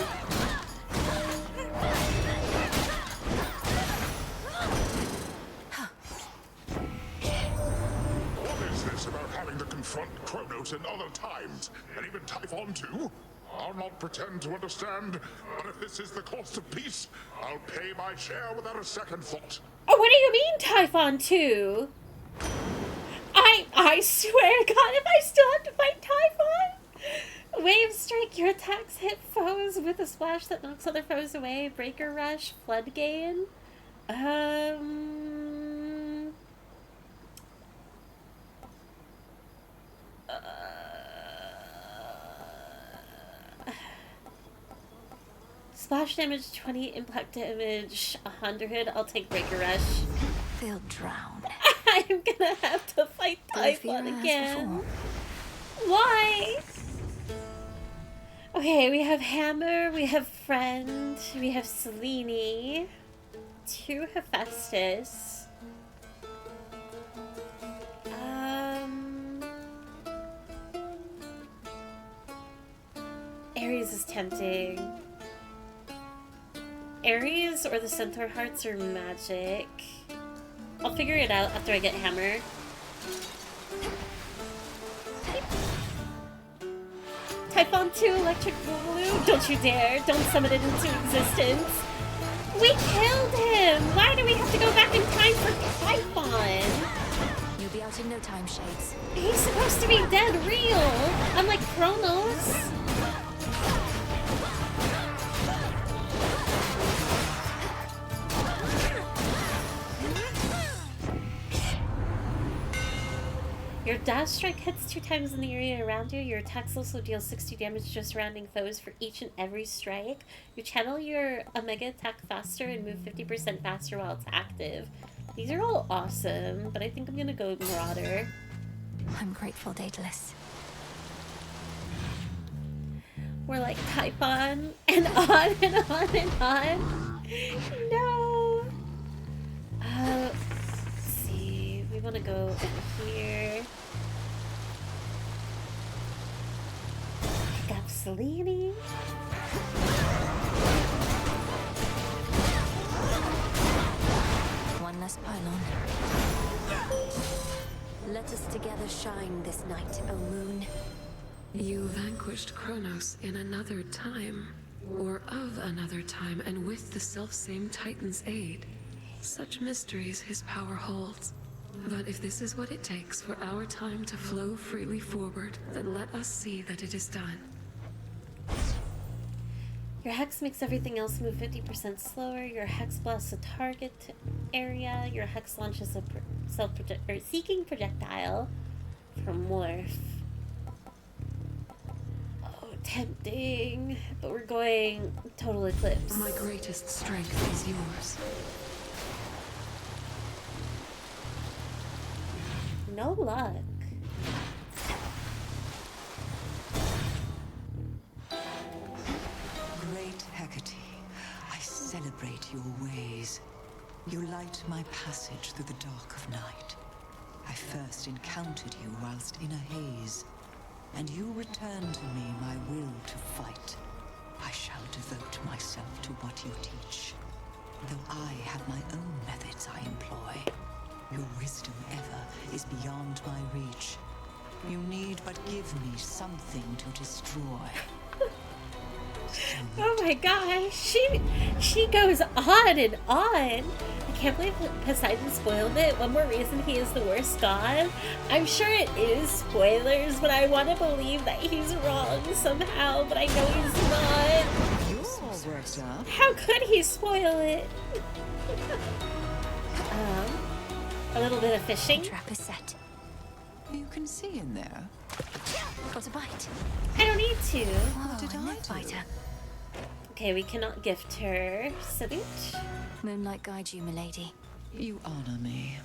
What is this about having to confront Kronos in other times, and even Typhon too? I'll not pretend to understand, but if this is the cost of peace, I'll pay my share without a second thought. Oh, what do you mean Typhon 2? I swear to God, if I still have to fight Typhon! Wave Strike, your attacks hit foes with a splash that knocks other foes away. Breaker Rush, Flood Gain. Splash damage 20, impact damage 100. I'll take Breaker Rush. They'll drown. I'm gonna have to fight Typhon again. Why? Okay, we have Hammer, we have Friend, we have Selene, 2 Hephaestus. Ares is tempting. Ares or the Centaur Hearts are magic. I'll figure it out after I get Hammer. Typhon 2 Electric Boogaloo. Don't you dare. Don't summon it into existence. We killed him. Why do we have to go back in time for Typhon? You'll be out in no time, Shades. He's supposed to be dead real. Unlike Kronos. Your dash strike hits 2 times in the area around you. Your attacks also deal 60 damage to surrounding foes for each and every strike. You channel your Omega attack faster and move 50% faster while it's active. These are all awesome, but I think I'm gonna go Marauder. I'm grateful, Daedalus. We're like Typhon, and on and on and on. No! Let's see. We want to go in here. Pick up Selene. One less pylon. Let us together shine this night, O moon. You vanquished Kronos in another time, or of another time, and with the selfsame Titan's aid. Such mysteries his power holds. But if this is what it takes for our time to flow freely forward, then let us see that it is done. Your Hex makes everything else move 50% slower. Your Hex blasts a target area. Your Hex launches a seeking projectile from Morph. Oh, tempting. But we're going Total Eclipse. My greatest strength is yours. No luck. Great Hecate, I celebrate your ways. You light my passage through the dark of night. I first encountered you whilst in a haze, and you returned to me my will to fight. I shall devote myself to what you teach, though I have my own methods I employ. Your wisdom ever is beyond my reach. You need but give me something to destroy. Oh my gosh, she goes on and on. I can't believe Poseidon spoiled it. One more reason he is the worst god. I'm sure it is spoilers, but I want to believe that he's wrong somehow, but I know he's not. You're all worked up. How could he spoil it? A little bit of fishing. The trap is set. You can see in there. Got a bite. I don't need to. What did I bite her? Okay, we cannot gift her. Salute. Moonlight guide you, milady. You honor me.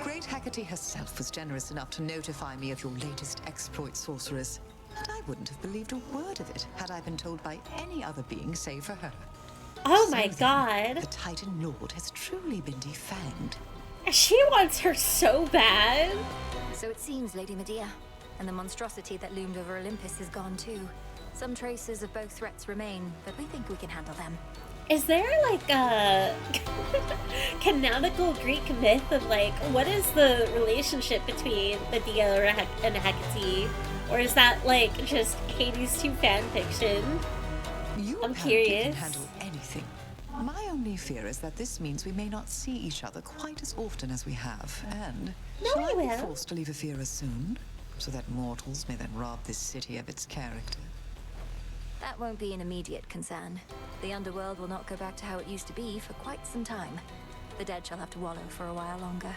Great Hecate herself was generous enough to notify me of your latest exploit, sorceress. And I wouldn't have believed a word of it had I been told by any other being save for her. Oh my god. The Titan Lord has truly been defanged. She wants her so bad. So it seems, Lady Medea. And the monstrosity that loomed over Olympus is gone too. Some traces of both threats remain, but we think we can handle them. Is there like a canonical Greek myth of like, what is the relationship between Medea and Hecate? Or is that like just Hades 2 fan fiction? You I'm curious. can handle anything. My only fear is that this means we may not see each other quite as often as we have, and shall I be forced to leave Ephira soon, so that mortals may then rob this city of its character? That won't be an immediate concern. The underworld will not go back to how it used to be for quite some time. The dead shall have to wallow for a while longer.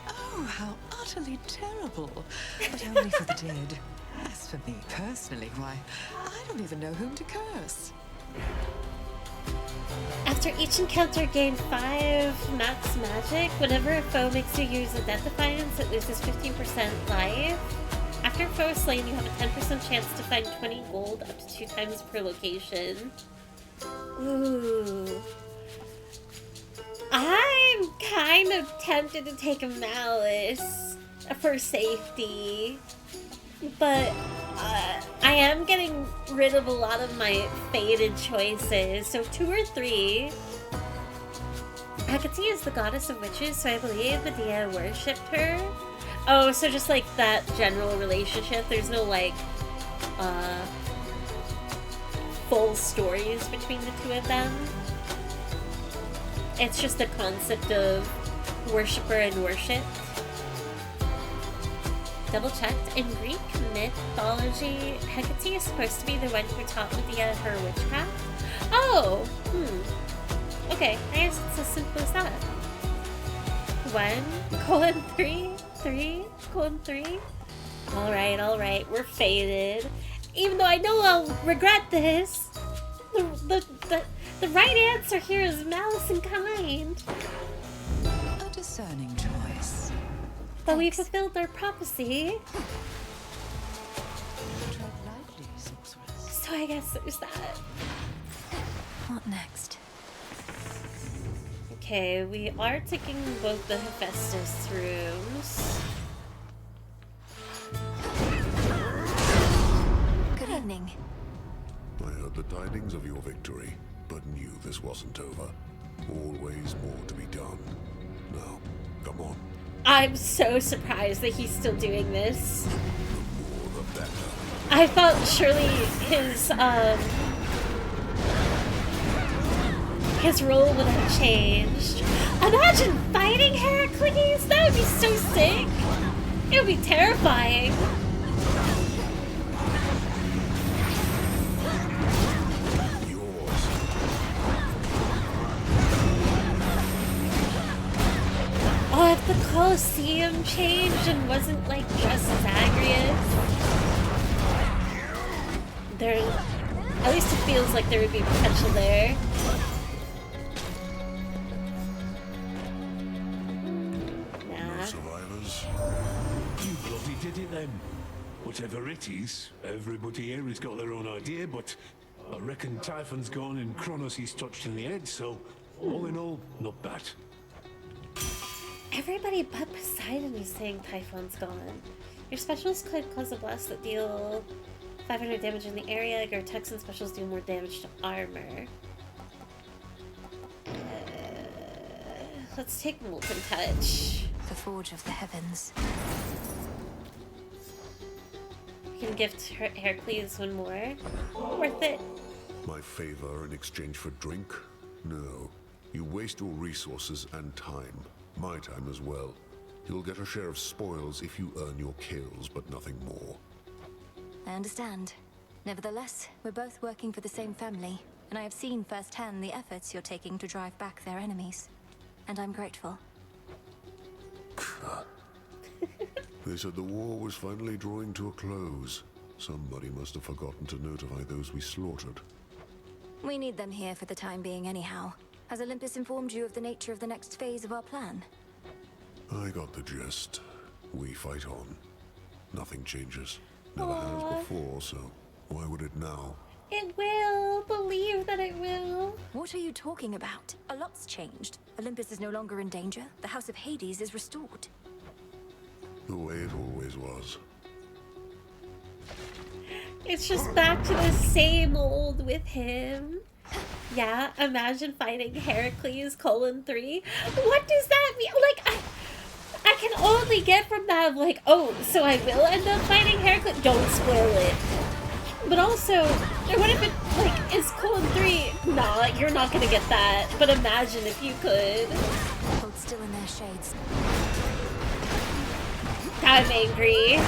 Oh, how utterly terrible. But only for the dead. As for me personally, why, I don't even know whom to curse. After each encounter, gain 5 max magic. Whenever a foe makes you use a death defiance, it loses 15% life. After a foe is slain, you have a 10% chance to find 20 gold up to 2 times per location. Ooh. I'm kind of tempted to take a malice for safety, but I am getting rid of a lot of my fated choices, so 2 or 3. Hecate is the goddess of witches, so I believe Medea worshipped her. Oh, so just like that general relationship, there's no like full stories between the two of them. It's just the concept of worshipper and worshipped. Double checked. In Greek mythology, Hecate is supposed to be the one who taught Medea her witchcraft. Oh! Okay, I guess it's as simple as that. 1:3? 3:3? Alright, we're fated. Even though I know I'll regret this, the right answer here is malice and kind. A discerning choice. But we fulfilled our prophecy. Tread lightly, sorceress. So I guess there's that. What next? Okay, we are taking both the Hephaestus rooms. Good evening. I heard the tidings of your victory, but knew this wasn't over. Always more to be done. Now, come on. I'm so surprised that he's still doing this. The more the better. I thought surely his role would have changed. Imagine fighting Heracles! That would be so sick! It would be terrifying. Oh, if the Colosseum changed and wasn't like just Zagreus, there, at least it feels like there would be potential there. No survivors? You bloody did it then. Whatever it is, everybody here has got their own idea, but I reckon Typhon's gone and Kronos he's touched in the head, so all in all, not bad. Everybody but Poseidon is saying Typhon's gone. Your specials could cause a blast that deal 500 damage in the area. Your attacks and specials do more damage to armor. Let's take Molten Touch. The Forge of the Heavens. We can gift Heracles one more. Worth it. My favor in exchange for drink? No. You waste your resources and time. My time as well. You'll get a share of spoils if you earn your kills, but nothing more. I understand. Nevertheless, we're both working for the same family, and I have seen firsthand the efforts you're taking to drive back their enemies. And I'm grateful. They said the war was finally drawing to a close. Somebody must have forgotten to notify those we slaughtered. We need them here for the time being anyhow. Has Olympus informed you of the nature of the next phase of our plan? I got the gist. We fight on. Nothing changes. Never has before, so why would it now? It will. Believe that it will. What are you talking about? A lot's changed. Olympus is no longer in danger. The House of Hades is restored. The way it always was. It's just back to the same old with him. Yeah, imagine fighting Heracles, 3. What does that mean? Like, I can only get from that of like, oh, so I will end up fighting Heracles? Don't spoil it. But also, there would have been, like, Is colon 3? Nah, you're not gonna get that. But imagine if you could. Hold still in their shades. I'm angry.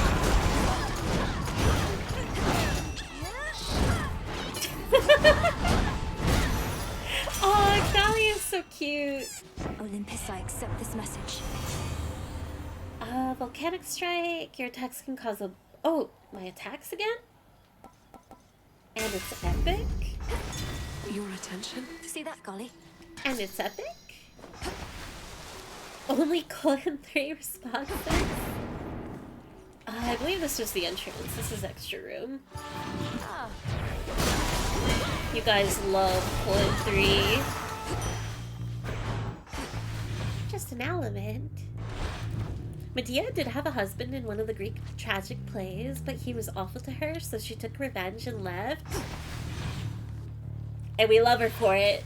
Oh, Golly is so cute. Olympus, I accept this message. Volcanic strike. Your attacks can cause a... Oh, my attacks again? And it's epic? Your attention? See that, Golly? And it's epic? Only colon 3 responses? I believe this was the entrance. This is extra room. Ah. You guys love colon 3. Just an element. Medea did have a husband in one of the Greek tragic plays, but he was awful to her, so she took revenge and left. And we love her for it.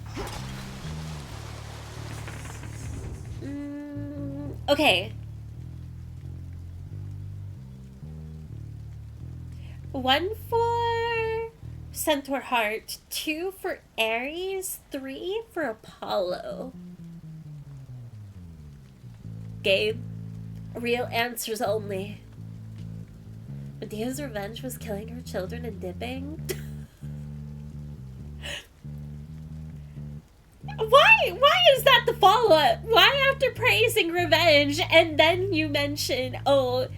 Okay. 1 for Centaur Heart, 2 for Ares, 3 for Apollo. Gabe, real answers only. Medea's revenge was killing her children and dipping. Why is that the follow-up? Why after praising revenge and then you mention, oh,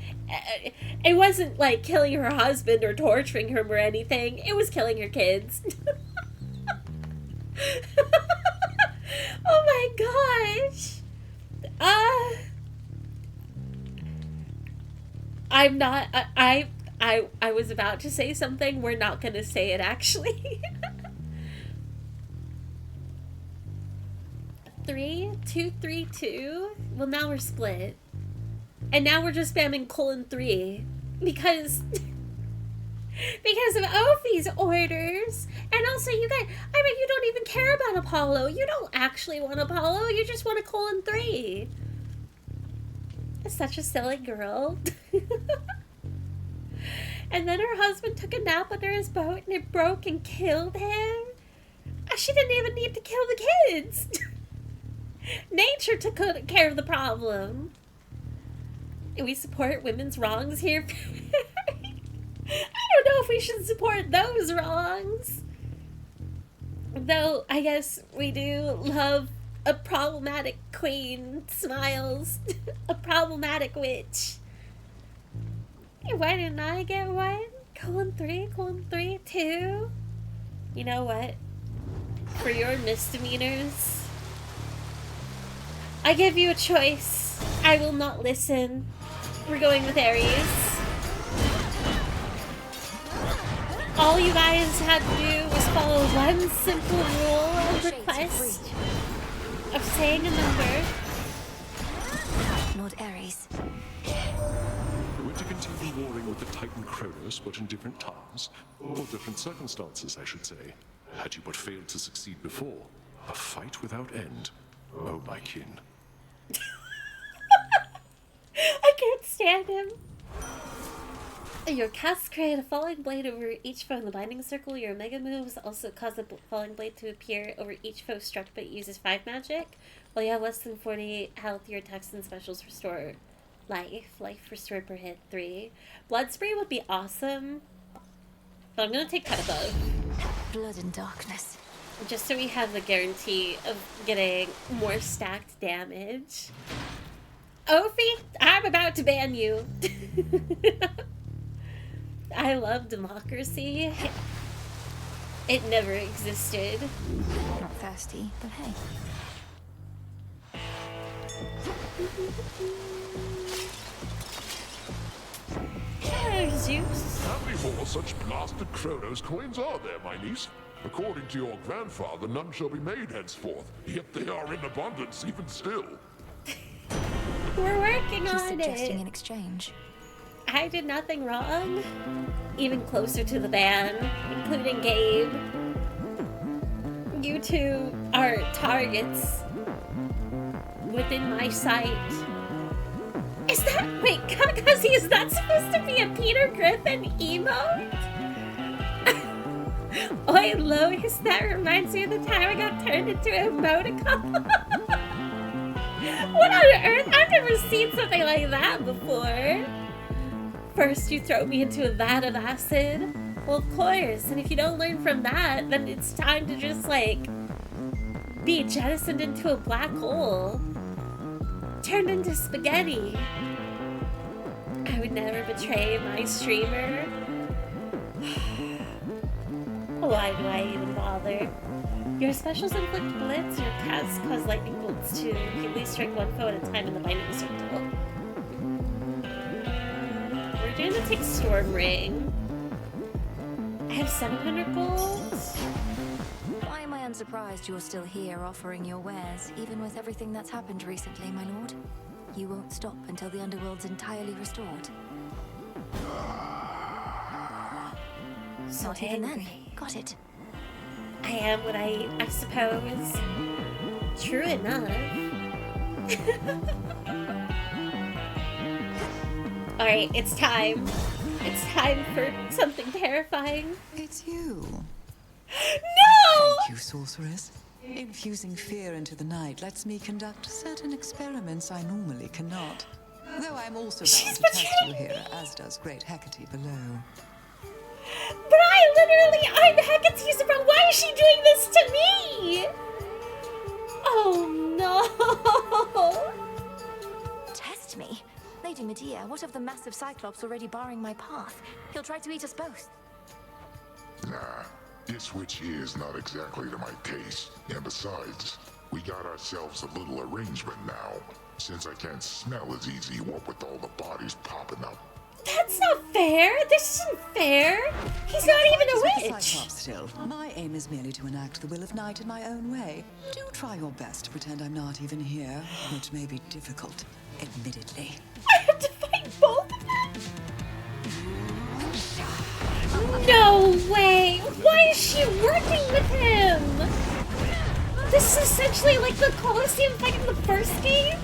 it wasn't like killing her husband or torturing him or anything. It was killing her kids. Oh my gosh. I'm not, I was about to say something. We're not going to say it actually. 3, 2, 3, 2. Well, now we're split. And now we're just spamming colon 3. Because of Ophi's orders. And also, you guys, I mean, you don't even care about Apollo. You don't actually want Apollo. You just want a colon 3. That's such a silly girl. And then her husband took a nap under his boat and it broke and killed him. She didn't even need to kill the kids. Nature took care of the problem. And we support women's wrongs here. I don't know if we should support those wrongs. Though, I guess we do love a problematic queen. Smiles. A problematic witch. Hey, why didn't I get one? Colon 3, 2. You know what? For your misdemeanors, I give you a choice. I will not listen. We're going with Ares. All you guys had to do was follow one simple rule of request of saying a number. Lord Ares. We're to continue warring with the Titan Kronos, but in different times, or different circumstances, I should say. Had you but failed to succeed before, a fight without end. Oh, my kin. I can't stand him. Your casts create a falling blade over each foe in the binding circle. Your mega moves also cause a falling blade to appear over each foe struck, but it uses 5 magic. While you have less than 40 health, your attacks and specials restore life. Life restored per hit 3. Blood spray would be awesome. But I'm gonna take Cut Above. Blood and darkness. Just so we have the guarantee of getting more stacked damage. Ophi, I'm about to ban you. I love democracy. It never existed. Not thirsty, but hey. Hello, Zeus. How many more such blasted Kronos coins are there, my niece? According to your grandfather, none shall be made henceforth, yet they are in abundance even still. We're working She's on suggesting it. an exchange. I did nothing wrong. Even closer to the ban, including Gabe. You two are targets within my sight. Is that— wait, Kamikaze, is that supposed to be a Peter Griffin emote? Oi, Lois, that reminds me of the time I got turned into a emoticon. What on earth? I've never seen something like that before. First, you throw me into a vat of acid. Well, of course. And if you don't learn from that, then it's time to just, like, be jettisoned into a black hole. Turned into spaghetti. I would never betray my streamer. Why do I even bother? Your specials inflict blitz, your casts cause lightning bolts too. You at least strike one foe at a time in the binding circle. We're doing the take Storm Ring. I have 700 gold. Why am I unsurprised you're still here offering your wares, even with everything that's happened recently, my lord? You won't stop until the underworld's entirely restored. So Not even then. Got it. I am what I suppose. True enough. Alright, it's time. It's time for something terrifying. It's you. No! Thank you, sorceress. Infusing fear into the night lets me conduct certain experiments I normally cannot. Though I'm also bound to test you here, as does Great Hecate below. But I'm Hecate's bro. Why is she doing this to me? Oh no! Test me? Lady Medea, what of the massive Cyclops already barring my path? He'll try to eat us both. Nah, this witch here is not exactly to my taste. And besides, we got ourselves a little arrangement now. Since I can't smell as easy, what with all the bodies popping up. That's not fair. This isn't fair. He's not even a witch. Cyclops still. My aim is merely to enact the will of night in my own way. Do try your best to pretend I'm not even here, which may be difficult, admittedly. I have to fight both of them? No way! Why is she working with him? This is essentially like the Colosseum fight in the first game?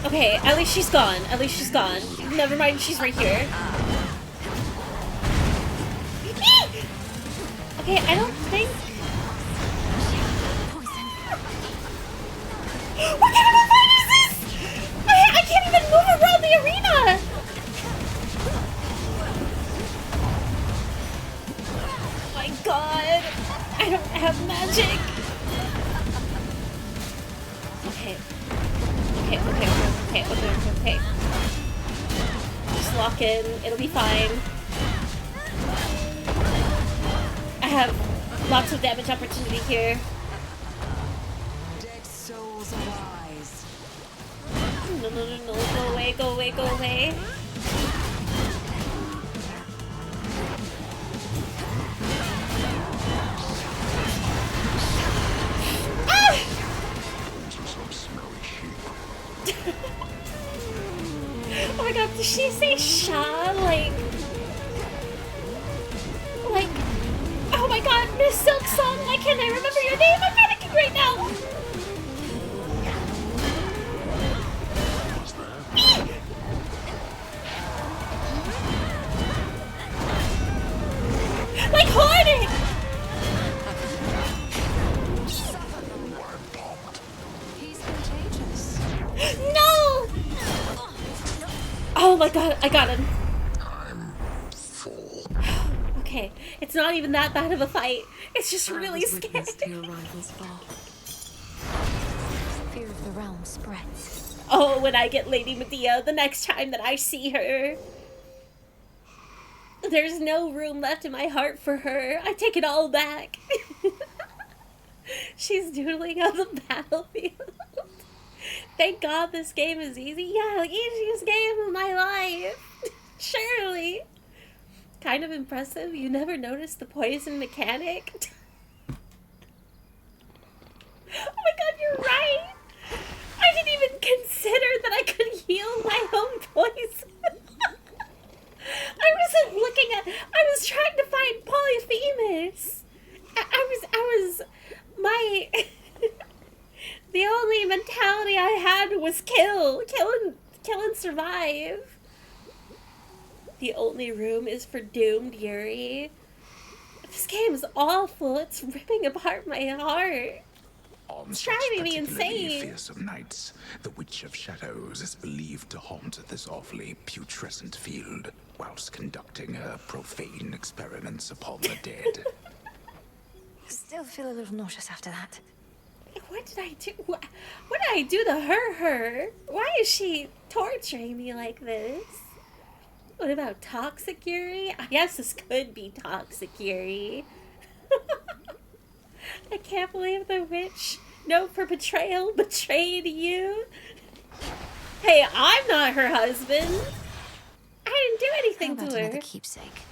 Okay, at least she's gone. At least she's gone. Never mind, she's right here. Okay, I don't think... What kind of a fight is this? I can't even move around the arena! Oh my god! I don't have magic! Okay. Okay. Just lock in. It'll be fine. I have lots of damage opportunity here. Dead souls arise. No. Go away. Oh my god, did she say Sha? Like, oh my god, Miss Silk Song, why can't I remember your name? I'm panicking right now! Like Hornet! He's contagious. No! Oh my god, I got him. I'm full. Okay, it's not even that bad of a fight. It's just really scary. Fear of the realm spreads. Oh, when I get Lady Medea the next time that I see her. There's no room left in my heart for her. I take it all back. She's doodling on the battlefield. Thank God this game is easy. Yeah, the easiest game of my life. Surely. Kind of impressive. You never noticed the poison mechanic? Oh my god, you're right. I didn't even consider that I could heal my own poison. I wasn't looking at... I was trying to find Polyphemus. My... The only mentality I had was kill and survive. The only room is for doomed Yuri. This game is awful. It's ripping apart my heart. On It's such driving me particularly insane. fearsome nights, the Witch of Shadows is believed to haunt this awfully putrescent field whilst conducting her profane experiments upon the dead. Still feel a little nauseous after that. What did I do? What did I do to her? Why is she torturing me like this? What about toxic Yuri? I guess this could be toxic Yuri. I can't believe the witch, known for betrayal, betrayed you. Hey, I'm not her husband. I didn't do anything to her. Another keepsake.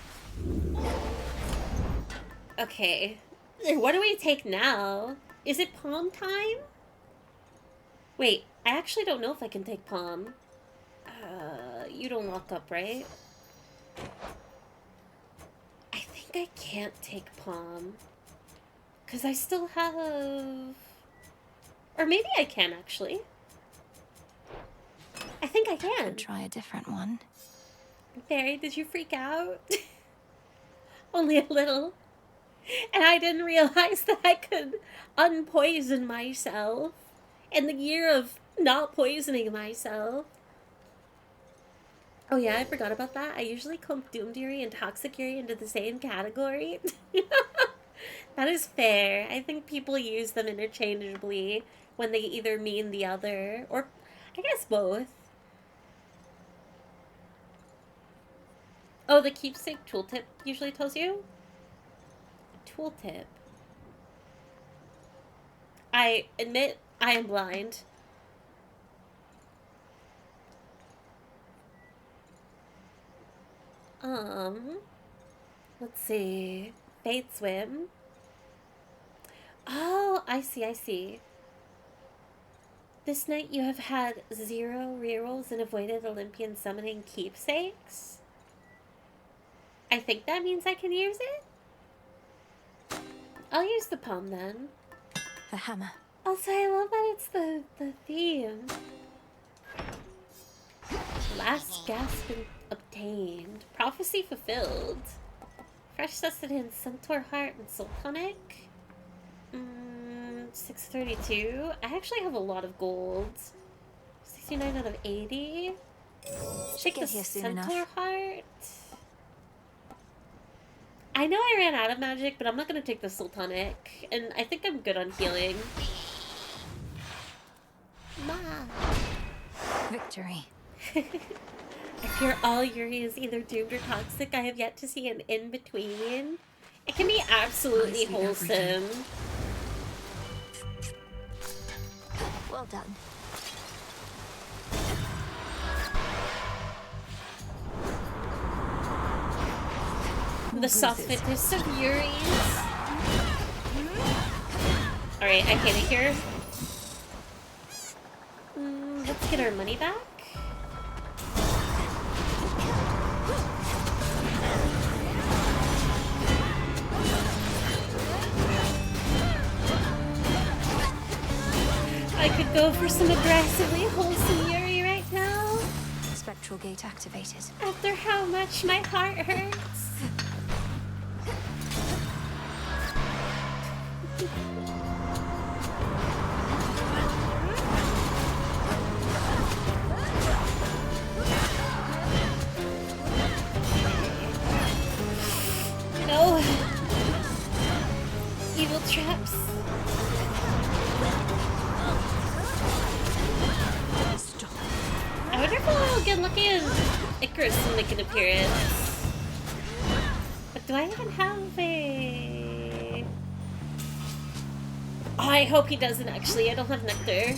Okay. What do we take now? Is it palm time? Wait, I actually don't know if I can take palm. You don't lock up, right? I think I can't take palm. Because I still have... Or maybe I can, actually. I think I can. Could try a different one. Barry, did you freak out? Only a little. And I didn't realize that I could unpoison myself in the year of not poisoning myself. Oh yeah, I forgot about that. I usually clump Doomed Yuri and Toxic Yuri into the same category. That is fair. I think people use them interchangeably when they either mean the other, or I guess both. Oh, the keepsake tooltip usually tells you? Tooltip. I admit I am blind. Let's see. Fate swim. Oh, I see. This night you have had 0 rerolls and avoided Olympian summoning keepsakes? I think that means I can use it? I'll use the palm then. The hammer. Also, I love that it's the theme. Last gasp obtained. Prophecy fulfilled. Fresh sustenance, Centaur Heart, and Soul Tonic. 632. I actually have a lot of gold. 69 out of 80. Take the Centaur Heart. I know I ran out of magic, but I'm not going to take the Soul Tonic. And I think I'm good on healing. Ma. Victory. I fear all Yuri is either doomed or toxic. I have yet to see an in-between. It can be absolutely wholesome. Well done. The softness of Yuri's. Alright, I hate it here. Let's get our money back. I could go for some aggressively wholesome Yuri right now. Spectral gate activated. After how much my heart hurts. No. Evil traps. I wonder if I'll get lucky and Icarus will make an appearance. But do I even have a... Oh, I hope he doesn't actually. I don't have Nectar.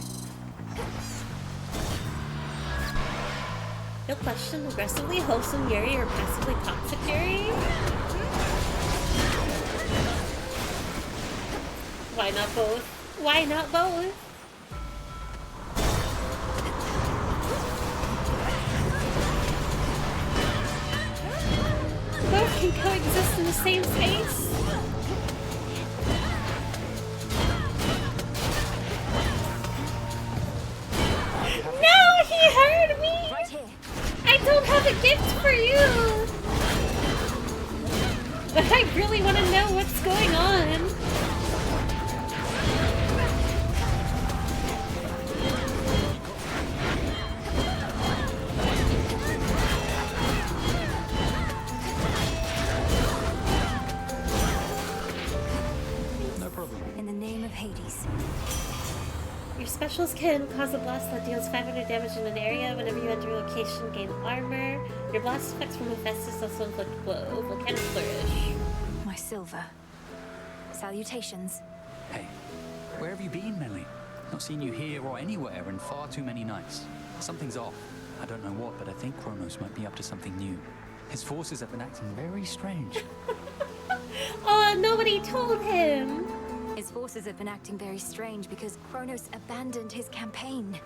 No question, aggressively wholesome Yuri or passively toxic Yuri? Why not both? Why not both? Both can coexist in the same space. No, he heard me! I don't have a gift for you! really want to know what's going on. No problem. In the name of Hades. Your specials can cause a blast that deals 500 damage in an area. Whenever you enter a location, gain armor. Your blast effects from Hephaestus also inflict blow. Volcanic flourish. My silver. Salutations. Hey, where have you been, Melly? Not seen you here or anywhere in far too many nights. Something's off. I don't know what, but I think Kronos might be up to something new. His forces have been acting very strange. Oh, nobody told him. His forces have been acting very strange because Kronos abandoned his campaign.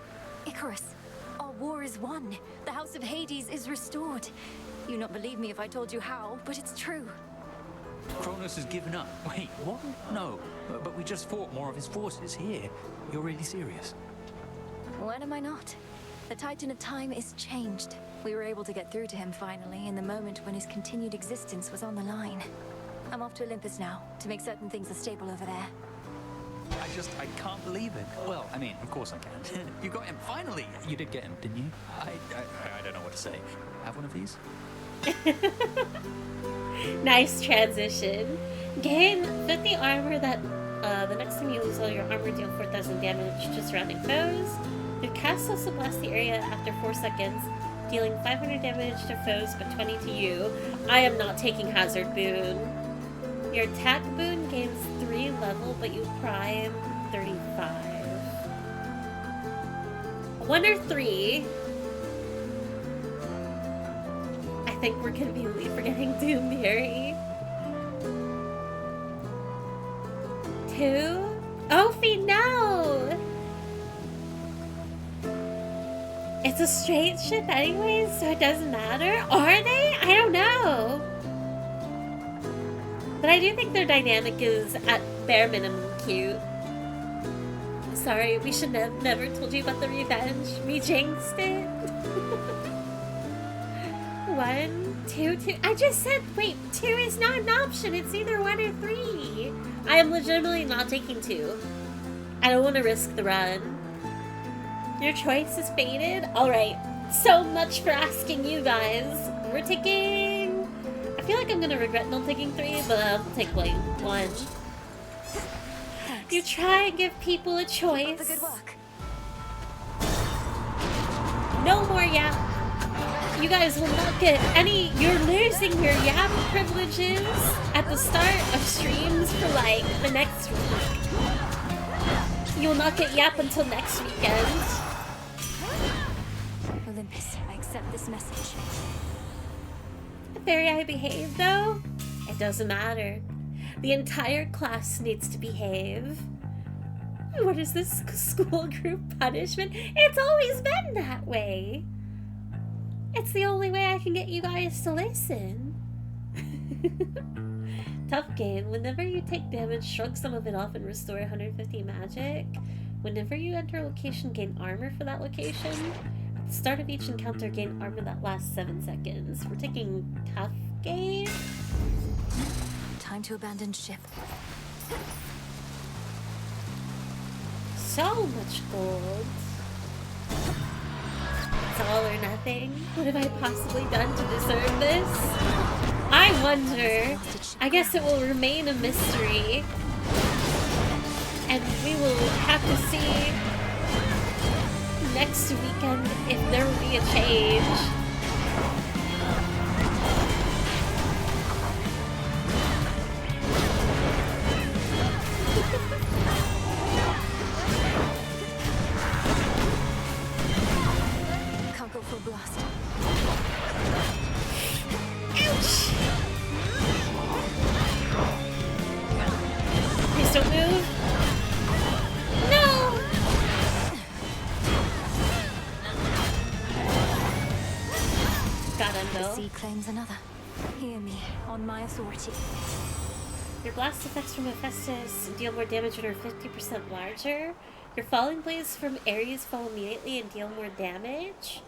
Icarus, our war is won. The House of Hades is restored. You'd not believe me if I told you how, but it's true. Kronos has given up. Wait, what? No, but we just fought more of his forces here. You're really serious? When am I not? The Titan of Time is changed. We were able to get through to him finally in the moment when his continued existence was on the line. I'm off to Olympus now, to make certain things are stable over there. I can't believe it. Well, I mean, of course I can. You got him, finally! You did get him, didn't you? I don't know what to say. Have one of these? Nice transition. Gain 50 armor that the next time you lose all your armor, deal 4,000 damage to surrounding foes. Your cast also blasts the area after 4 seconds, dealing 500 damage to foes but 20 to you. I am not taking Hazard Boon. Your attack boon gains 3 level, but you prime 35. 1 or 3. I think we're conveniently forgetting Doom Yuri. 2? Ophi, no! It's a straight ship anyways, so it doesn't matter. Are they? I don't know. But I do think their dynamic is at bare minimum cute. Sorry, we should have never told you about the revenge. We jinxed it. 1, 2, 2. I just said, wait, 2 is not an option. It's either 1 or 3. I am legitimately not taking 2. I don't want to risk the run. Your choice is fated? Alright, so much for asking you guys. We're taking... I feel like I'm gonna regret not taking 3, but I'll take like 1. You try and give people a choice. Good work. No more yap. You guys will not get any... You're losing your yap privileges at the start of streams for like the next week. You will not get yap until next weekend. Olympus, I accept this message. Very I behave though? It doesn't matter. The entire class needs to behave. What is this school group punishment? It's always been that way. It's the only way I can get you guys to listen. Tough game. Whenever you take damage, shrug some of it off and restore 150 magic. Whenever you enter a location, gain armor for that location. At the start of each encounter, gain armor that lasts 7 seconds. We're taking tough game. Time to abandon ship. So much gold. It's all or nothing. What have I possibly done to deserve this? I wonder. I guess it will remain a mystery. And we will have to see next weekend if there will be a change. Can't go full blast. Ouch! Please don't move. No! Got him though. The sea claims another. Hear me, on my authority. Your blast effects from Hephaestus deal more damage and are 50% larger. Your falling blades from Ares fall immediately and deal more damage.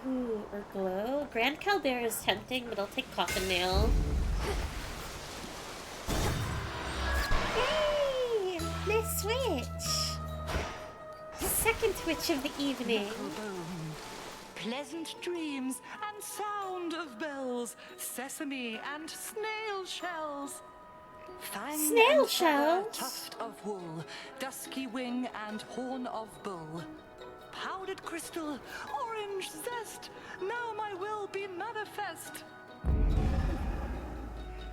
Ooh, or glow. Grand Caldera is tempting, but I'll take Coffin Nail. switch. Second witch of the evening. Pleasant dreams and sound of bells, sesame and snail shells. Fang Snail and feather, shells? tuft of wool, dusky wing and horn of bull. Powdered crystal, orange zest, now my will be manifest.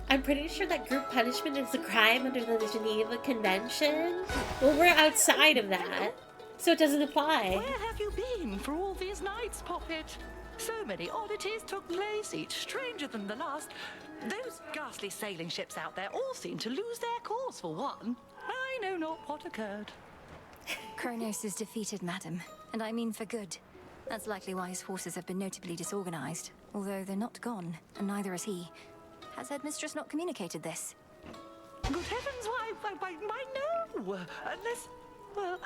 I'm pretty sure that group punishment is a crime under the Geneva Convention. Well, we're outside of that, so it doesn't apply. Where have you been for all these nights, Poppet? So many oddities took place, each stranger than the last. Those ghastly sailing ships out there all seem to lose their course for one. I know not what occurred. Kronos is defeated, madam, and I mean for good. That's likely why his forces have been notably disorganized, although they're not gone, and neither is he. Has Headmistress not communicated this? Good heavens, why no! Unless, well,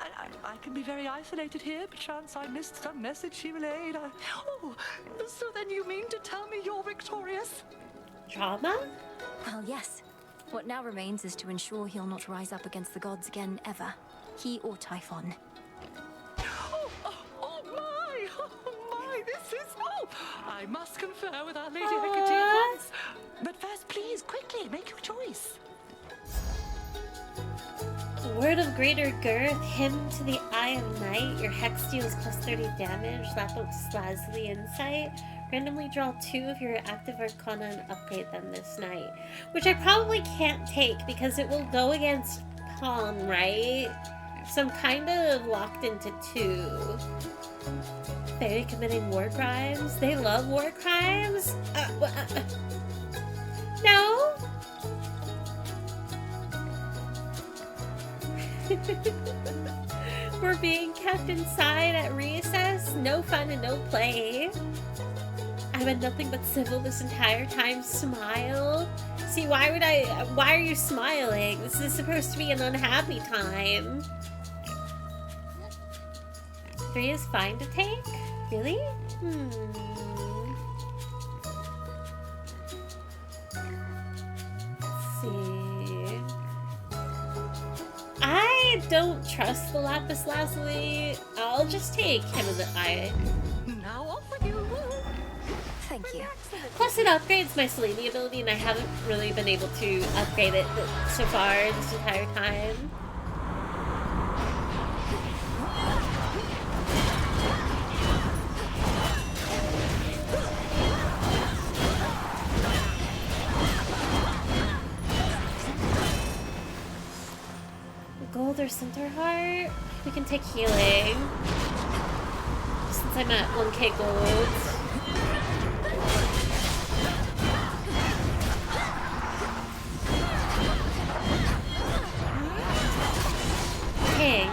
I can be very isolated here. Perchance I missed some message she relayed. Oh, so then you mean to tell me you're victorious? Drama? Well, yes. What now remains is to ensure he'll not rise up against the gods again, ever. He or Typhon. Oh my, this is... Oh, I must confer with Our Lady Hecate at once. But first, please, quickly, make your choice. Word of greater girth, hymn to the eye of night. Your hex deals plus 30 damage. Lazuli insight. Randomly draw 2 of your active arcana and upgrade them this night. Which I probably can't take because it will go against Palm, right? So I'm kind of locked into 2. Fairy committing war crimes? They love war crimes? No? We're being kept inside at recess? No fun and no play. I've been nothing but civil this entire time. Smile? See, why are you smiling? This is supposed to be an unhappy time. 3 is fine to take? Really? Let's see. I don't trust the Lapis Lazuli. I'll just take him as an eye. Now off with you. Thank you. Plus it upgrades my Selene ability and I haven't really been able to upgrade it so far this entire time. Gold or Centaur Heart? We can take healing. Since I'm at 1k gold. Dang.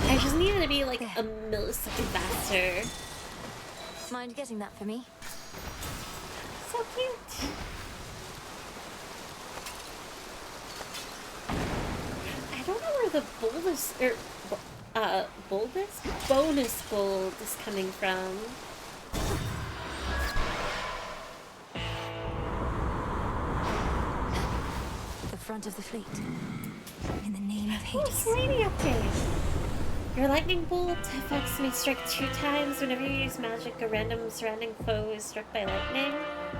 I just needed to be like a millisecond faster. Mind getting that for me? So cute. I don't know where the bonus bonus gold is coming from. The front of the fleet. In the name of Hades. Oh, lady update. Your lightning bolt effects may strike 2 times whenever you use magic. A random surrounding foe is struck by lightning.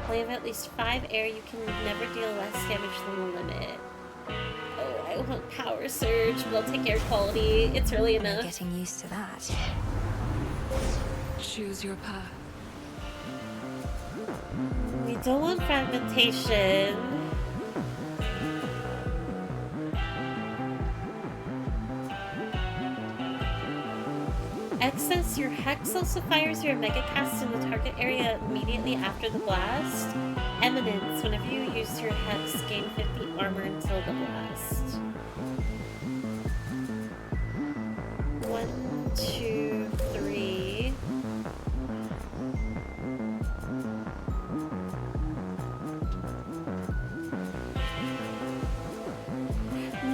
While you have at least 5 air, you can never deal less damage than the limit. Oh, I want power surge, but I'll take air quality. It's really enough. I'm getting used to that. Choose your path. We don't want fragmentation. Access your hex also fires your mega cast in the target area immediately after the blast. Eminence, whenever you use your hex, gain 50 armor until the blast. 1, 2, 3.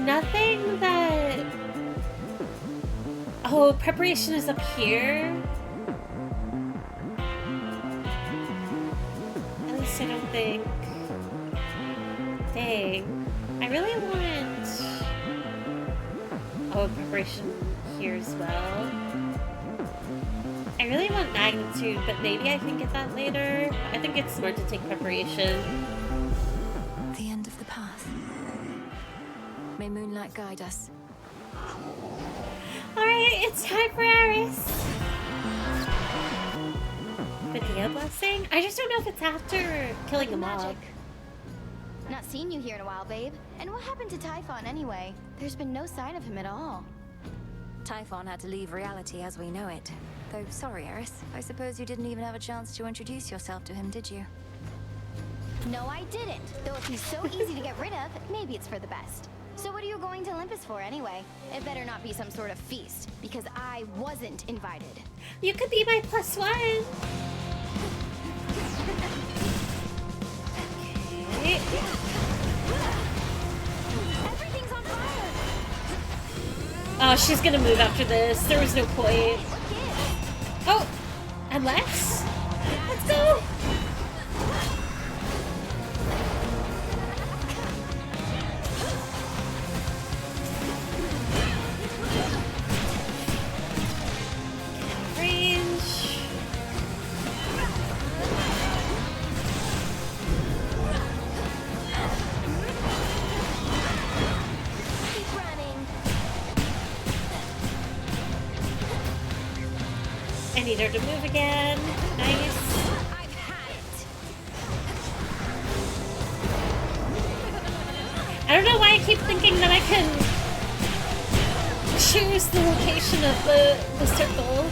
Nothing that... Oh, preparation is up here? At least I don't think... Dang. I I really want... Oh, preparation here as well. I really want magnitude, but maybe I can get that later. I think it's smart to take preparation. The end of the path. May moonlight guide us. Alright, it's time for Aris. Medea blessing? I just don't know if it's after killing a mob. Not seen you here in a while, babe. And what happened to Typhon anyway? There's been no sign of him at all. Typhon had to leave reality as we know it. Though, sorry, Eris. I suppose you didn't even have a chance to introduce yourself to him, did you? No, I didn't. Though if he's so easy to get rid of, maybe it's for the best. So what are you going to Olympus for anyway? It better not be some sort of feast, because I wasn't invited. You could be my +1. Okay. Everything's on fire. Oh, she's gonna move after this. There was no point. Oh, unless? Let's go! Range. Keep running. I need her to move again. Nice. I've had it. I don't know why I keep thinking that I can choose the location of the circle.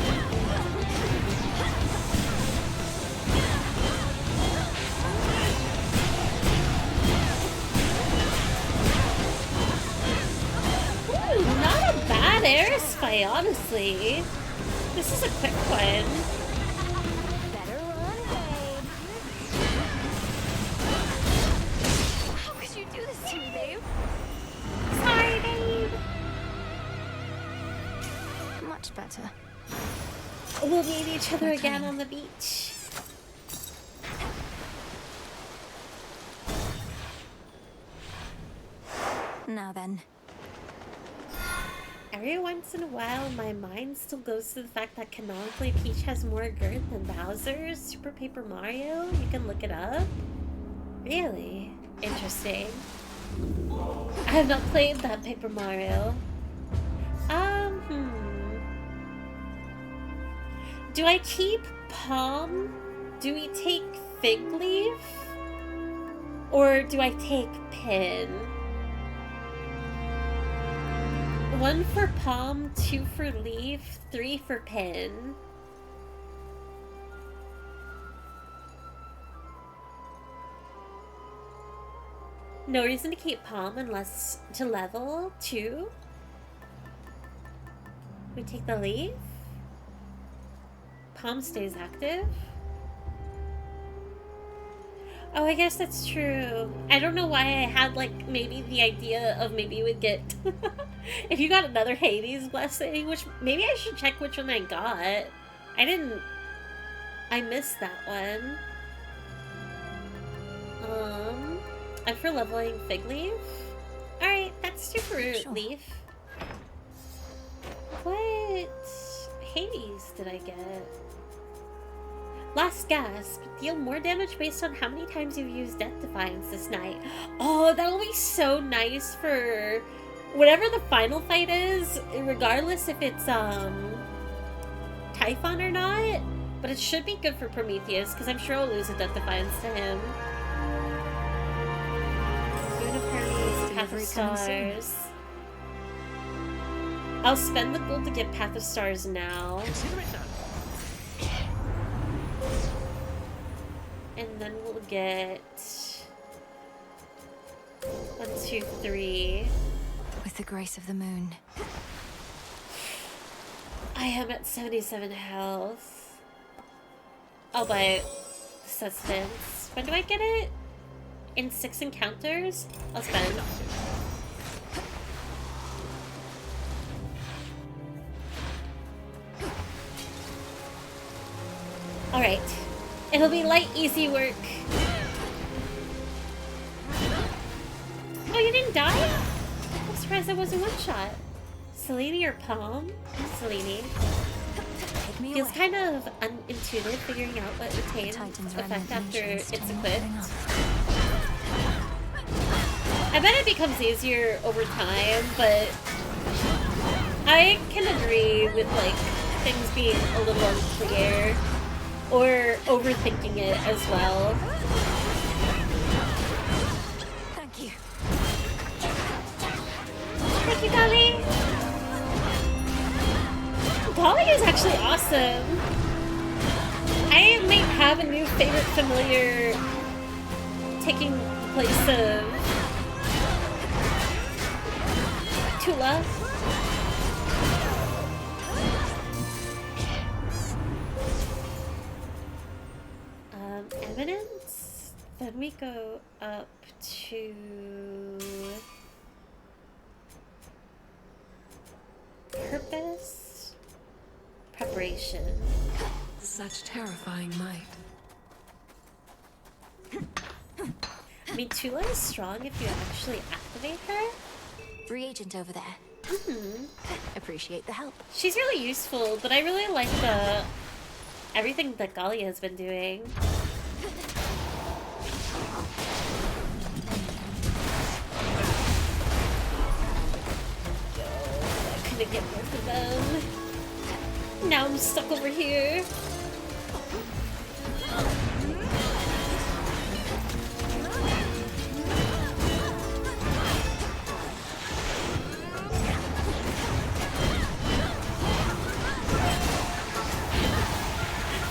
Ooh, not a bad Eris fight, honestly. This is a quick one. Better run, babe. How could you do this to me, babe? Sorry, babe. Much better. We'll meet each other again on the beach. Now then. Every once in a while, my mind still goes to the fact that canonically Peach has more girth than Bowser's Super Paper Mario. You can look it up. Really? Interesting. I have not played that Paper Mario. Do I keep Palm? Do we take Fig Leaf? Or do I take Pin? 1 for Palm, 2 for Leaf, 3 for Pin. No reason to keep Palm unless to level 2. We take the Leaf. Palm stays active. Oh, I guess that's true. I don't know why I had, like, maybe the idea of maybe you would get... if you got another Hades blessing, which maybe I should check which one I got. I didn't... I missed that one. I'm for leveling Fig Leaf. Alright, that's 2 for Leaf. What Hades did I get? Last gasp. Deal more damage based on how many times you've used Death Defiance this night. Oh, that'll be so nice for whatever the final fight is, regardless if it's Typhon or not. But it should be good for Prometheus, because I'm sure I'll lose a Death Defiance to him. Unicorns, Path of Stars. I'll spend the gold to get Path of Stars now. And then we'll get 1, 2, 3. With the grace of the moon. I am at 77 health. I'll buy sustenance. When do I get it? In 6 encounters? I'll spend. Alright. It'll be light, easy work. Oh, you didn't die? I'm surprised that wasn't one shot. Selene or Palm? Selene. Feels kind of unintuitive figuring out what retains effect after it's equipped. I bet it becomes easier over time, but I can agree with like things being a little unclear or overthinking it as well. Thank you. Thank you, Golly. Golly is actually awesome. I might have a new favorite familiar taking the place of Tula. Evidence? Then we go up to purpose, preparation. Such terrifying might. I mean, Tula is strong if you actually activate her. Reagent over there. Appreciate the help. She's really useful, but I really like everything that Golly has been doing. I couldn't get both of them. Now I'm stuck over here.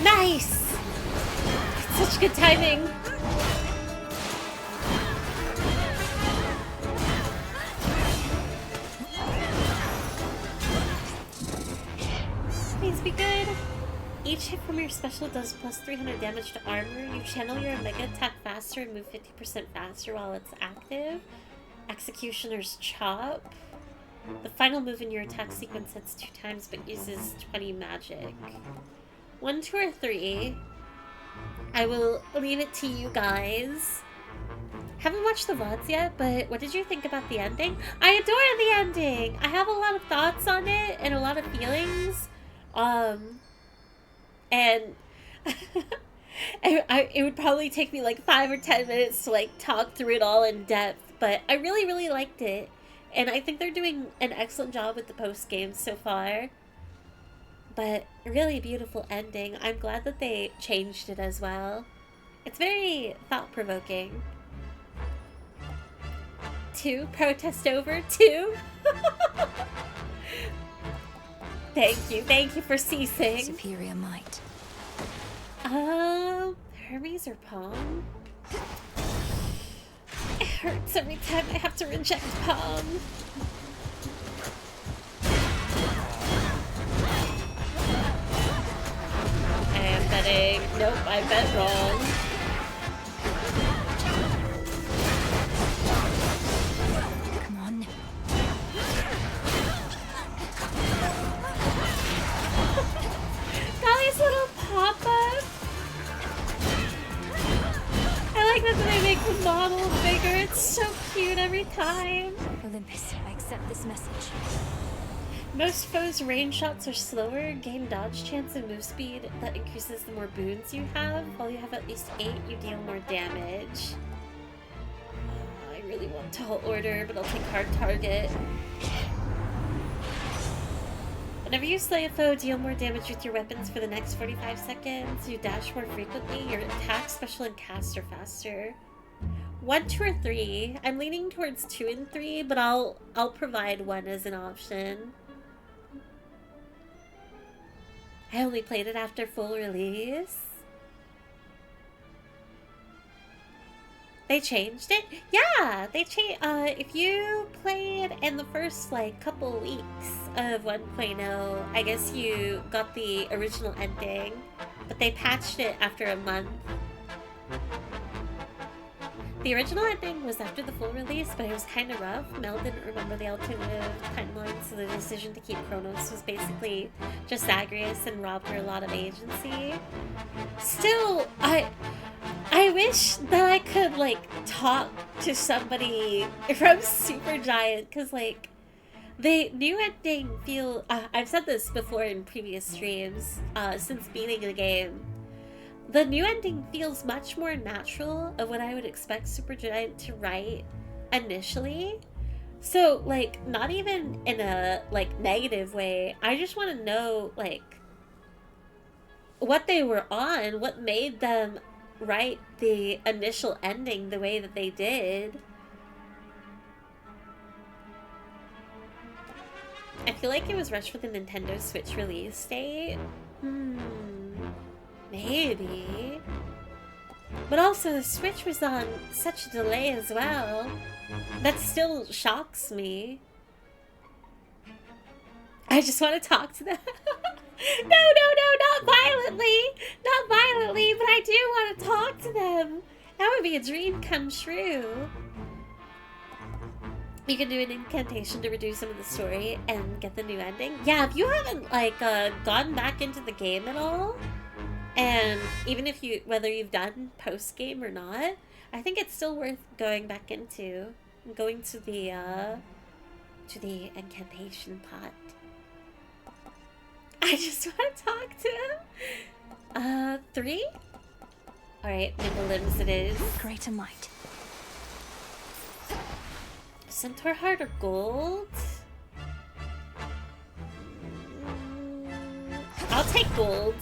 Nice! Such good timing. Please be good. Each hit from your special does plus 300 damage to armor. You channel your Omega attack faster and move 50% faster while it's active. Executioner's Chop. The final move in your attack sequence hits 2 times but uses 20 magic. 1, 2, or 3. I will leave it to you guys. Haven't watched the VODs yet, but what did you think about the ending? I adore the ending! I have a lot of thoughts on it and a lot of feelings. And it would probably take me like 5 or 10 minutes to like talk through it all in depth, but I really, really liked it. And I think they're doing an excellent job with the post-games so far. But really beautiful ending. I'm glad that they changed it as well. It's very thought-provoking. 2, protest over, 2. Thank you for ceasing. Superior might. Hermes or Palm? It hurts every time I have to reject Palm. I am betting. Nope, I bet wrong. Come on. Golly's little pop-up. I like that they make the model bigger. It's so cute every time. Olympus, I accept this message. Most foes' range shots are slower, gain dodge chance and move speed that increases the more boons you have. While you have at least 8, you deal more damage. I really want Tall Order, but I'll take Hard Target. Whenever you slay a foe, deal more damage with your weapons for the next 45 seconds. You dash more frequently, your attack, special, and cast are faster. 1, 2, or 3. I'm leaning towards 2 and 3, but I'll provide 1 as an option. I only played it after full release. They changed it? Yeah, they changed. If you played in the first like couple weeks of 1.0, I guess you got the original ending, but they patched it after a month. The original ending was after the full release, but it was kind of rough. Mel didn't remember the alternative timeline, so the decision to keep Kronos was basically just Zagreus and robbed her a lot of agency. Still, I I wish that I could, like, talk to somebody from Supergiant, because, like, the new ending feel... I've said this before in previous streams, since beating the game. The new ending feels much more natural of what I would expect Supergiant to write initially. So, like, not even in a, like, negative way. I just want to know, like, what they were on, what made them write the initial ending the way that they did. I feel like it was rushed for the Nintendo Switch release date. Maybe. But also, the Switch was on such a delay as well. That still shocks me. I just want to talk to them. No, not violently! Not violently, but I do want to talk to them! That would be a dream come true. You can do an incantation to reduce some of the story and get the new ending. Yeah, if you haven't, like, gone back into the game at all, and even if you, whether you've done post-game or not, I think it's still worth going back into. Going to the incantation pot. I just want to talk to him. 3? Alright, nimble limbs it is. Greater might. Centaur heart or gold? I'll take gold.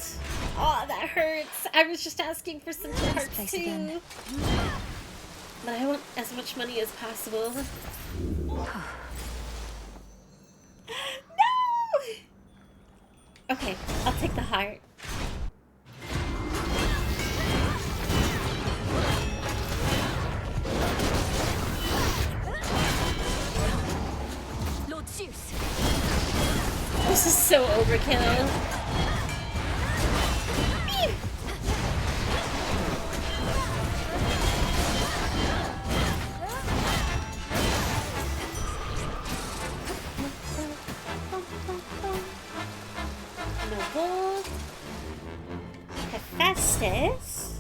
Oh, that hurts. I was just asking for centaur hearts too. Again. But I want as much money as possible. No! Okay, I'll take the heart. Lord Zeus. This is so overkill. Hephaestus.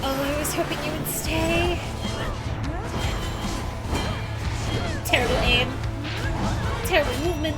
Oh, I was hoping you would stay. Terrible aim. Terrible movement.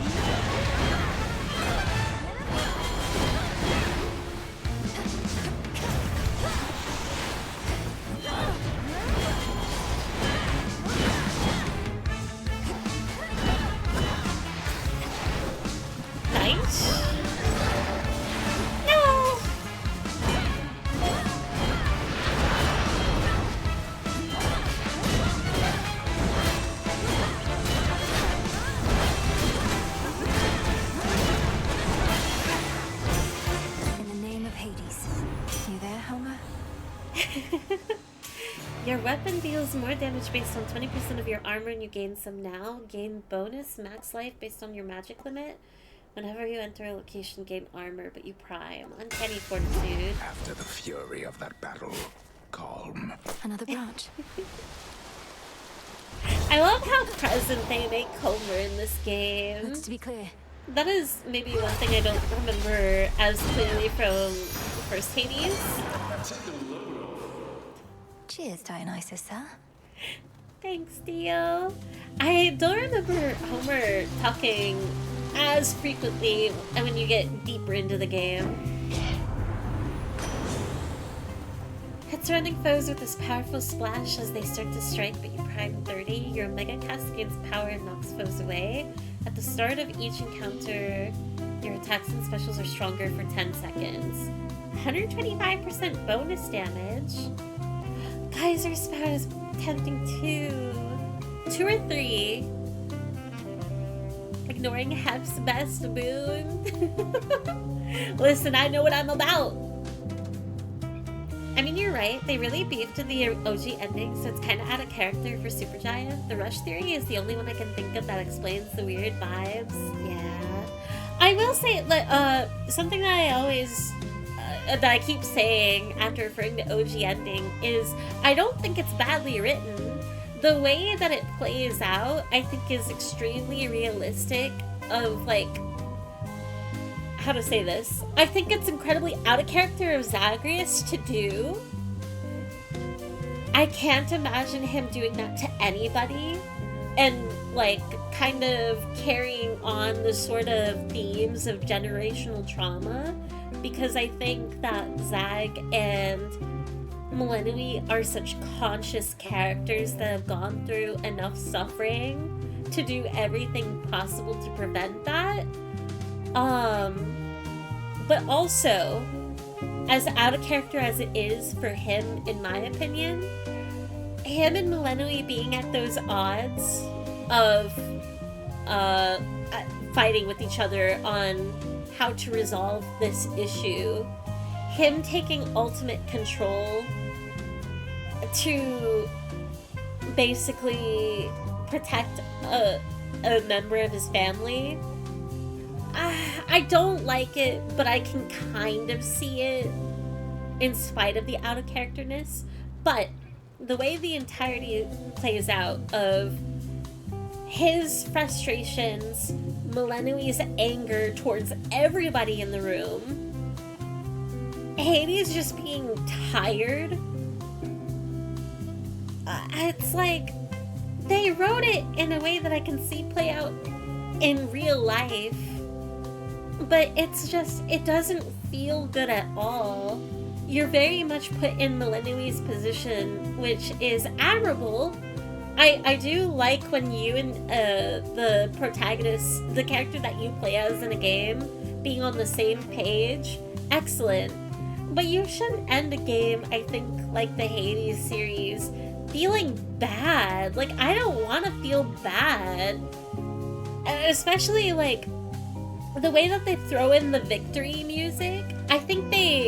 Your weapon deals more damage based on 20% of your armor and you gain some now. Gain bonus max life based on your magic limit. Whenever you enter a location, gain armor, but you prime. Uncanny fortitude. After the fury of that battle, calm. Another branch. I love how present they make Homer in this game. Looks to be clear. That is maybe one thing I don't remember as clearly from the first Hades. Cheers, Dionysus, sir. Thanks, Dio. I don't remember Homer talking as frequently when you get deeper into the game. Hit surrounding foes with this powerful splash as they start to strike, but you prime 30. Your Omega Cast gains power and knocks foes away. At the start of each encounter, your attacks and specials are stronger for 10 seconds. 125% bonus damage. Geyser Spout is tempting too. 2 or 3. Ignoring Hef's best boon. Listen, I know what I'm about. I mean, you're right. They really beefed in the OG ending, so it's kind of out of character for Supergiant. The Rush Theory is the only one I can think of that explains the weird vibes. Yeah. I will say, something that I always... that I keep saying after referring to OG ending is I don't think it's badly written. The way that it plays out, I think, is extremely realistic of, like, how to say this. I think it's incredibly out of character of Zagreus to do. I can't imagine him doing that to anybody, and like kind of carrying on the sort of themes of generational trauma, because I think that Zag and Melenui are such conscious characters that have gone through enough suffering to do everything possible to prevent that. But also, as out of character as it is for him, in my opinion, him and Melenui being at those odds of fighting with each other on how to resolve this issue, him taking ultimate control to basically protect a member of his family, I don't like it, but I can kind of see it in spite of the out of characterness. But the way the entirety plays out of his frustrations, Melenui's anger towards everybody in the room, Hades just being tired, it's like they wrote it in a way that I can see play out in real life, but it's just, it doesn't feel good at all. You're very much put in Melenui's position, which is admirable. I do like when you and the protagonist, the character that you play as in a game, being on the same page. Excellent. But you shouldn't end a game, I think, like the Hades series, feeling bad. Like, I don't want to feel bad. Especially, like, the way that they throw in the victory music. I think they...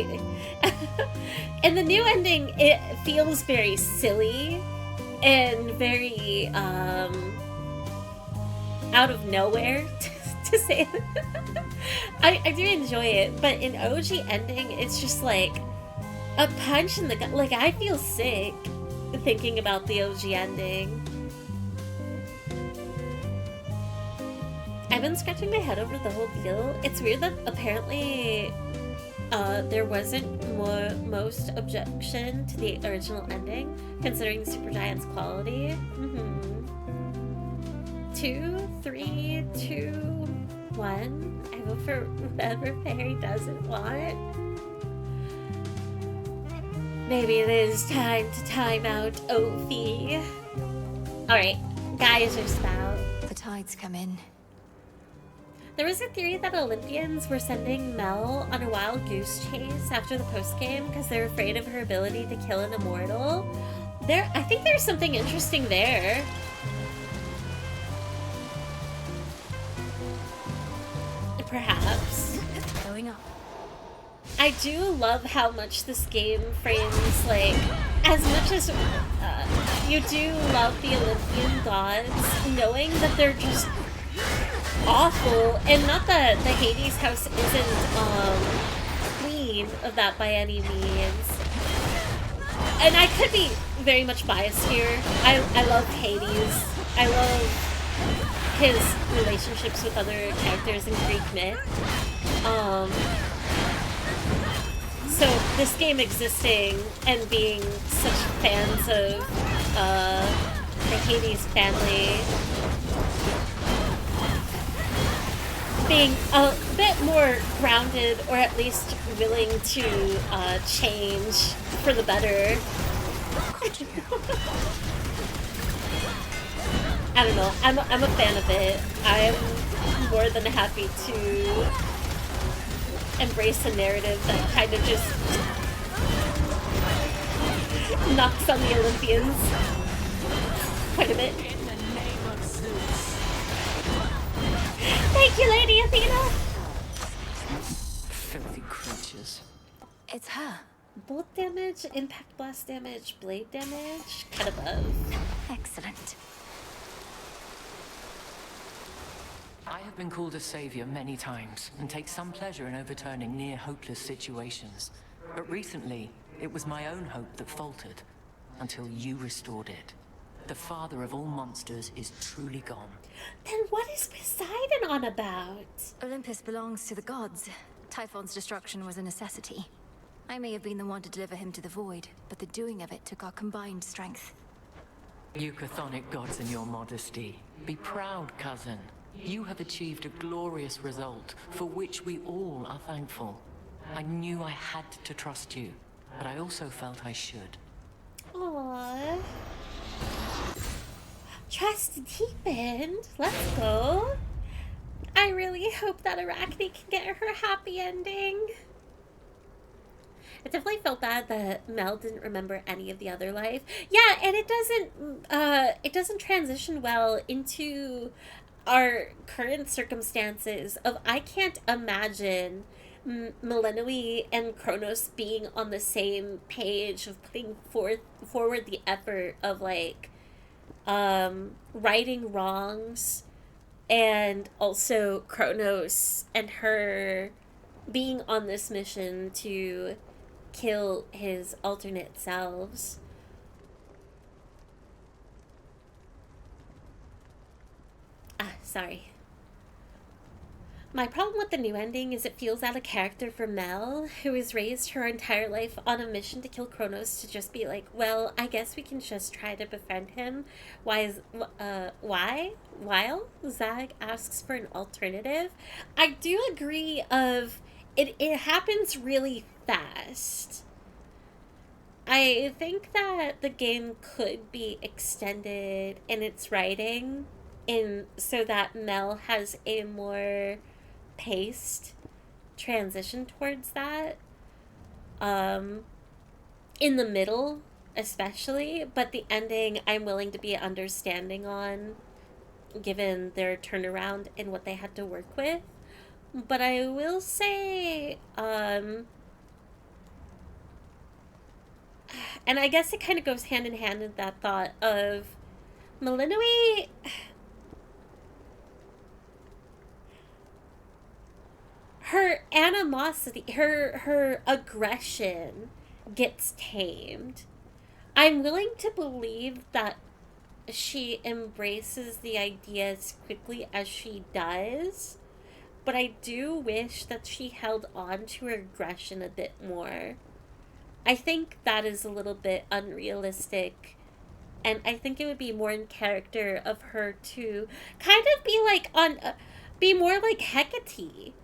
in the new ending, it feels very silly and very, out of nowhere, to say that. I do enjoy it, but in OG ending, it's just like a punch in the gut. Like, I feel sick thinking about the OG ending. I've been scratching my head over the whole deal. It's weird that apparently there wasn't most objection to the original ending, considering Supergiant's quality. 2, 3, 2, 1. I vote for whatever Fairy doesn't want. Maybe it is time to time out Ophi. Alright, Geyser spout. The tides come in. There was a theory that Olympians were sending Mel on a wild goose chase after the postgame because they're afraid of her ability to kill an immortal. I think there's something interesting there. Perhaps. Going up. I do love how much this game frames, like, as much as you do love the Olympian gods, knowing that they're just awful, and not that the Hades house isn't clean of that by any means. And I could be very much biased here. I love Hades. I love his relationships with other characters in Greek myth. So this game existing and being such fans of the Hades family, being a bit more grounded, or at least willing to change for the better. I don't know. I'm a fan of it. I'm more than happy to embrace a narrative that kind of just knocks on the Olympians quite a bit. Thank you, Lady Athena! Filthy creatures. It's her. Bolt damage, impact blast damage, blade damage, kind of both. Excellent. I have been called a savior many times, and take some pleasure in overturning near-hopeless situations. But recently, it was my own hope that faltered, until you restored it. The father of all monsters is truly gone. Then what is Poseidon on about? Olympus belongs to the gods. Typhon's destruction was a necessity. I may have been the one to deliver him to the void, but the doing of it took our combined strength. You chthonic gods in your modesty. Be proud, cousin. You have achieved a glorious result, for which we all are thankful. I knew I had to trust you, but I also felt I should. Aww. Trust deepened. Let's go. I really hope that Arachne can get her happy ending. It definitely felt bad that Mel didn't remember any of the other life. Yeah, and it doesn't transition well into our current circumstances of I can't imagine Melenoi and Kronos being on the same page of putting forward the effort of like righting wrongs, and also Kronos and her being on this mission to kill his alternate selves. Sorry. My problem with the new ending is it feels out of character for Mel, who has raised her entire life on a mission to kill Kronos, to just be like, well, I guess we can just try to befriend him. Why? While Zag asks for an alternative. I do agree of it happens really fast. I think that the game could be extended in its writing so that Mel has a more paced transition towards that. In the middle, especially, but the ending I'm willing to be understanding on, given their turnaround and what they had to work with. But I will say, and I guess it kind of goes hand in hand with that thought of Melenoi. Her animosity, her aggression gets tamed. I'm willing to believe that she embraces the idea as quickly as she does, but I do wish that she held on to her aggression a bit more. I think that is a little bit unrealistic, and I think it would be more in character of her to kind of be like be more like Hecate.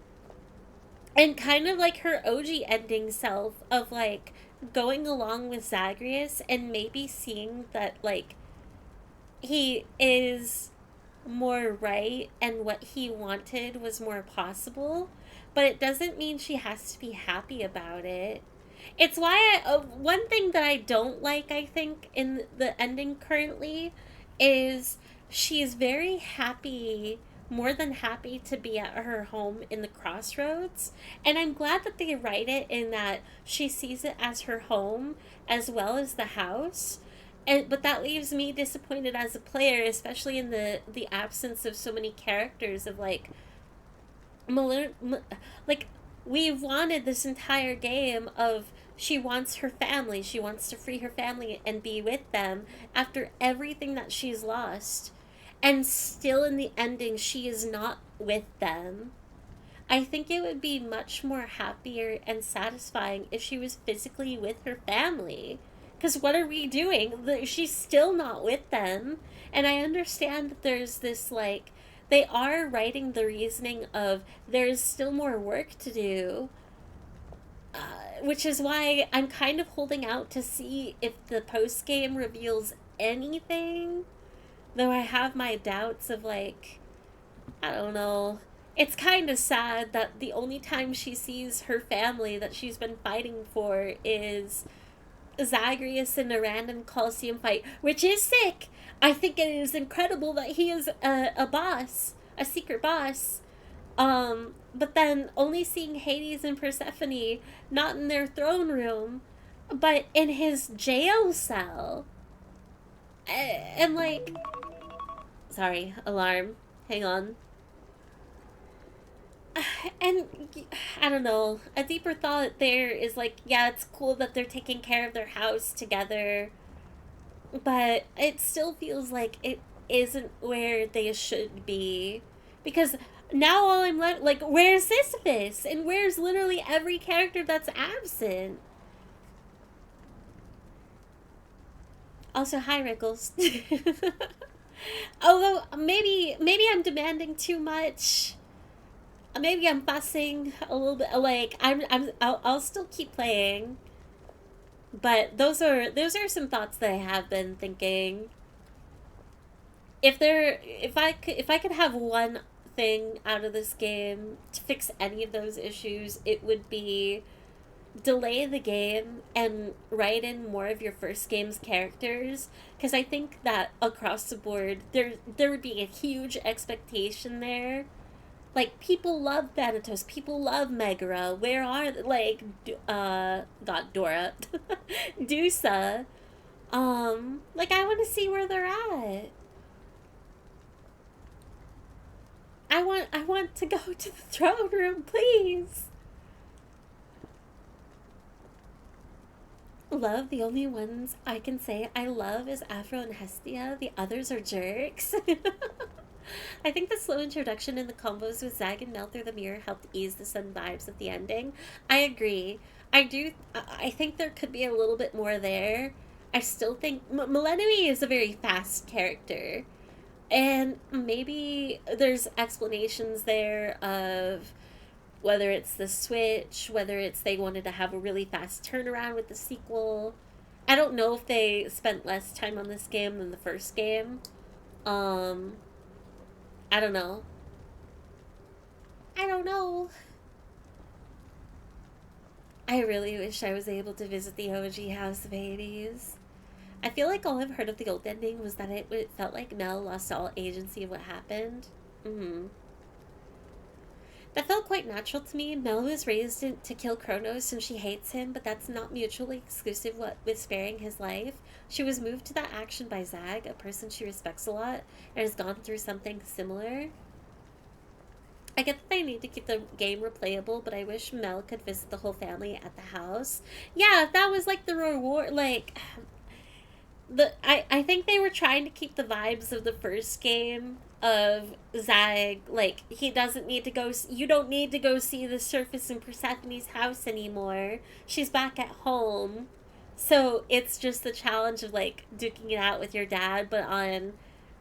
And kind of like her OG ending self of like going along with Zagreus and maybe seeing that like he is more right and what he wanted was more possible, but it doesn't mean she has to be happy about it. It's why one thing that I don't like, I think, in the ending currently is she's very happy, more than happy to be at her home in the Crossroads. And I'm glad that they write it in that she sees it as her home as well as the house. But that leaves me disappointed as a player, especially in the absence of so many characters of like we've wanted this entire game of she wants her family, she wants to free her family and be with them after everything that she's lost. And still in the ending, she is not with them. I think it would be much more happier and satisfying if she was physically with her family. Because what are we doing? She's still not with them. And I understand that there's this, like, they are writing the reasoning of there's still more work to do. Which is why I'm kind of holding out to see if the post-game reveals anything. Though I have my doubts of, like, I don't know. It's kind of sad that the only time she sees her family that she's been fighting for is Zagreus in a random Coliseum fight, which is sick. I think it is incredible that he is a boss, a secret boss. But then only seeing Hades and Persephone, not in their throne room, but in his jail cell. And like... Sorry, alarm. Hang on. And I don't know, a deeper thought there is like, yeah, it's cool that they're taking care of their house together, but it still feels like it isn't where they should be. Because Now all I'm left, like, where's Sisyphus? And where's literally every character that's absent? Also, hi, Rickles. Although, maybe I'm demanding too much. Maybe I'm fussing a little bit. Like, I'll still keep playing. But those are some thoughts that I have been thinking. If I could have one thing out of this game to fix any of those issues, it would be delay the game and write in more of your first game's characters, because I think that across the board there would be a huge expectation there. Like, people love Thanatos, people love Megara. Where are not Dora, Dusa. Like, I want to see where they're at. I want to go to the throne room, please. Love, the only ones I can say I love is Afro and Hestia. The others are jerks. I think the slow introduction and the combos with Zag and Mel through the mirror helped ease the sun vibes at the ending. I agree. I think there could be a little bit more there. I still think Melenui is a very fast character. And maybe there's explanations there of whether it's the Switch, whether it's they wanted to have a really fast turnaround with the sequel. I don't know if they spent less time on this game than the first game. I don't know. I really wish I was able to visit the OG House of Hades. I feel like all I've heard of the old ending was that it felt like Mel lost all agency of what happened. That felt quite natural to me. Mel was raised to kill Kronos and she hates him, but that's not mutually exclusive with sparing his life. She was moved to that action by Zag, a person she respects a lot, and has gone through something similar. I get that they need to keep the game replayable, but I wish Mel could visit the whole family at the house. Yeah, if that was like the reward, like... I think they were trying to keep the vibes of the first game of Zag, like, he doesn't need to go, you don't need to go see the surface in Persephone's house anymore. She's back at home. So it's just the challenge of, like, duking it out with your dad, but on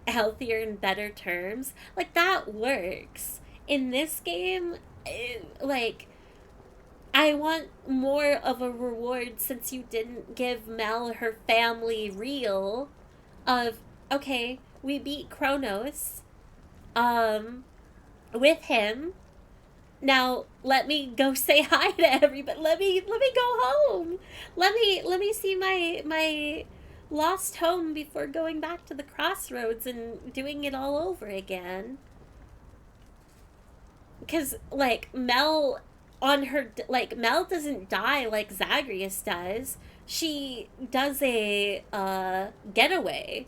healthier and better terms. Like, that works. In this game, I want more of a reward since you didn't give Mel her family real of, okay, we beat Kronos, with him. Now, let me go say hi to everybody. Let me go home. Let me see my lost home before going back to the crossroads and doing it all over again. Because, like, Mel doesn't die like Zagreus does. She does a getaway.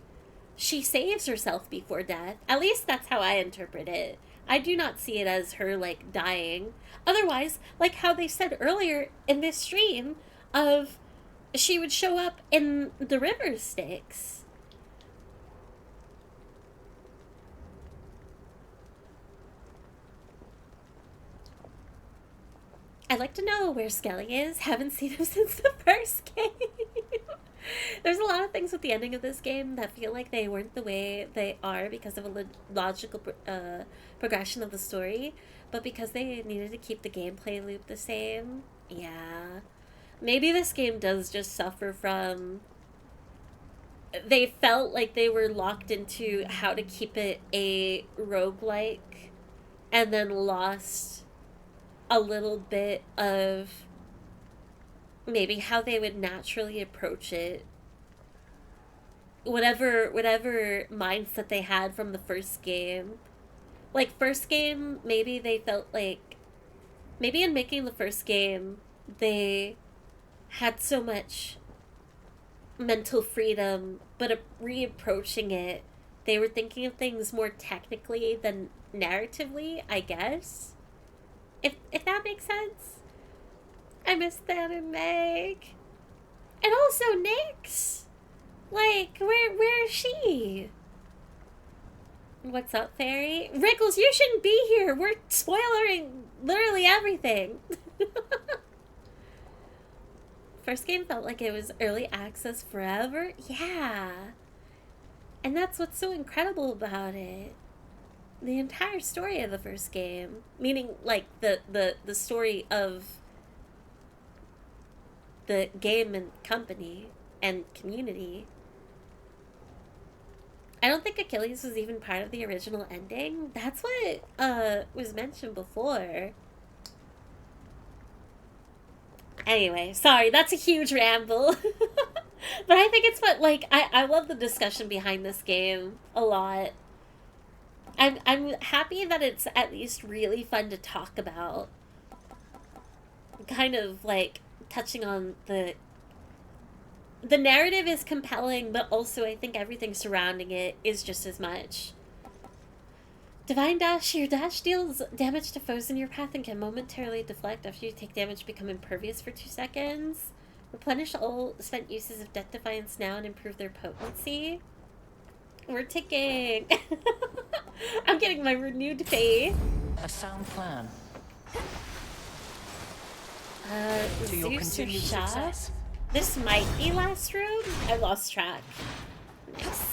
She saves herself before death. At least that's how I interpret it. I do not see it as her, like, dying. Otherwise, like how they said earlier in this stream, of she would show up in the river Styx. I'd like to know where Skelly is. Haven't seen him since the first game. There's a lot of things with the ending of this game that feel like they weren't the way they are because of a logical progression of the story, but because they needed to keep the gameplay loop the same. Yeah. Maybe this game does just suffer from... They felt like they were locked into how to keep it a roguelike and then lost a little bit of maybe how they would naturally approach it. Whatever mindset they had from the first game. Like, first game, maybe they felt like... Maybe in making the first game, they had so much mental freedom, but reapproaching it, they were thinking of things more technically than narratively, I guess. If that makes sense. I miss Than and Meg. And also Nyx. Like, where is she? What's up, Fairy? Rickles, you shouldn't be here. We're spoiling literally everything. First game felt like it was early access forever. Yeah. And that's what's so incredible about it. The entire story of the first game, meaning like the story of the game and company and community. I don't think Achilles was even part of the original ending. That's what was mentioned before. Anyway, sorry, that's a huge ramble. But I think it's what, like, I love the discussion behind this game a lot. I'm happy that it's at least really fun to talk about. Kind of, like, touching on the narrative is compelling, but also I think everything surrounding it is just as much. Divine Dash. Your dash deals damage to foes in your path and can momentarily deflect after you take damage, become impervious for 2 seconds. Replenish all spent uses of Death Defiance now and improve their potency. We're ticking. I'm getting my renewed faith. A sound plan. To your Zeus or continued Shah? success. This might be last room. I lost track. Nice.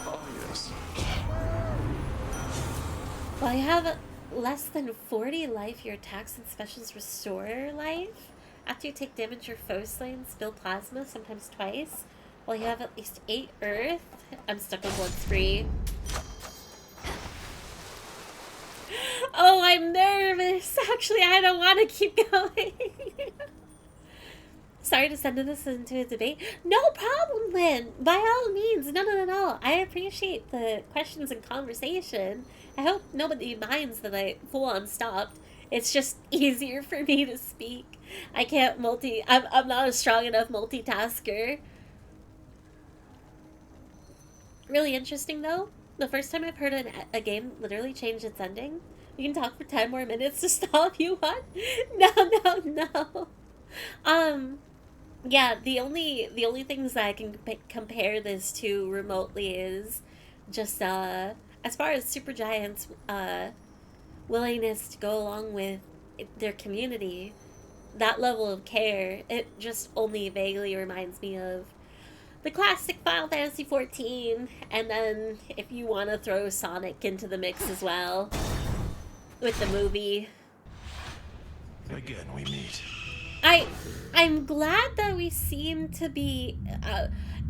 Oh, yes. While you have less than 40 life, your attacks and specials restore life. After you take damage, your foe slain, spill plasma, sometimes twice. While you have at least 8 earth. I'm stuck on blood 3. Oh, I'm nervous. Actually, I don't want to keep going. Sorry to send this into a debate. No problem, Lynn. By all means. No. I appreciate the questions and conversation. I hope nobody minds that I full-on stopped. It's just easier for me to speak. I can't I'm not a strong enough multitasker. Really interesting, though. The first time I've heard a game literally change its ending. You can talk for 10 more minutes to stop you. What? No. Yeah, the only things that I can compare this to remotely is just as far as Supergiant's willingness to go along with their community, that level of care, it just only vaguely reminds me of the classic Final Fantasy XIV, and then if you want to throw Sonic into the mix as well, with the movie. Again, we meet. I'm glad that we seem to be,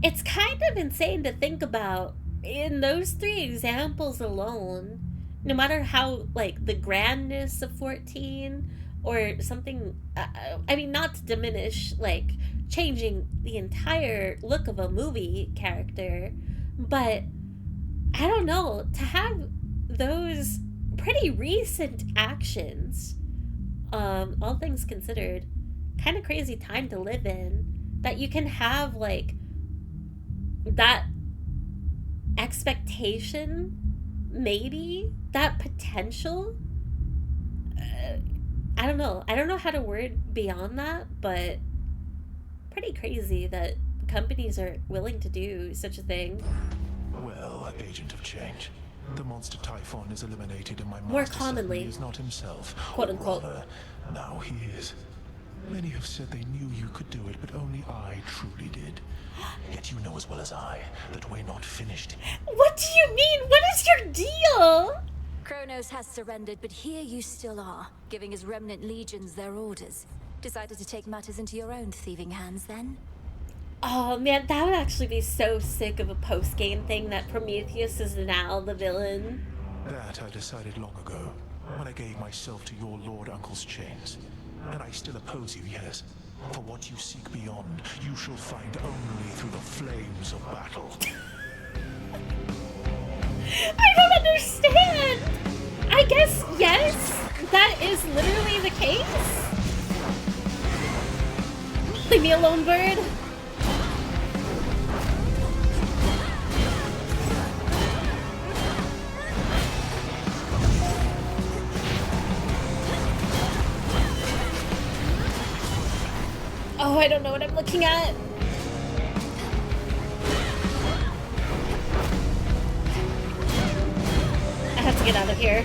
it's kind of insane to think about, in those 3 examples alone, no matter how, like, the grandness of 14, or something, I mean, not to diminish, like, changing the entire look of a movie character, but, I don't know, to have those pretty recent actions, all things considered, kind of crazy time to live in, that you can have, like, that expectation, maybe, that potential. I don't know how to word beyond that, but pretty crazy that companies are willing to do such a thing. Well, Agent of Change, the monster Typhon is eliminated and my More master commonly, certainly is not himself. quote unquote. Rather, now he is. Many have said they knew you could do it, but only I truly did. Yet you know as well as I that we're not finished. What do you mean? What is your deal? Kronos has surrendered, but here you still are, giving his remnant legions their orders. Decided to take matters into your own thieving hands, then? Oh man, that would actually be so sick of a post-game thing, that Prometheus is now the villain. That I decided long ago, when I gave myself to your Lord Uncle's chains. And I still oppose you, yes. For what you seek beyond, you shall find only through the flames of battle. I don't understand! I guess, yes, that is literally the case. Leave me alone, bird. Oh, I don't know what I'm looking at. get out of here.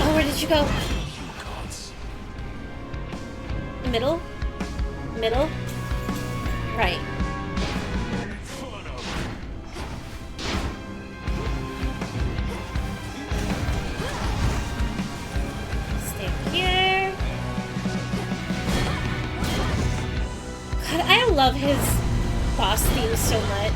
Oh, where did you go? Middle? Middle? Right. Stay here. God, I love his boss theme so much.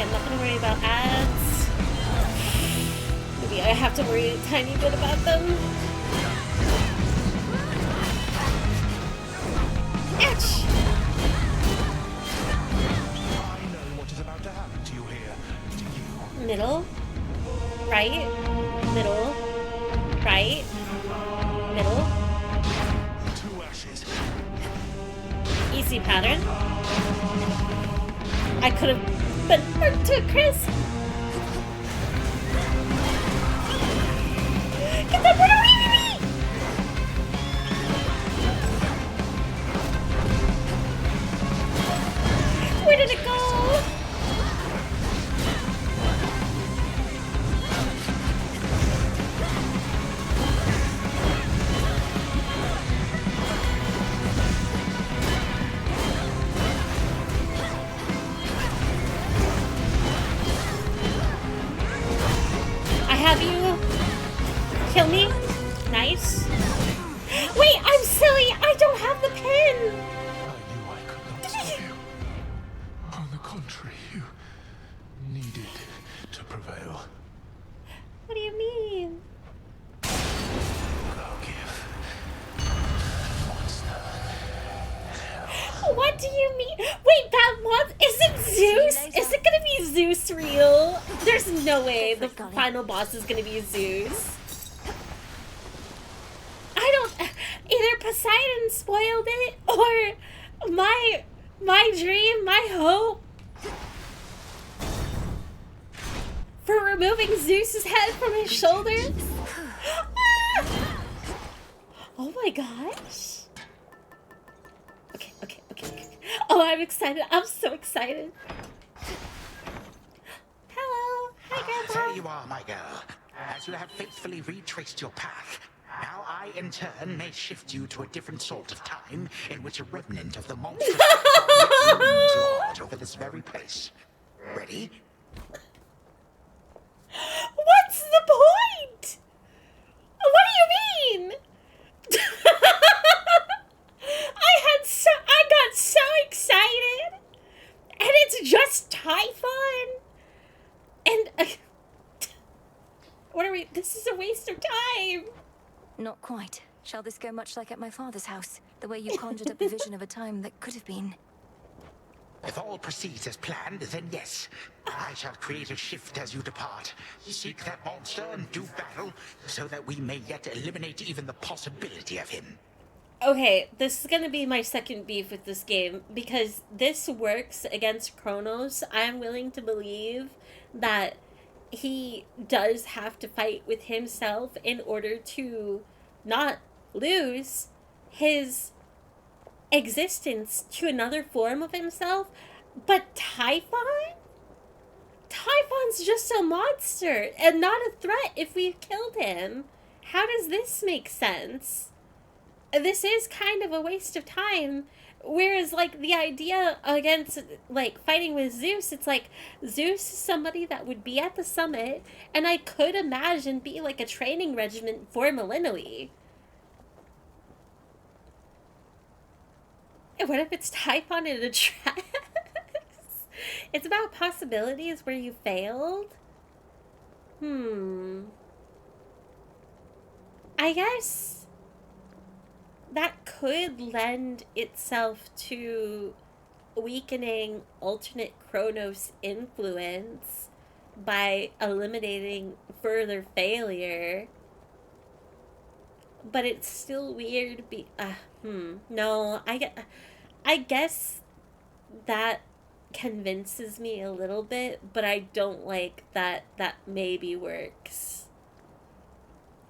I'm not gonna worry about ads. Maybe I have to worry a tiny bit about them. Ouch! I know what is about to happen to you here. To you. Middle. Right. Middle. Right. Middle. Two ashes. Easy pattern. I could have been burnt to a crisp. Get that bird away from me! Where did it go? I have you. Kill me. Nice. Wait, I'm silly. I don't have the pin. On the contrary, you needed to prevail. What do you mean? What do you mean? Wait, that one isn't Zeus? Is it gonna be Zeus real? There's no way the final boss is gonna be Zeus. I don't. Either Poseidon spoiled it, or my dream, my hope for removing Zeus's head from his shoulders. Oh my gosh. Okay. Oh, I'm excited. I'm so excited. Hello. Hi, Grandpa. There you are, my girl. As you have faithfully retraced your path, now I, in turn, may shift you to a different sort of time in which a remnant of the monster lord over this very place. Ready? What's the point? What do you mean? I got so excited, and it's just Typhon, and what are we? This is a waste of time. Not quite. Shall this go much like at my father's house? The way you conjured up a vision of a time that could have been. If all proceeds as planned, then yes. I shall create a shift as you depart. Seek that monster and do battle, so that we may yet eliminate even the possibility of him. Okay, this is gonna be my second beef with this game, because this works against Kronos. I'm willing to believe that he does have to fight with himself in order to not lose his existence to another form of himself. But Typhon? Typhon's just a monster and not a threat if we've killed him. How does this make sense? This is kind of a waste of time. Whereas, like, the idea against, like, fighting with Zeus, it's like, Zeus is somebody that would be at the summit, and I could imagine be, like, a training regimen for Malinois. And what if it's Typhon in a dress? It's about possibilities where you failed? I guess that could lend itself to weakening alternate Kronos influence by eliminating further failure. But it's still weird no, I guess that convinces me a little bit, but I don't like that maybe works.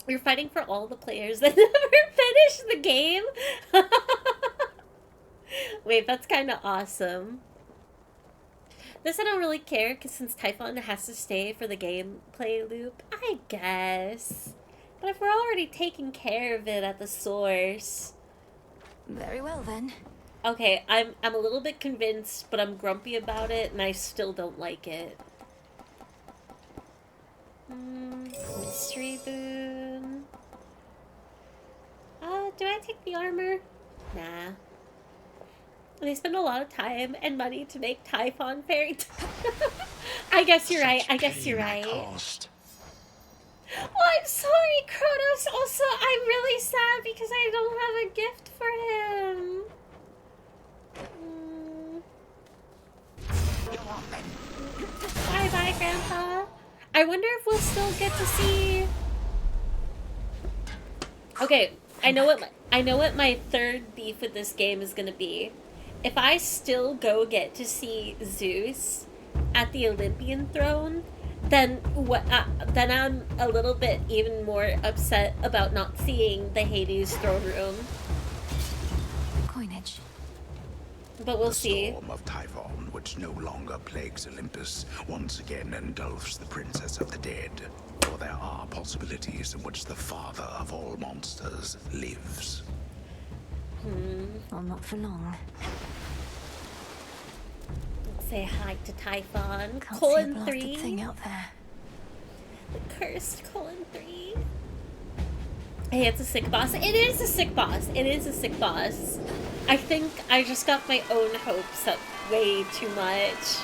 You're fighting for all the players that never finish the game? Wait, that's kind of awesome. This I don't really care, because since Typhon has to stay for the gameplay loop, I guess. But if we're already taking care of it at the source... Very well, then. Okay, I'm a little bit convinced, but I'm grumpy about it, and I still don't like it. Mystery boon. Do I take the armor? Nah. They spend a lot of time and money to make Typhon fairy. I guess you're right. I guess you're right. Oh, I'm sorry, Kronos. Also, I'm really sad because I don't have a gift for him. Bye-bye, Grandpa. I wonder if we'll still get to see... Okay, I know what my third beef with this game is gonna be. If I still get to see Zeus at the Olympian throne, then then I'm a little bit even more upset about not seeing the Hades throne room. Coinage. But we'll see. The storm of Typhon, which no longer plagues Olympus, once again engulfs the princess of the dead. For there are possibilities in which the father of all monsters lives. Well, not for long. Let's say hi to Typhon. Can't Colon see a blasted 3. thing out there. The cursed colon 3. Hey, it's a sick boss. It is a sick boss. It is a sick boss. I think I just got my own hopes up way too much.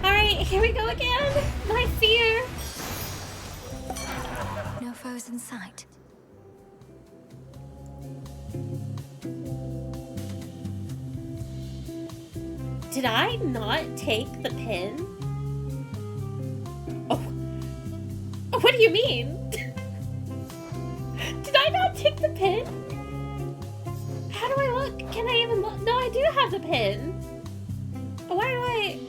Alright, here we go again. My fear. No foes in sight. Did I not take the pin? Oh. What do you mean? Did I not take the pin? How do I look? Can I even look? No, I do have the pin. Why do I...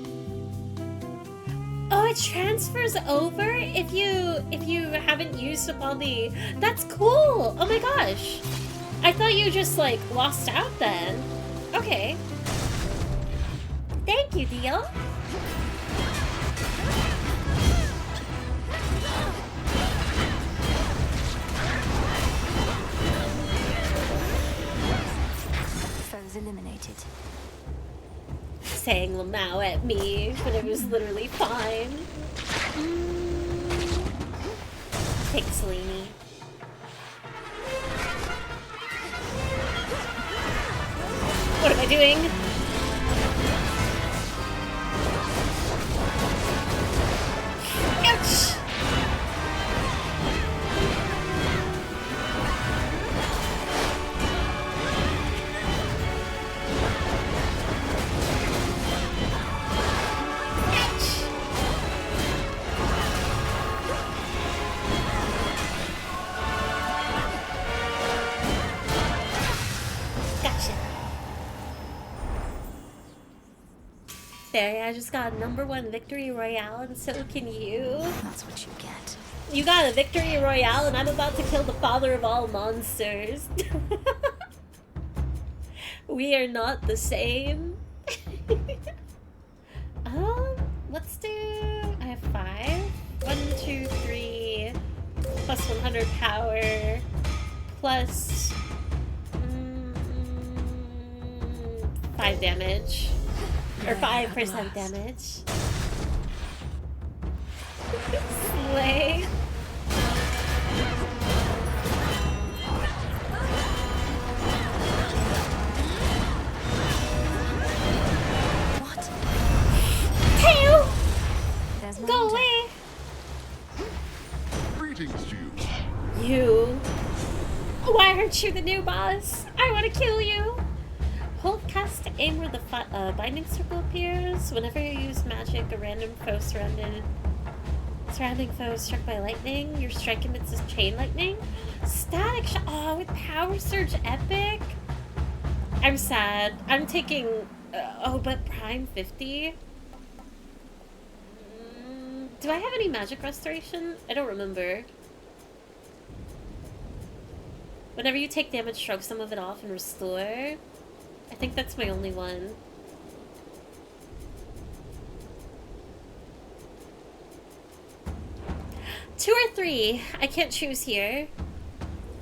Oh, it transfers over if you haven't used up all the... That's cool! Oh my gosh! I thought you just, like, lost out then. Okay. Thank you, Deal. Foes eliminated. Saying Lamau at me when it was literally fine. Take Selene. What am I doing? Ouch! There, I just got a #1 victory royale, and so can you. That's what you get. You got a victory royale, and I'm about to kill the father of all monsters. We are not the same. Let's do... I have 5. 1, 2, 3. Plus 100 power. Plus... 5 damage. Or 5% damage. Slay. What? Tail! There's Go more. away! Greetings to you. You. Why aren't you the new boss? I want to kill you! Hold cast to aim where the binding circle appears. Whenever you use magic, a random foe surrounding foe struck by lightning, your strike emits a chain lightning. Static shot. Oh, with power surge epic. I'm sad. I'm taking... oh, but Prime 50? Do I have any magic restoration? I don't remember. Whenever you take damage, shrug some of it off and restore. I think that's my only one. Two or three. I can't choose here.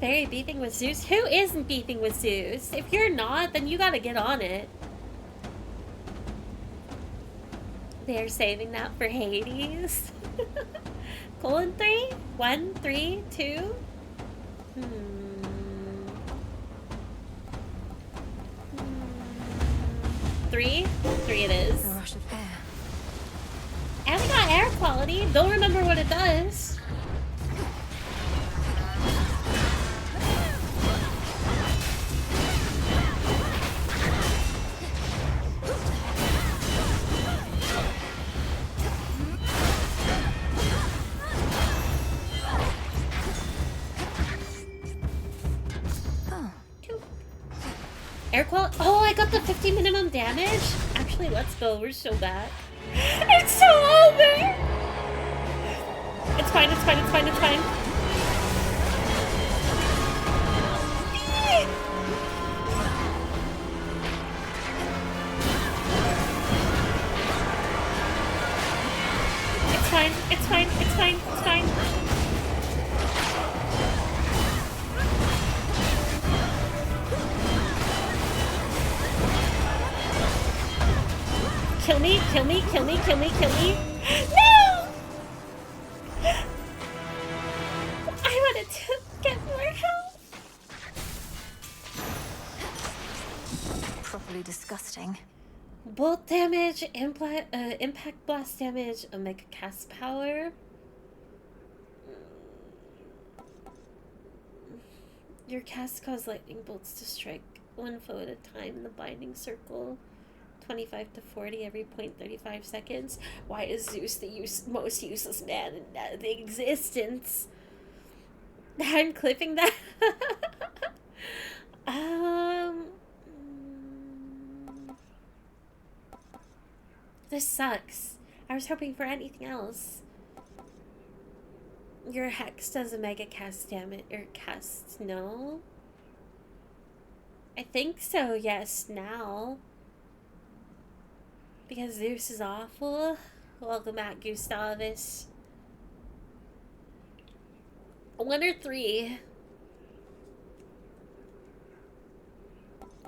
Fairy beefing with Zeus? Who isn't beefing with Zeus? If you're not, then you gotta get on it. They're saving that for Hades. Colon 3? 1, 3, 2? Three? 3 it is. A rush of air. And we got air quality. Don't remember what it does. Air quality. Oh, I got the 50 minimum damage. Actually, let's go. We're so bad. It's so over. It's fine. It's fine. It's fine. It's fine. It's fine. It's fine. It's fine. It's fine. Kill me, kill me, kill me, kill me, kill me. No! I wanted to get more health. Properly disgusting. Bolt damage, impact blast damage, omega cast power. Your cast cause lightning bolts to strike one foe at a time in the binding circle. 25 to 40 every 0.35 seconds. Why is Zeus the most useless man in the existence? I'm clipping that. This sucks. I was hoping for anything else. Your hex does a mega cast damage or cast, no? I think so, yes, now. Because Zeus is awful. Welcome back, Gustavus. 1 or 3.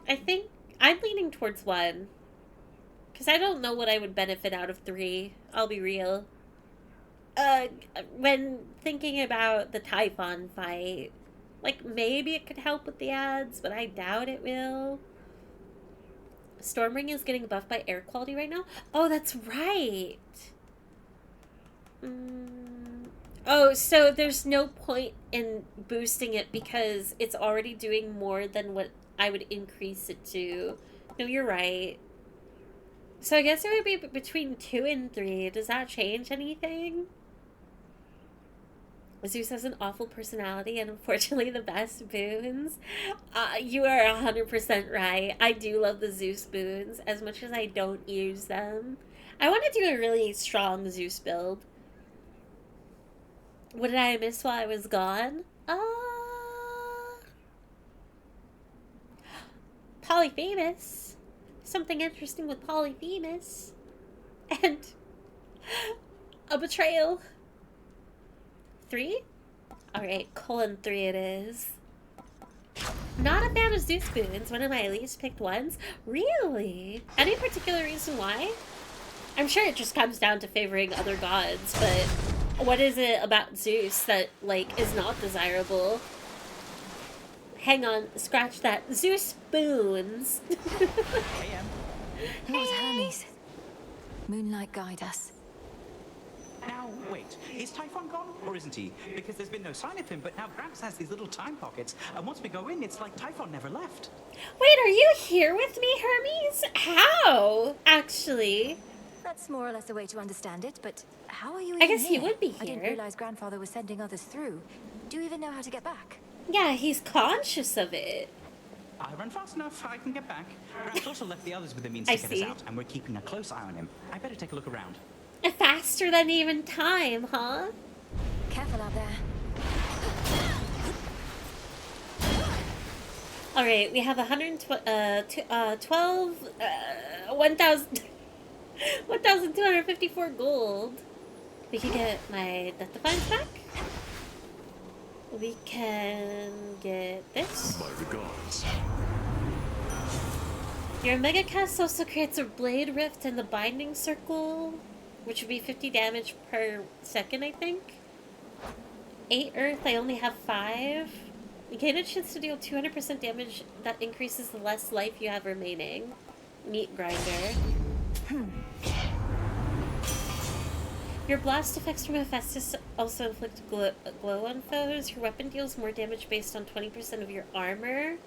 I think I'm leaning towards 1. Because I don't know what I would benefit out of 3. I'll be real. When thinking about the Typhon fight, like, maybe it could help with the ads, but I doubt it will. Stormring is getting buffed by air quality right now? Oh, that's right! Oh, so there's no point in boosting it because it's already doing more than what I would increase it to. No, you're right. So I guess it would be between 2 and 3. Does that change anything? Zeus has an awful personality and unfortunately the best boons. You are 100% right. I do love the Zeus boons as much as I don't use them. I want to do a really strong Zeus build. What did I miss while I was gone? Polyphemus. Something interesting with Polyphemus. And a betrayal. 3? Alright, colon 3 it is. Not a fan of Zeus boons, one of my least picked ones. Really? Any particular reason why? I'm sure it just comes down to favoring other gods, but what is it about Zeus that, like, is not desirable? Hang on, scratch that. Zeus boons. Lord Hermes. Moonlight guide us. Now, wait, is Typhon gone, or isn't he? Because there's been no sign of him, but now Gramps has these little time pockets, and once we go in, it's like Typhon never left. Wait, are you here with me, Hermes? How, actually? That's more or less a way to understand it, but how are you I even guess he here? would be I didn't here. realize Grandfather was sending others through. Do you even know how to get back? Yeah, he's conscious of it. I run fast enough, I can get back. Perhaps also left the others with the means I to get us see. out, and we're keeping a close eye on him. I better take a look around. Faster than even time, huh? Careful out there. All right, we have 1,254 gold. We can get my Death Defiance back. We can get this. My regards. Your Mega Cast also creates a Blade Rift in the Binding Circle, which would be 50 damage per second, I think. 8 Earth, I only have 5. You gain a chance to deal 200% damage that increases the less life you have remaining. Meat Grinder. Your blast effects from Hephaestus also inflict glow on foes. Your weapon deals more damage based on 20% of your armor.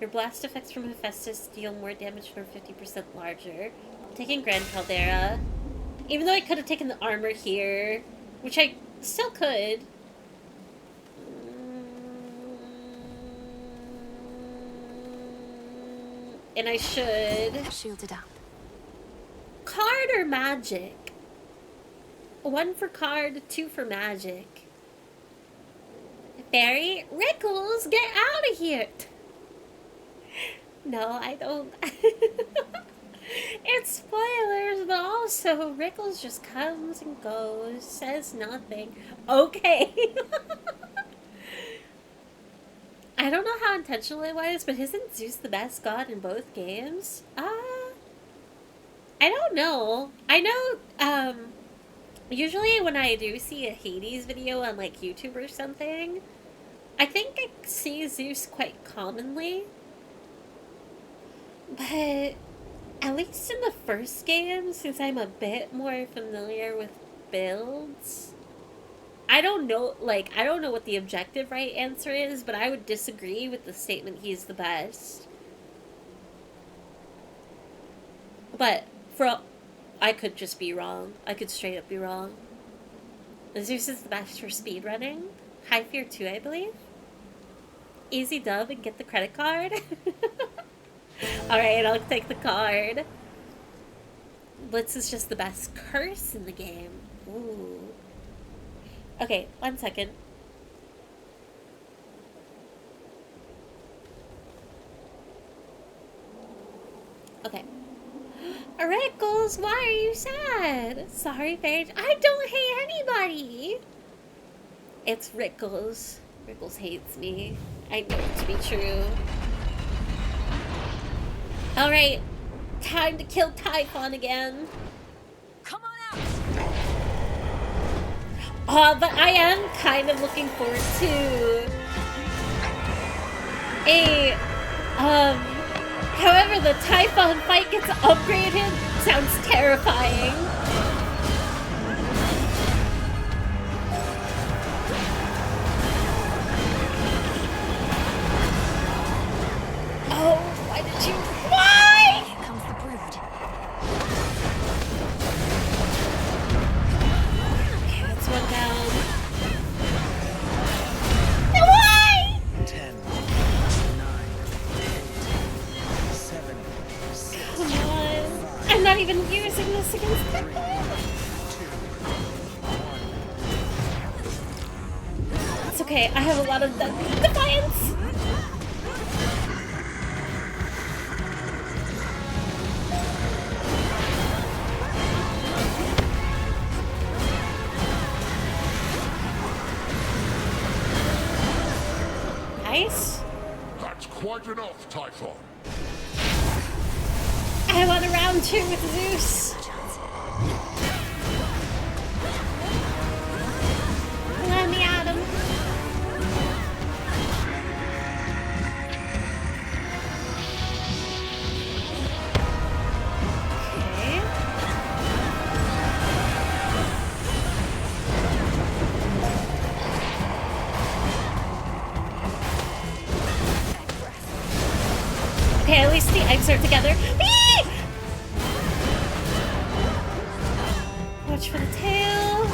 Your blast effects from Hephaestus deal more damage when 50% larger. I'm taking Grand Caldera. Even though I could have taken the armor here, which I still could. And I should. Shielded up. Card or magic? 1 for card, 2 for magic. Barry, Rickles, get out of here! No, I don't. It's spoilers, but also Rickles just comes and goes, says nothing. Okay. I don't know how intentional it was, but isn't Zeus the best god in both games? I don't know. I know, usually when I do see a Hades video on, like, YouTube or something, I think I see Zeus quite commonly. But at least in the first game, since I'm a bit more familiar with builds, I don't know what the objective right answer is, but I would disagree with the statement he's the best. But I could just be wrong. I could straight up be wrong. Zeus is the best for speedrunning. High Fear 2, I believe. Easy dub and get the credit card. Alright, I'll take the card. Blitz is just the best curse in the game. Ooh. Okay, 1 second. Okay. Rickles, why are you sad? Sorry, Paige. I don't hate anybody. It's Rickles. Rickles hates me. I know it to be true. Alright. Time to kill Typhon again. Come on out! But I am kind of looking forward to however the Typhon fight gets upgraded sounds terrifying. Oh, why did you... Why? Here comes the brood. Okay, that's one down. Why? 10, 9, 8, 7, 6. Come on. I'm not even using this against them. It's okay, I have a lot of defiance. Nice. That's quite enough, Typhon. I want a round 2 with Zeus. Let me at him. Okay. Okay, at least the eggs are together. Whee! Watch for the tail.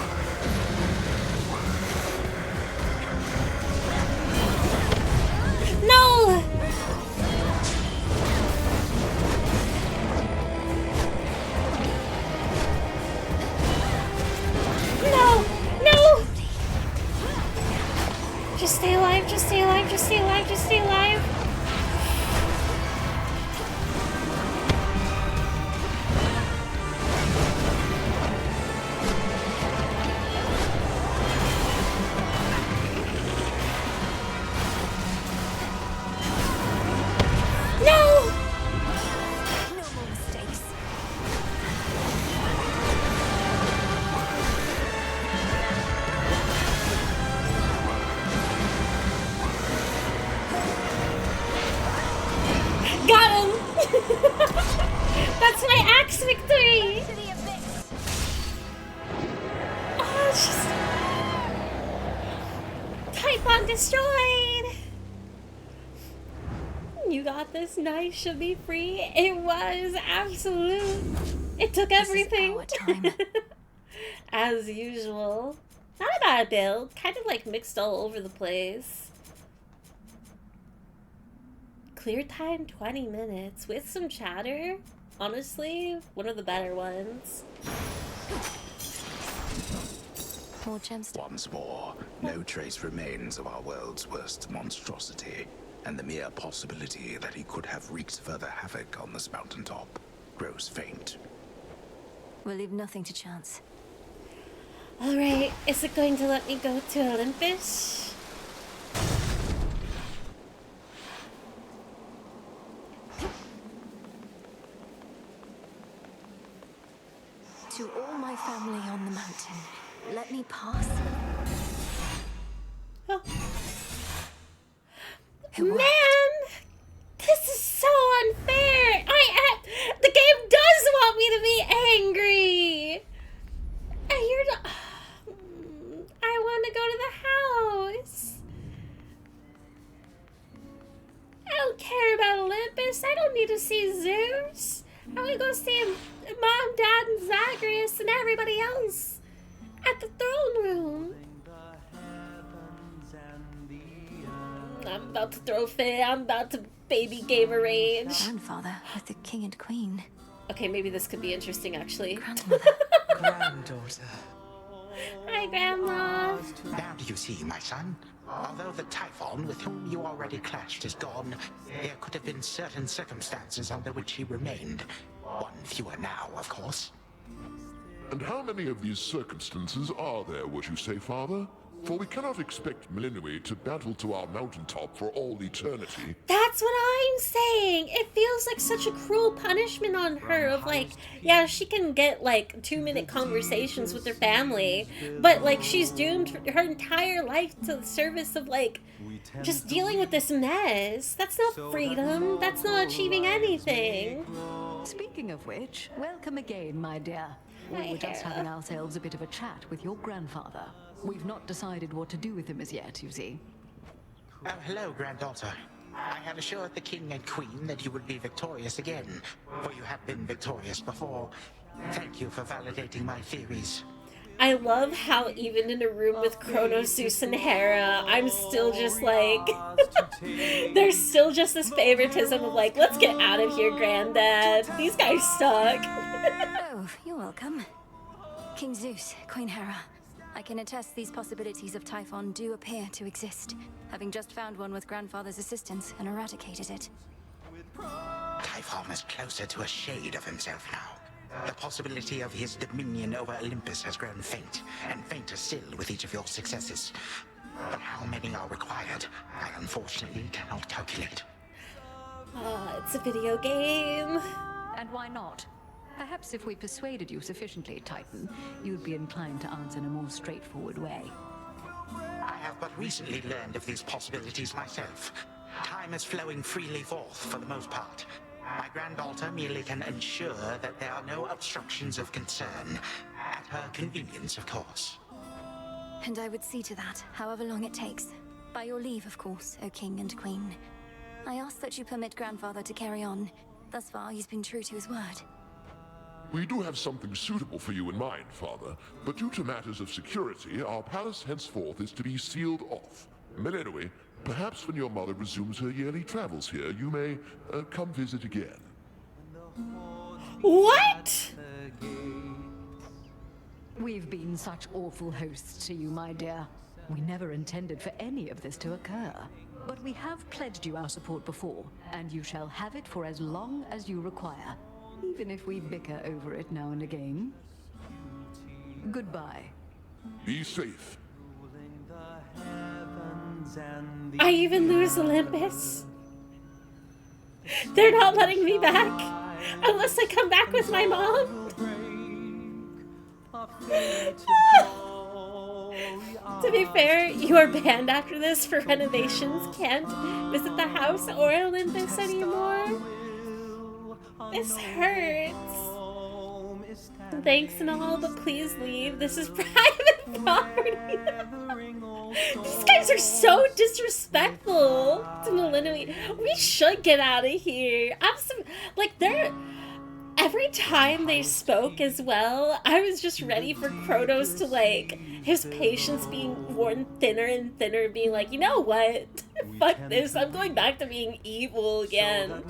No! victory! Oh, it's just... Typhon destroyed! You got this, nice, should be free. It was absolute. It took everything. As usual. Not a bad build. Kind of like mixed all over the place. Clear time 20 minutes with some chatter. Honestly, one of the better ones. More gems. Once more, no trace remains of our world's worst monstrosity, and the mere possibility that he could have wreaked further havoc on this mountaintop grows faint. We'll leave nothing to chance. Alright, is it going to let me go to Olympus? To all my family on the mountain, let me pass. Oh. Man! This is so unfair! The game does want me to be angry! And you're not... I want to go to the house. I don't care about Olympus. I don't need to see Zeus. I want to go see Mom, Dad, and Zagreus and everybody else at the throne room. I'm about to throw a fit. I'm about to baby gamer rage. Grandfather with the king and queen. Okay, maybe this could be interesting, actually. Granddaughter. Hi, Grandma. Now do you see, my son? Although the Typhon with whom you already clashed is gone, there could have been certain circumstances under which he remained. One fewer now, of course. And how many of these circumstances are there, would you say, Father? For we cannot expect Melinue to battle to our mountaintop for all eternity. That's what I'm saying. It feels like such a cruel punishment on her of like, yeah, she can get like 2-minute conversations with her family, but like she's doomed her entire life to the service of like just dealing with this mess. That's not freedom. That's not achieving anything. Speaking of which, welcome again, my dear. We were just having ourselves a bit of a chat with your grandfather. We've not decided what to do with him as yet, you see. Oh, hello, granddaughter. I had assured the king and queen that you would be victorious again, for you have been victorious before. Thank you for validating my theories. I love how even in a room with Kronos, Zeus, and Hera, I'm still just like... There's still just this favoritism of like, let's get out of here, Granddad. These guys suck. Oh, you're welcome. King Zeus, Queen Hera. I can attest these possibilities of Typhon do appear to exist, having just found one with Grandfather's assistance and eradicated it. Typhon is closer to a shade of himself now. The possibility of his dominion over Olympus has grown faint, and fainter still with each of your successes. But how many are required, I unfortunately cannot calculate. It's a video game. And why not? Perhaps if we persuaded you sufficiently, Titan, you'd be inclined to answer in a more straightforward way. I have but recently learned of these possibilities myself. Time is flowing freely forth for the most part. My granddaughter merely can ensure that there are no obstructions of concern. At her convenience, of course. And I would see to that, however long it takes. By your leave, of course, O King and Queen. I ask that you permit Grandfather to carry on. Thus far, he's been true to his word. We do have something suitable for you in mind, Father, but due to matters of security, our palace henceforth is to be sealed off. Melinue, perhaps when your mother resumes her yearly travels here, you may come visit again. What? We've been such awful hosts to you, my dear. We never intended for any of this to occur. But we have pledged you our support before, and you shall have it for as long as you require. Even if we bicker over it now and again. Goodbye. Be safe. I even lose Olympus. They're not letting me back unless I come back with my mom. To be fair, you are banned after this for renovations. Can't visit the house or Olympus anymore. This hurts. Thanks and all, but please leave. This is private property. These guys are so disrespectful to Melinoi. We should get out of here. Like, they're... Every time they spoke as well, I was just ready for Kronos to, like, his patience being worn thinner and thinner, being like, you know what? Fuck this, I'm going back to being evil again.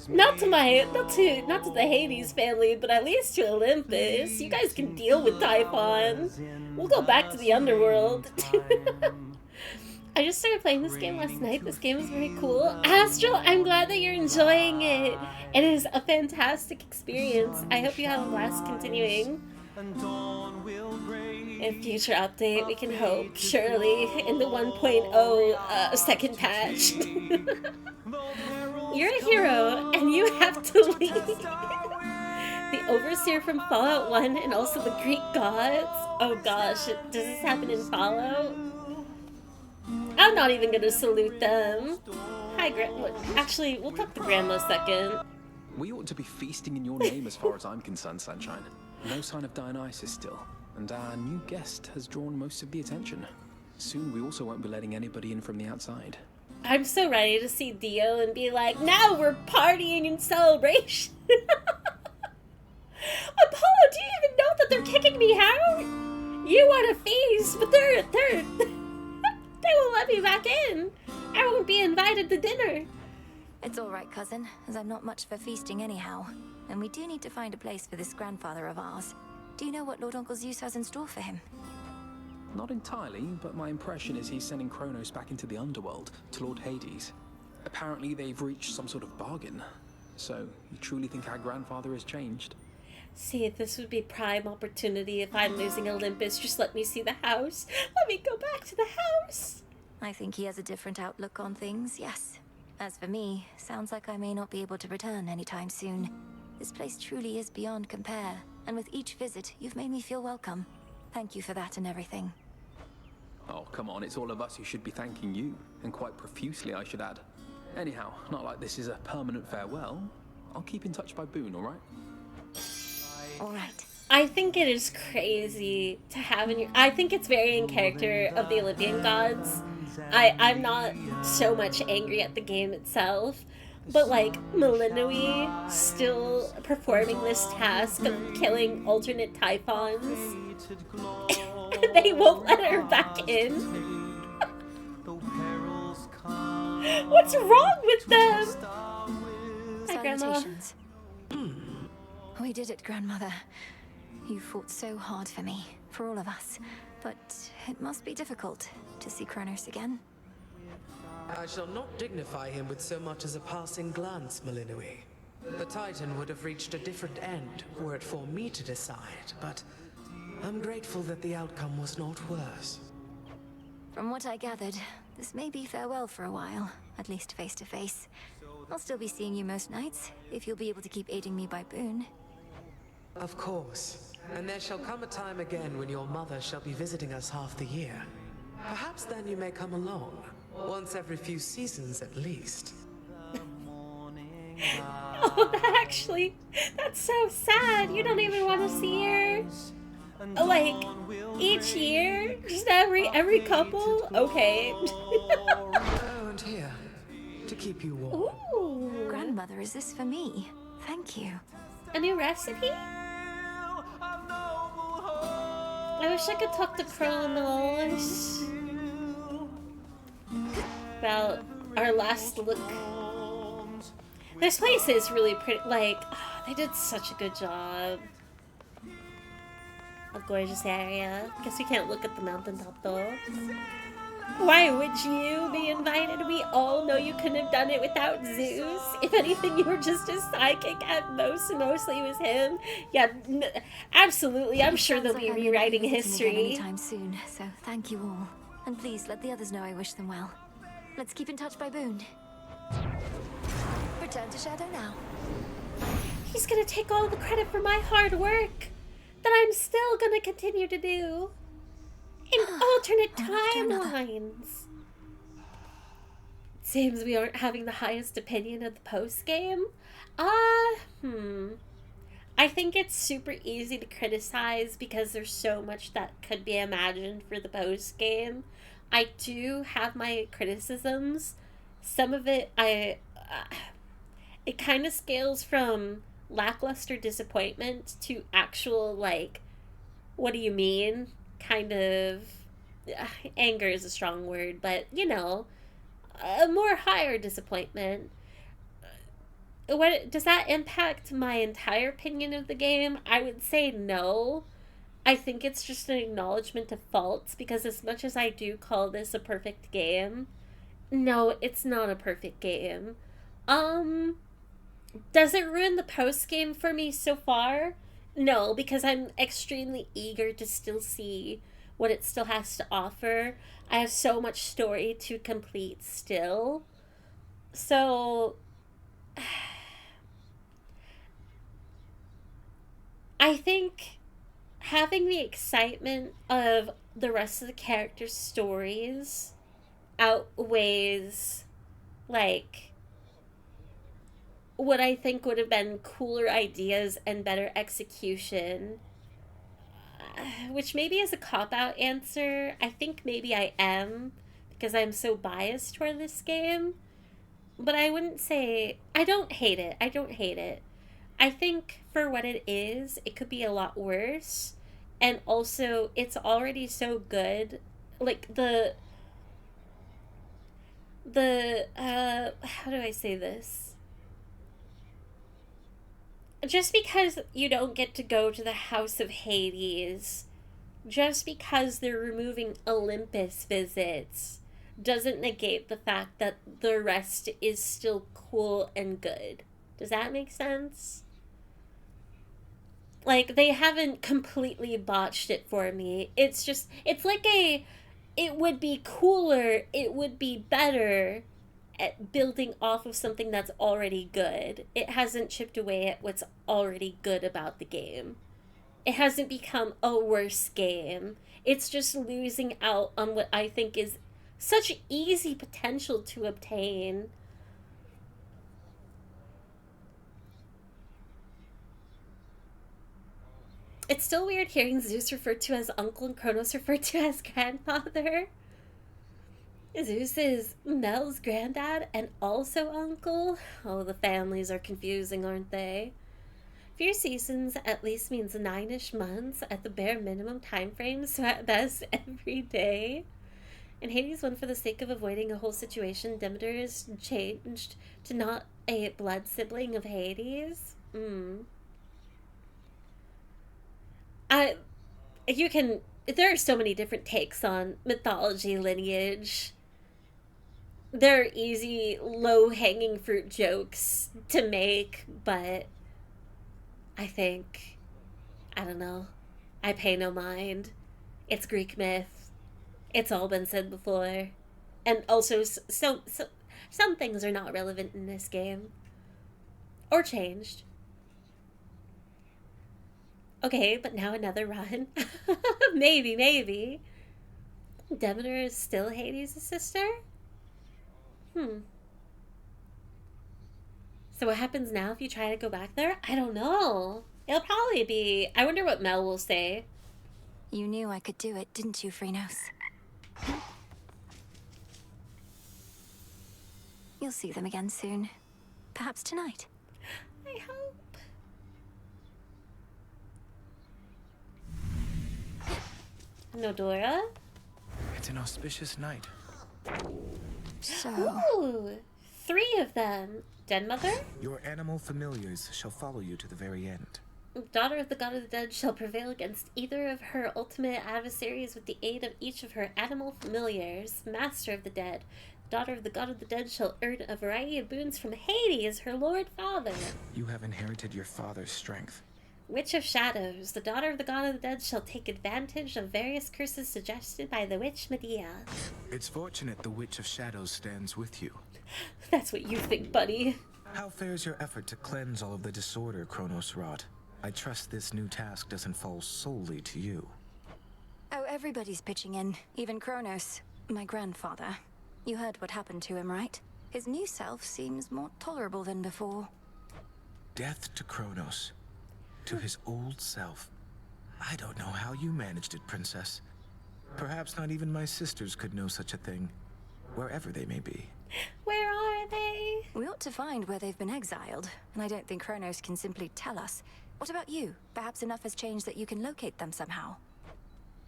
not to the Hades family, but at least to Olympus. You guys can deal with Typhon. We'll go back to the underworld. I just started playing this game last night. This game is very cool. Astral, I'm glad that you're enjoying it. It is a fantastic experience. I hope you have a blast continuing. In future update, we can hope, surely, in the 1.0 second patch. You're a hero, and you have to leave. The Overseer from Fallout 1 and also the Greek gods. Oh gosh, does this happen in Fallout? I'm not even gonna salute them. Hi, actually, we'll talk to Grandma second. We ought to be feasting in your name as far as I'm concerned, Sunshine. No sign of Dionysus still, and our new guest has drawn most of the attention. Soon we also won't be letting anybody in from the outside. I'm so ready to see Dio and be like, now we're partying in celebration. Apollo, do you even know that they're kicking me out? You want a feast, but they won't let me back in. I won't be invited to dinner. It's all right, cousin, as I'm not much for feasting anyhow. And we do need to find a place for this grandfather of ours. Do you know what Lord Uncle Zeus has in store for him? Not entirely, but my impression is he's sending Kronos back into the underworld, to Lord Hades. Apparently they've reached some sort of bargain. So, you truly think our grandfather has changed? See, this would be prime opportunity if I'm losing Olympus. Just let me see the house. Let me go back to the house. I think he has a different outlook on things, yes. As for me, sounds like I may not be able to return anytime soon. This place truly is beyond compare, and with each visit, you've made me feel welcome. Thank you for that and everything. Oh, come on, it's all of us who should be thanking you, and quite profusely, I should add. Anyhow, not like this is a permanent farewell. I'll keep in touch by Boone, alright? Alright. I think it is crazy to have in your... I think it's very in character of the Olympian gods. I'm not so much angry at the game itself, but like Melinoi still performing this task of killing alternate Typhons. They won't let her back in. What's wrong with them? Hi, Grandma. We did it, Grandmother. You fought so hard for me, for all of us. But it must be difficult to see Kronos again. I shall not dignify him with so much as a passing glance, Melinoi. The Titan would have reached a different end were it for me to decide, but I'm grateful that the outcome was not worse. From what I gathered, this may be farewell for a while, at least face to face. I'll still be seeing you most nights, if you'll be able to keep aiding me by Boone. Of course. And there shall come a time again when your mother shall be visiting us half the year. Perhaps then you may come along. Once every few seasons at least. Oh, actually, that's so sad. You don't even want to see her. Like, each year? Just every couple? Okay. Oh, and here, to keep you warm. Ooh. Grandmother, is this for me? Thank you. A new recipe? I wish I could talk to Kronos about our last look. This place is really pretty. Like, oh, they did such a good job. A gorgeous area. Guess we can't look at the mountaintop though. Why would you be invited? We all know you couldn't have done it without Zeus. If anything, you were just his sidekick at most. Mostly it was him. Yeah, absolutely. I'm sure they'll be rewriting history Anytime soon. So thank you all, and please let the others know I wish them well. Let's keep in touch by Boone. Return to Shadow now. He's gonna take all the credit for my hard work that I'm still gonna continue to do. In alternate timelines. Seems we aren't having the highest opinion of the post-game. I I think it's super easy to criticize because there's so much that could be imagined for the post game. I do have my criticisms. Some of it, it kind of scales from lackluster disappointment to actual, like, what do you mean? Kind of, anger is a strong word, but, you know, a more higher disappointment. What does that impact my entire opinion of the game? I would say no. I think it's just an acknowledgement of faults because as much as I do call this a perfect game, no, it's not a perfect game. Does it ruin the post game for me so far? No, because I'm extremely eager to still see what it still has to offer. I have so much story to complete still. So I think having the excitement of the rest of the characters' stories outweighs, like, what I think would have been cooler ideas and better execution. Which maybe is a cop-out answer. I think maybe I am, because I'm so biased toward this game. But I wouldn't say... I don't hate it. I don't hate it. I think for what it is, it could be a lot worse. And also, it's already so good. Like, how do I say this? Just because you don't get to go to the House of Hades, just because they're removing Olympus visits, doesn't negate the fact that the rest is still cool and good. Does that make sense? Like, they haven't completely botched it for me. It's just, it's like it would be cooler, it would be better at building off of something that's already good. It hasn't chipped away at what's already good about the game. It hasn't become a worse game. It's just losing out on what I think is such easy potential to obtain. It's still weird hearing Zeus referred to as uncle and Kronos referred to as grandfather. Zeus is Mel's granddad and also uncle? Oh, the families are confusing, aren't they? Few seasons at least means 9-ish months at the bare minimum time frame, so at best every day. In Hades 1, for the sake of avoiding a whole situation, Demeter is changed to not a blood sibling of Hades. There are so many different takes on mythology lineage. There are easy, low-hanging fruit jokes to make, but I don't know. I pay no mind. It's Greek myth. It's all been said before. And also, some things are not relevant in this game. Or changed. Okay, but now another run. Maybe. Demeter is still Hades' sister? So what happens now if you try to go back there? I don't know. It'll probably be... I wonder what Mel will say. You knew I could do it, didn't you, Phrynos? You'll see them again soon. Perhaps tonight. I hope. Nodora? It's an auspicious night. So... Ooh, 3 of them. Den Mother? Your animal familiars shall follow you to the very end. Daughter of the God of the Dead shall prevail against either of her ultimate adversaries with the aid of each of her animal familiars. Master of the Dead. Daughter of the God of the Dead shall earn a variety of boons from Hades, her Lord Father. You have inherited your father's strength. Witch of Shadows. The daughter of the God of the Dead shall take advantage of various curses suggested by the witch Medea. It's fortunate the Witch of Shadows stands with you. That's what you think, buddy. How fares your effort to cleanse all of the disorder Kronos wrought? I trust this new task doesn't fall solely to you. Oh, everybody's pitching in. Even Kronos, my grandfather. You heard what happened to him, right? His new self seems more tolerable than before. Death to Kronos. to his old self. I don't know how you managed it, Princess. Perhaps not even my sisters could know such a thing, wherever they may be. Where are they? We ought to find where they've been exiled, and I don't think Kronos can simply tell us. What about you? Perhaps enough has changed that you can locate them somehow.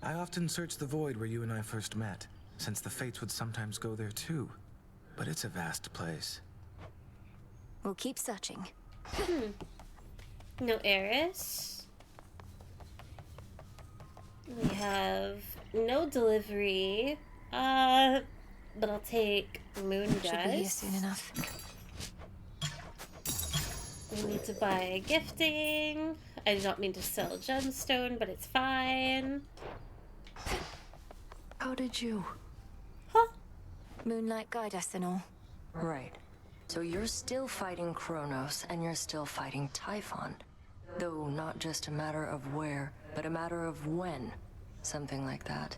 I often search the void where you and I first met, since the Fates would sometimes go there too. But it's a vast place. We'll keep searching. No Eris. We have no delivery. But I'll take moon dust. Should be here soon enough. We need to buy gifting. I did not mean to sell gemstone, but it's fine. How did you? Huh? Moonlight guide us and all. Right. So you're still fighting Kronos, and you're still fighting Typhon. Though not just a matter of where, but a matter of when. Something like that.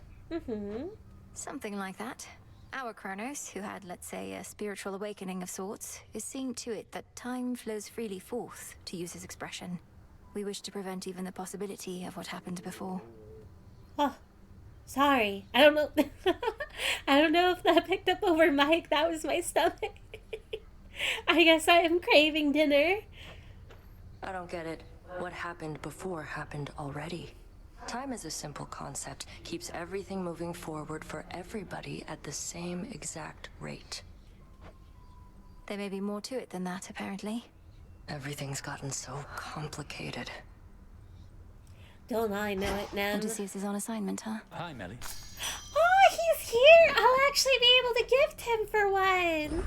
Something like that. Our Kronos, who had, let's say, a spiritual awakening of sorts, is seeing to it that time flows freely forth, to use his expression. We wish to prevent even the possibility of what happened before. Oh, sorry. I don't know. I don't know if that picked up over mic. That was my stomach. I guess I am craving dinner. I don't get it. What happened before happened already. Time is a simple concept, keeps everything moving forward for everybody at the same exact rate. There may be more to it than that, apparently. Everything's gotten so complicated. Don't I know it, Nan? Odysseus is on assignment, huh? Hi, Melly. Oh, he's here! I'll actually be able to gift him for once.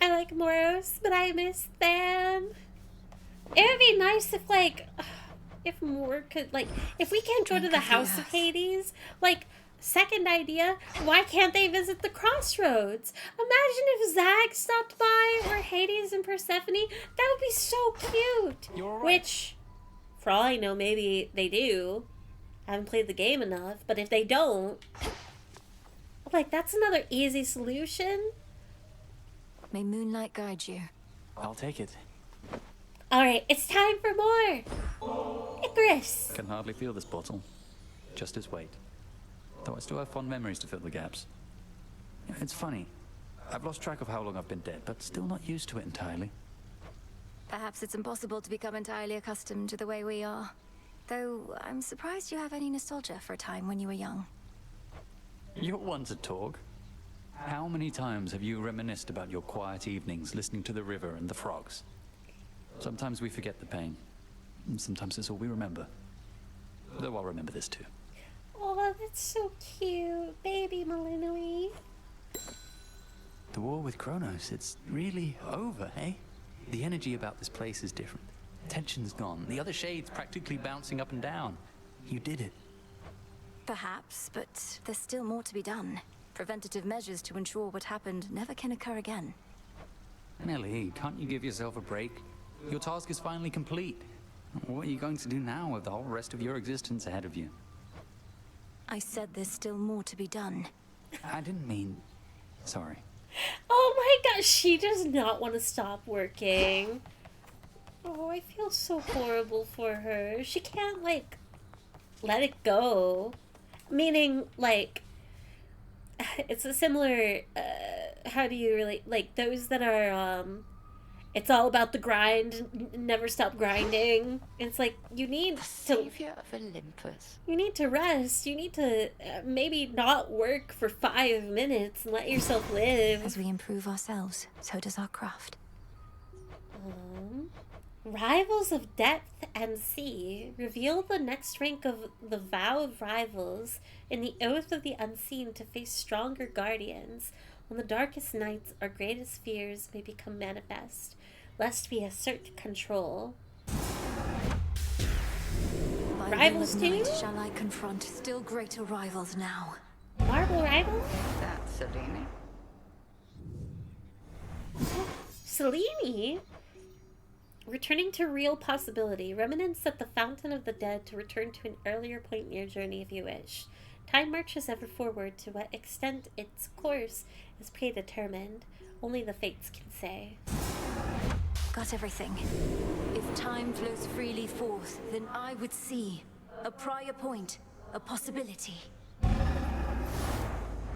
I like Moros, but I miss them. It would be nice if, like... If more could, like, if we can't go to the House of Hades, like, second idea, why can't they visit the crossroads? Imagine if Zag stopped by, or Hades and Persephone. That would be so cute. You're right. Which, for all I know, maybe they do. I haven't played the game enough, but if they don't, like, that's another easy solution. May moonlight guide you. I'll take it. Alright, it's time for more! Icarus! Can hardly feel this bottle. Just its weight. Though I still have fond memories to fill the gaps. It's funny. I've lost track of how long I've been dead, but still not used to it entirely. Perhaps it's impossible to become entirely accustomed to the way we are. Though, I'm surprised you have any nostalgia for a time when you were young. You're one to talk. How many times have you reminisced about your quiet evenings listening to the river and the frogs? Sometimes we forget the pain. And sometimes it's all we remember. Though I'll remember this too. Oh, that's so cute. Baby Malinois. The war with Kronos, it's really over, eh? The energy about this place is different. Tension's gone. The other shades practically bouncing up and down. You did it. Perhaps, but there's still more to be done. Preventative measures to ensure what happened never can occur again. Melly, can't you give yourself a break? Your task is finally complete. What are you going to do now with the whole rest of your existence ahead of you? I said there's still more to be done. I didn't mean... Sorry. Oh my gosh, she does not want to stop working. Oh, I feel so horrible for her. She can't, like, let it go. Meaning, like, it's a similar, how do you really, like, those that are, it's all about the grind, never stop grinding. It's like, you need Savior of Olympus. You need to rest. You need to maybe not work for 5 minutes and let yourself live. As we improve ourselves, so does our craft. Rivals of Depth and Sea reveal the next rank of the Vow of Rivals in the Oath of the Unseen to face stronger guardians. On the darkest nights, our greatest fears may become manifest, lest we assert control. By Rivals will of night too? shall I confront still greater rivals now. Marble Rival? That's Selene. Selene? Returning to real possibility. Remnants at the Fountain of the Dead to return to an earlier point in your journey if you wish. Time marches ever forward. To what extent its course is predetermined, only the fates can say. got everything. If time flows freely forth, then I would see a prior point, a possibility.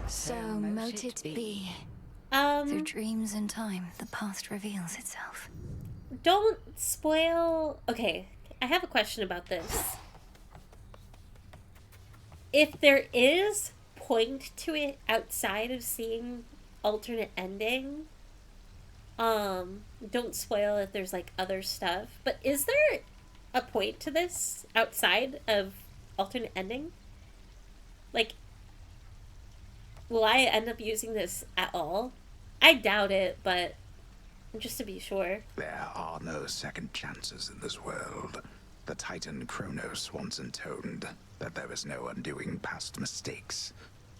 So mote it be. Through dreams and time, the past reveals itself. Don't spoil... Okay, I have a question about this. If there is point to it outside of seeing alternate ending, don't spoil if there's like other stuff. But is there a point to this outside of alternate ending? Like, will I end up using this at all? I doubt it, but just to be sure. There are no second chances in this world. The Titan Kronos once intoned that there is no undoing past mistakes,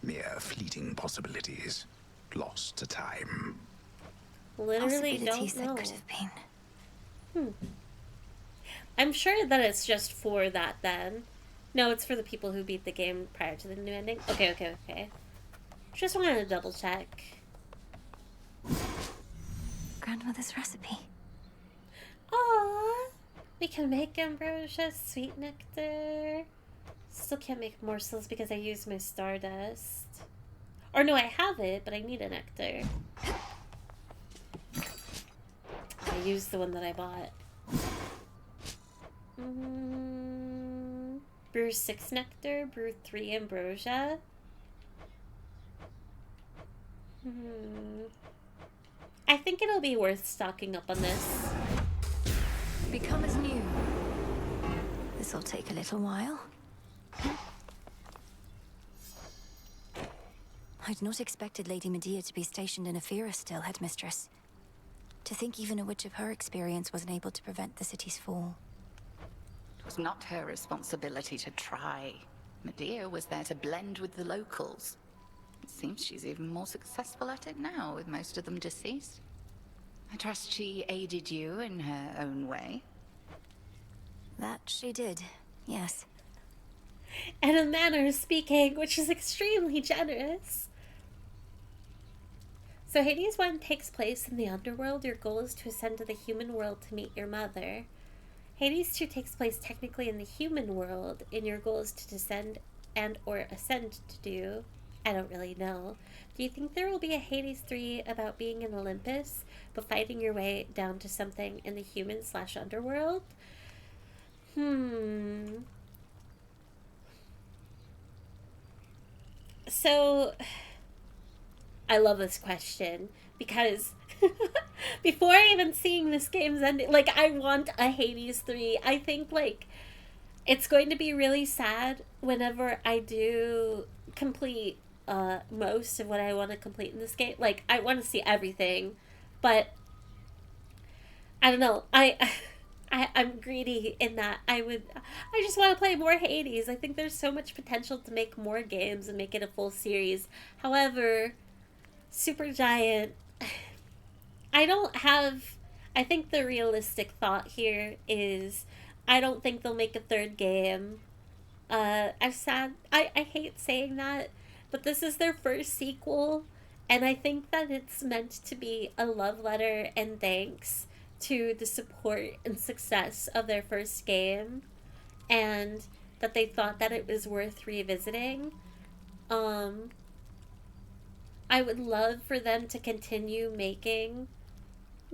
mere fleeting possibilities, lost to time. Literally don't know. That could have been. I'm sure that it's just for that then. No, it's for the people who beat the game prior to the new ending. Okay. Just wanted to double check. Grandmother's recipe. Aww. We can make ambrosia, sweet nectar. Still can't make morsels because I used my stardust. Or no, I have it, but I need a nectar. I used the one that I bought. Brew 6 nectar, brew 3 ambrosia. I think it'll be worth stocking up on this. Become as new. This'll take a little while. I'd not expected Lady Medea to be stationed in Ephira still, Headmistress. To think even a witch of her experience wasn't able to prevent the city's fall. It was not her responsibility to try. Medea was there to blend with the locals. It seems she's even more successful at it now, with most of them deceased. I trust she aided you in her own way. That she did, yes. And a manner of speaking, which is extremely generous. So Hades 1 takes place in the underworld. Your goal is to ascend to the human world to meet your mother. Hades 2 takes place technically in the human world, and your goal is to descend and or ascend to do. I don't really know. Do you think there will be a Hades 3 about being in Olympus, but fighting your way down to something in the human/underworld? So, I love this question because before even seeing this game's ending, like, I want a Hades 3. I think, like, it's going to be really sad whenever I do complete most of what I want to complete in this game. Like, I want to see everything, but I don't know. I'm greedy in that I just want to play more Hades. I think there's so much potential to make more games and make it a full series. However, Supergiant, I think the realistic thought here is I don't think they'll make a third game. I'm sad. I hate saying that, but this is their first sequel, and I think that it's meant to be a love letter and thanks to the support and success of their first game, and that they thought that it was worth revisiting. I would love for them to continue making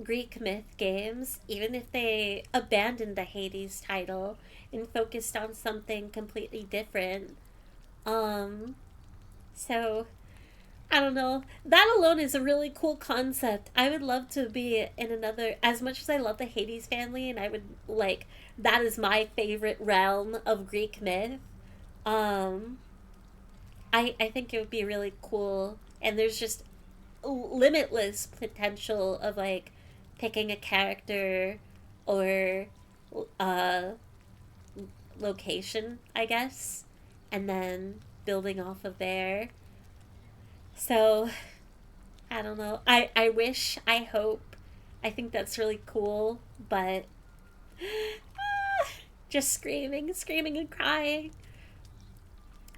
Greek myth games, even if they abandoned the Hades title and focused on something completely different. So, I don't know. That alone is a really cool concept. I would love to be in another, as much as I love the Hades family, and I would, like, that is my favorite realm of Greek myth. I think it would be really cool, and there's just limitless potential of, like, picking a character or location, I guess, and then building off of there. So, I don't know. I wish, I hope, I think that's really cool, but just screaming and crying.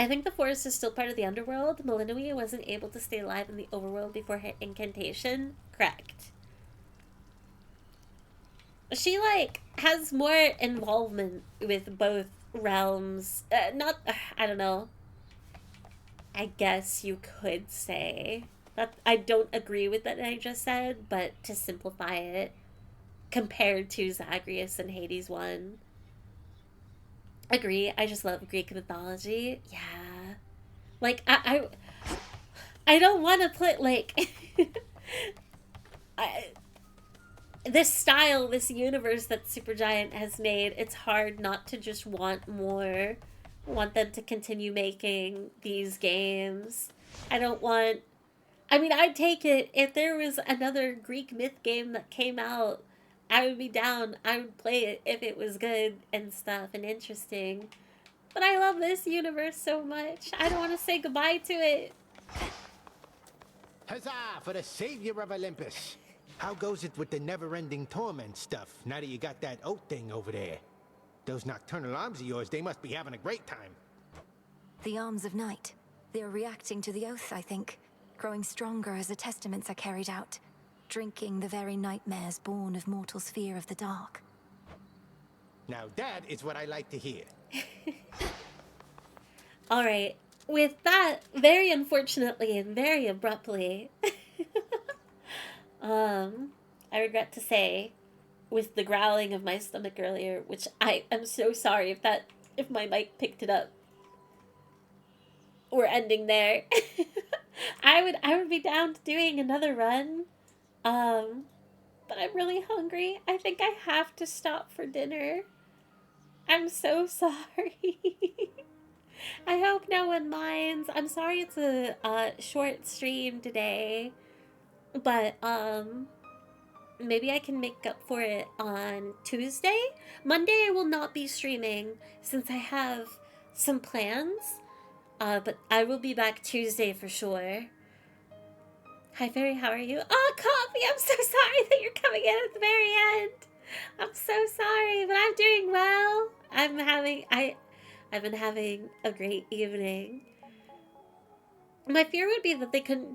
I think the forest is still part of the underworld. Melinoi wasn't able to stay alive in the overworld before her incantation. Correct. she like has more involvement with both realms. Not, I don't know. I guess you could say that I don't agree with that I just said, but to simplify it, compared to Zagreus and Hades 1. Agree. I just love Greek mythology. Yeah. Like I don't want to put like I, this style, this universe that Supergiant has made. It's hard not to just want more, want them to continue making these games. I don't want. I mean, I'd take it if there was another Greek myth game that came out. I would be down. I would play it if it was good and stuff and interesting. But I love this universe so much. I don't want to say goodbye to it. Huzzah for the savior of Olympus! How goes it with the never-ending torment stuff, now that you got that oat thing over there? Those nocturnal arms of yours, they must be having a great time. The arms of night. They're reacting to the oath, I think. Growing stronger as the testaments are carried out. Drinking the very nightmares born of mortal's fear of the dark. Now that is what I like to hear. Alright, with that, very unfortunately and very abruptly, I regret to say, with the growling of my stomach earlier, which I am so sorry if my mic picked it up. We're ending there. I would be down to doing another run. But I'm really hungry. I think I have to stop for dinner. I'm so sorry. I hope no one minds. I'm sorry it's a short stream today. But maybe I can make up for it on Tuesday. Monday I will not be streaming since I have some plans. But I will be back Tuesday for sure. Hi Fairy, how are you? Oh, Coffee, I'm so sorry that you're coming in at the very end. I'm so sorry, but I'm doing well. I've been having a great evening. My fear would be that they couldn't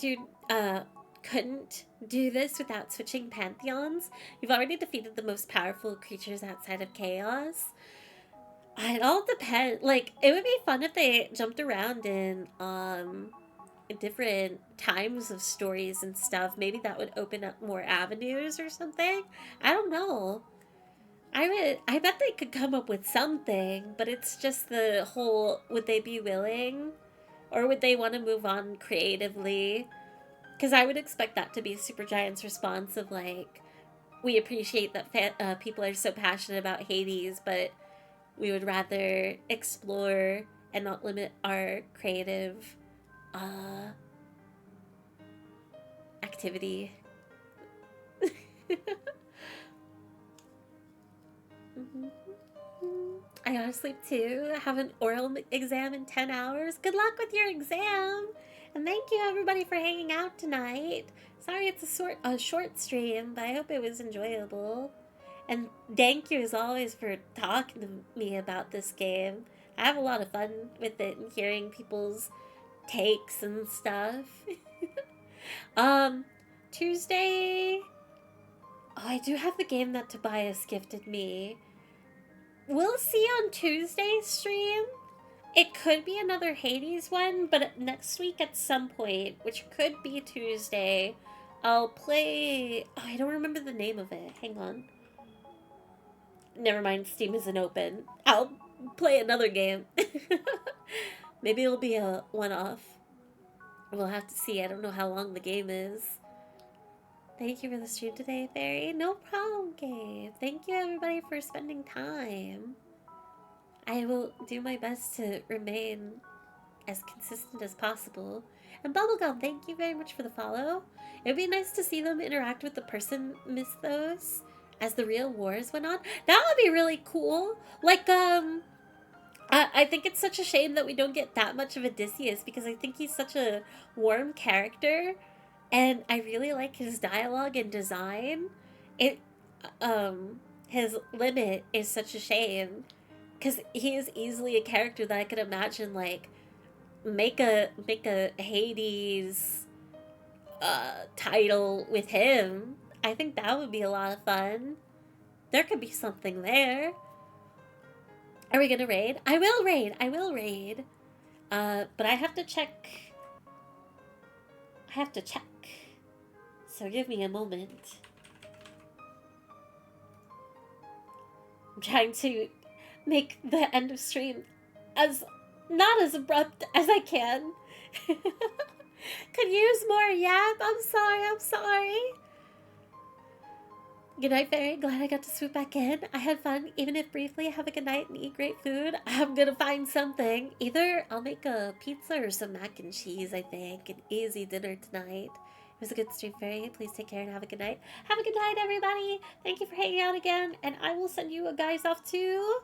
do this without switching pantheons. You've already defeated the most powerful creatures outside of chaos. It all depends. Like, it would be fun if they jumped around in different times of stories and stuff. Maybe that would open up more avenues or something. I don't know. I bet they could come up with something, but it's just the whole, would they be willing? Or would they want to move on creatively? Because I would expect that to be Supergiant's response of like, we appreciate that people are so passionate about Hades, but we would rather explore and not limit our creative activity. I gotta sleep too. I have an oral exam in 10 hours. Good luck with your exam! And thank you everybody for hanging out tonight. Sorry it's a short stream, but I hope it was enjoyable. And thank you as always for talking to me about this game. I have a lot of fun with it and hearing people's takes and stuff. Tuesday... Oh, I do have the game that Tobias gifted me. We'll see on Tuesday's stream. It could be another Hades one, but next week at some point, which could be Tuesday, I'll play... Oh, I don't remember the name of it. Hang on. Never mind, Steam isn't open. I'll play another game. Maybe it'll be a one-off. We'll have to see. I don't know how long the game is. Thank you for the stream today, Fairy. No problem, Gabe. Thank you, everybody, for spending time. I will do my best to remain as consistent as possible. And Bubblegum, thank you very much for the follow. It would be nice to see them interact with the person mythos as the real wars went on. That would be really cool. Like, I think it's such a shame that we don't get that much of Odysseus because I think he's such a warm character. And I really like his dialogue and design. His limit is such a shame. Because he is easily a character that I could imagine, like, make a Hades title with him. I think that would be a lot of fun. There could be something there. Are we gonna raid? I will raid. I will raid. But I have to check. So give me a moment. I'm trying to make the end of stream as not as abrupt as I can. Could use more yap. I'm sorry. Good night, Fairy. Glad I got to swoop back in. I had fun, even if briefly. Have a good night and eat great food. I'm gonna find something. Either I'll make a pizza or some mac and cheese, I think. An easy dinner tonight. It was a good stream, Fairy. Please take care and have a good night. Have a good night, everybody. Thank you for hanging out again. And I will send you guys off to...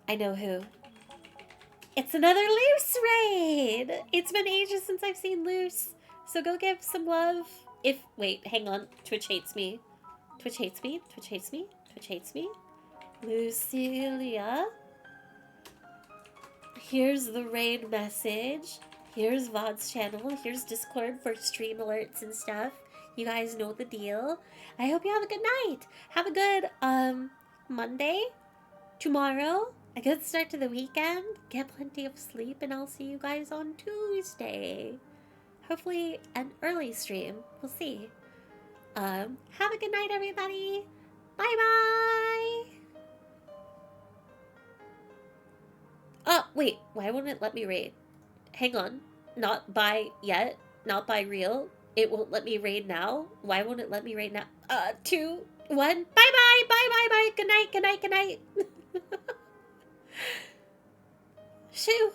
I know who. It's another Loose raid! It's been ages since I've seen Loose. So go give some love. Wait, hang on. Twitch hates me. Twitch hates me. Twitch hates me. Twitch hates me. Lucilia. Here's the raid message. Here's VOD's channel. Here's Discord for stream alerts and stuff. You guys know the deal. I hope you have a good night. Have a good, Monday. Tomorrow. A good start to the weekend. Get plenty of sleep, and I'll see you guys on Tuesday. Hopefully an early stream. We'll see. Have a good night, everybody. Bye-bye. Oh, wait. Why won't it let me raid? Hang on. Not buy yet. Not buy real. It won't let me raid now. Why won't it let me raid now? 2, 1. Bye-bye. Bye-bye-bye. Good night. Good night. Good night. Shoo.